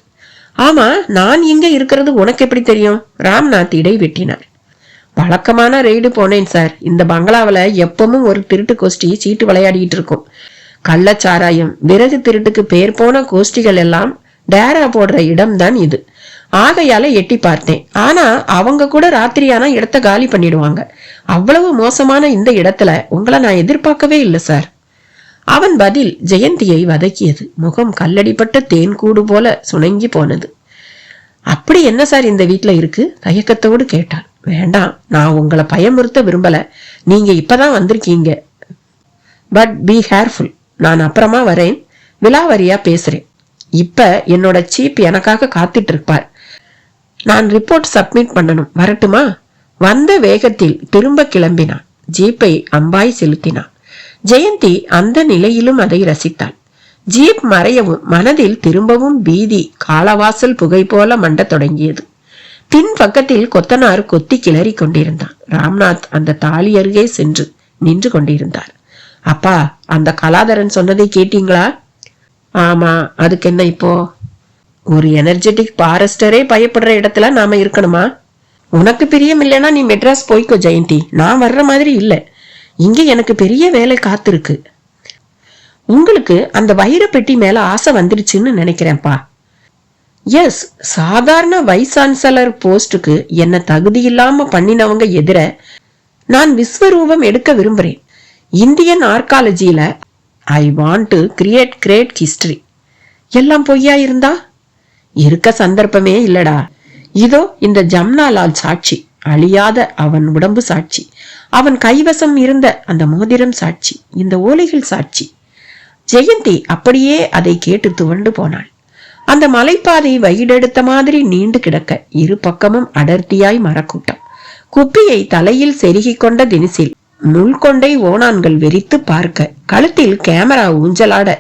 ஆமா, நான் இங்க இருக்கிறது உனக்கு எப்படி தெரியும்? ராம்நாத் இடை வெட்டினார். வழக்கமான ரெய்டு போனேன் சார். இந்த பங்களாவில எப்பவும் ஒரு திருட்டு கோஷ்டி சீட்டு விளையாடிட்டு இருக்கும். கள்ளச்சாராயம், விறகு திருட்டுக்கு பேர் போன கோஷ்டிகள் எல்லாம் டேரா போடுற இடம் தான் இது. ஆகையால எட்டி பார்த்தேன். ஆனா அவங்க கூட ராத்திரியானா இடத்த காலி பண்ணிடுவாங்க. அவ்வளவு மோசமான இந்த இடத்துல உங்களை நான் எதிர்பார்க்கவே இல்லை சார். அவன் பதில் ஜெயந்தியை வதக்கியது. முகம் கல்லடிப்பட்ட தேன் கூடு போல சுணங்கி போனது. அப்படி என்ன சார் இந்த வீட்டுல இருக்கு? தயக்கத்தோடு கேட்டாள். வேண்டாம், நான் உங்களை பயமுறுத்த விரும்பல. நீங்க இப்பதான் வந்திருக்கீங்க. But be careful. நான் அப்புறமா வரேன், விலாவரியா பேசுறேன். இப்ப என்னோட சீப் எனக்காக காத்துட்டு இருப்பார். நான் ரிப்போர்ட் சப்மிட் பண்ணணும். வரட்டுமா? வந்த வேகத்தில் திரும்ப கிளம்பினான். ஜீப்பை அம்பாய் செலுத்தினான். ஜெயந்தி அந்த நிலையிலும் அதை ரசித்தாள். ஜீப் மறையவும் மனதில் திரும்பவும் பீதி காலவாசல் புகை போல மண்ட தொடங்கியது. பின் பக்கத்தில் கொத்தனார் கொத்தி கிளறி கொண்டிருந்தான். ராம்நாத் அந்த தாலி அருகே சென்று நின்று கொண்டிருந்தார். அப்பா, அந்த கலாதரன் சொன்னதை கேட்டீங்களா? ஆமா, அதுக்கு என்ன இப்போ? ஒரு எனர்ஜெட்டிக் பாரஸ்டரே பயப்படுற இடத்துல நாம இருக்கணுமா? உனக்கு பிரியம் இல்லைன்னா நீ மெட்ராஸ் போய்க்கோ ஜெயந்தி. நான் வர்ற மாதிரி இல்ல. இங்க எனக்கு பெரிய வேலை காத்திருக்கு. உங்களுக்கு அந்த வைரப்பெட்டி மேல ஆசை வந்துருச்சுன்னு நினைக்கிறேன்ப்பா. எஸ், சாதாரண வைஸ் சான்சலர் போஸ்டுக்கு என்ன தகுதி இல்லாம பண்ணினவங்க எதிர நான் விஸ்வரூபம் எடுக்க விரும்புறேன். இந்தியன் ஆர்காலஜியில I want to create great history. எல்லாம் பொய்யா இருந்தா? இருக்க சந்தர்ப்பமே இல்லடா. இதோ இந்த ஜம்னாலால் சாட்சி, அழியாத அவன் உடம்பு சாட்சி, அவன் கைவசம் இருந்த அந்த மோதிரம் சாட்சி, இந்த ஓலைகள் சாட்சி. ஜெயந்தி அப்படியே அதை கேட்டு துவண்டு போனாள். அந்த மலைப்பாதை வயிடெடுத்த மாதிரி நீண்டு கிடக்க இரு பக்கமும் அடர்த்தியாய் மரக்கூட்டம். குப்பியை தலையில் செருகிக் கொண்ட தினசில் நுள்கொண்டை ஓனான்கள் வெறித்து பார்க்க, கழுத்தில் கேமரா ஊஞ்சலாட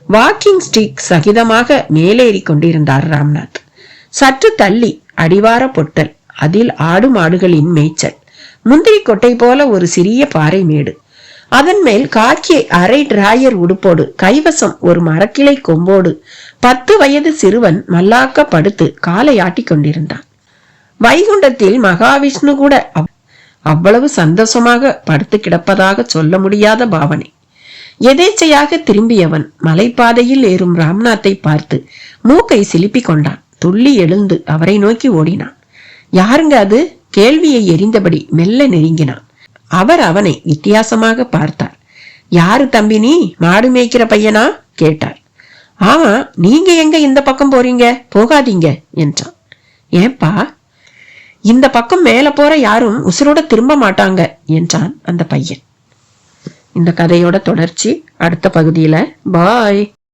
வாக்கிங் ஸ்டிக் சகிதமாக மேலேறி கொண்டிருந்தார் ராம்நாத். சற்று தள்ளி அடிவார பொட்டல், அதில் ஆடு மாடுகளின் மேய்ச்சல், முந்திரி கொட்டை போல ஒரு சிறிய பாறை மேடு, அதன் மேல் காக்கி அரை டிராயர் உடுப்போடு கைவசம் ஒரு மரக்கிளை கொம்போடு 10 வயது சிறுவன் மல்லாக்க படுத்து காலை ஆட்டி கொண்டிருந்தான். வைகுண்டத்தில் மகாவிஷ்ணு கூட அவ்வளவு சந்தோஷமாக படுத்து கிடப்பதாக சொல்ல முடியாத பாவனை. எதேச்சையாக திரும்பியவன் மலைப்பாதையில் ஏறும் ராம்நாத்தை பார்த்து மூக்கை சிலிப்பிக் கொண்டான். துள்ளி எழுந்து அவரை நோக்கி ஓடினான். யாருங்க அது? கேள்வியை எரிந்தபடி மெல்ல நெருங்கினான். அவர் அவனை வித்தியாசமாக பார்த்தார். யாரு தம்பி, நீ மாடு மேய்க்கிற பையனா கேட்டார். ஆமா, நீங்க எங்க இந்த பக்கம் போறீங்க? போகாதீங்க என்றான். ஏன்பா? இந்த பக்கம் மேல போற யாரும் உசுரோட திரும்ப மாட்டாங்க என்றான் அந்த பையன். இந்த கதையோட தொடர்ச்சி அடுத்த பகுதியில. பாய்.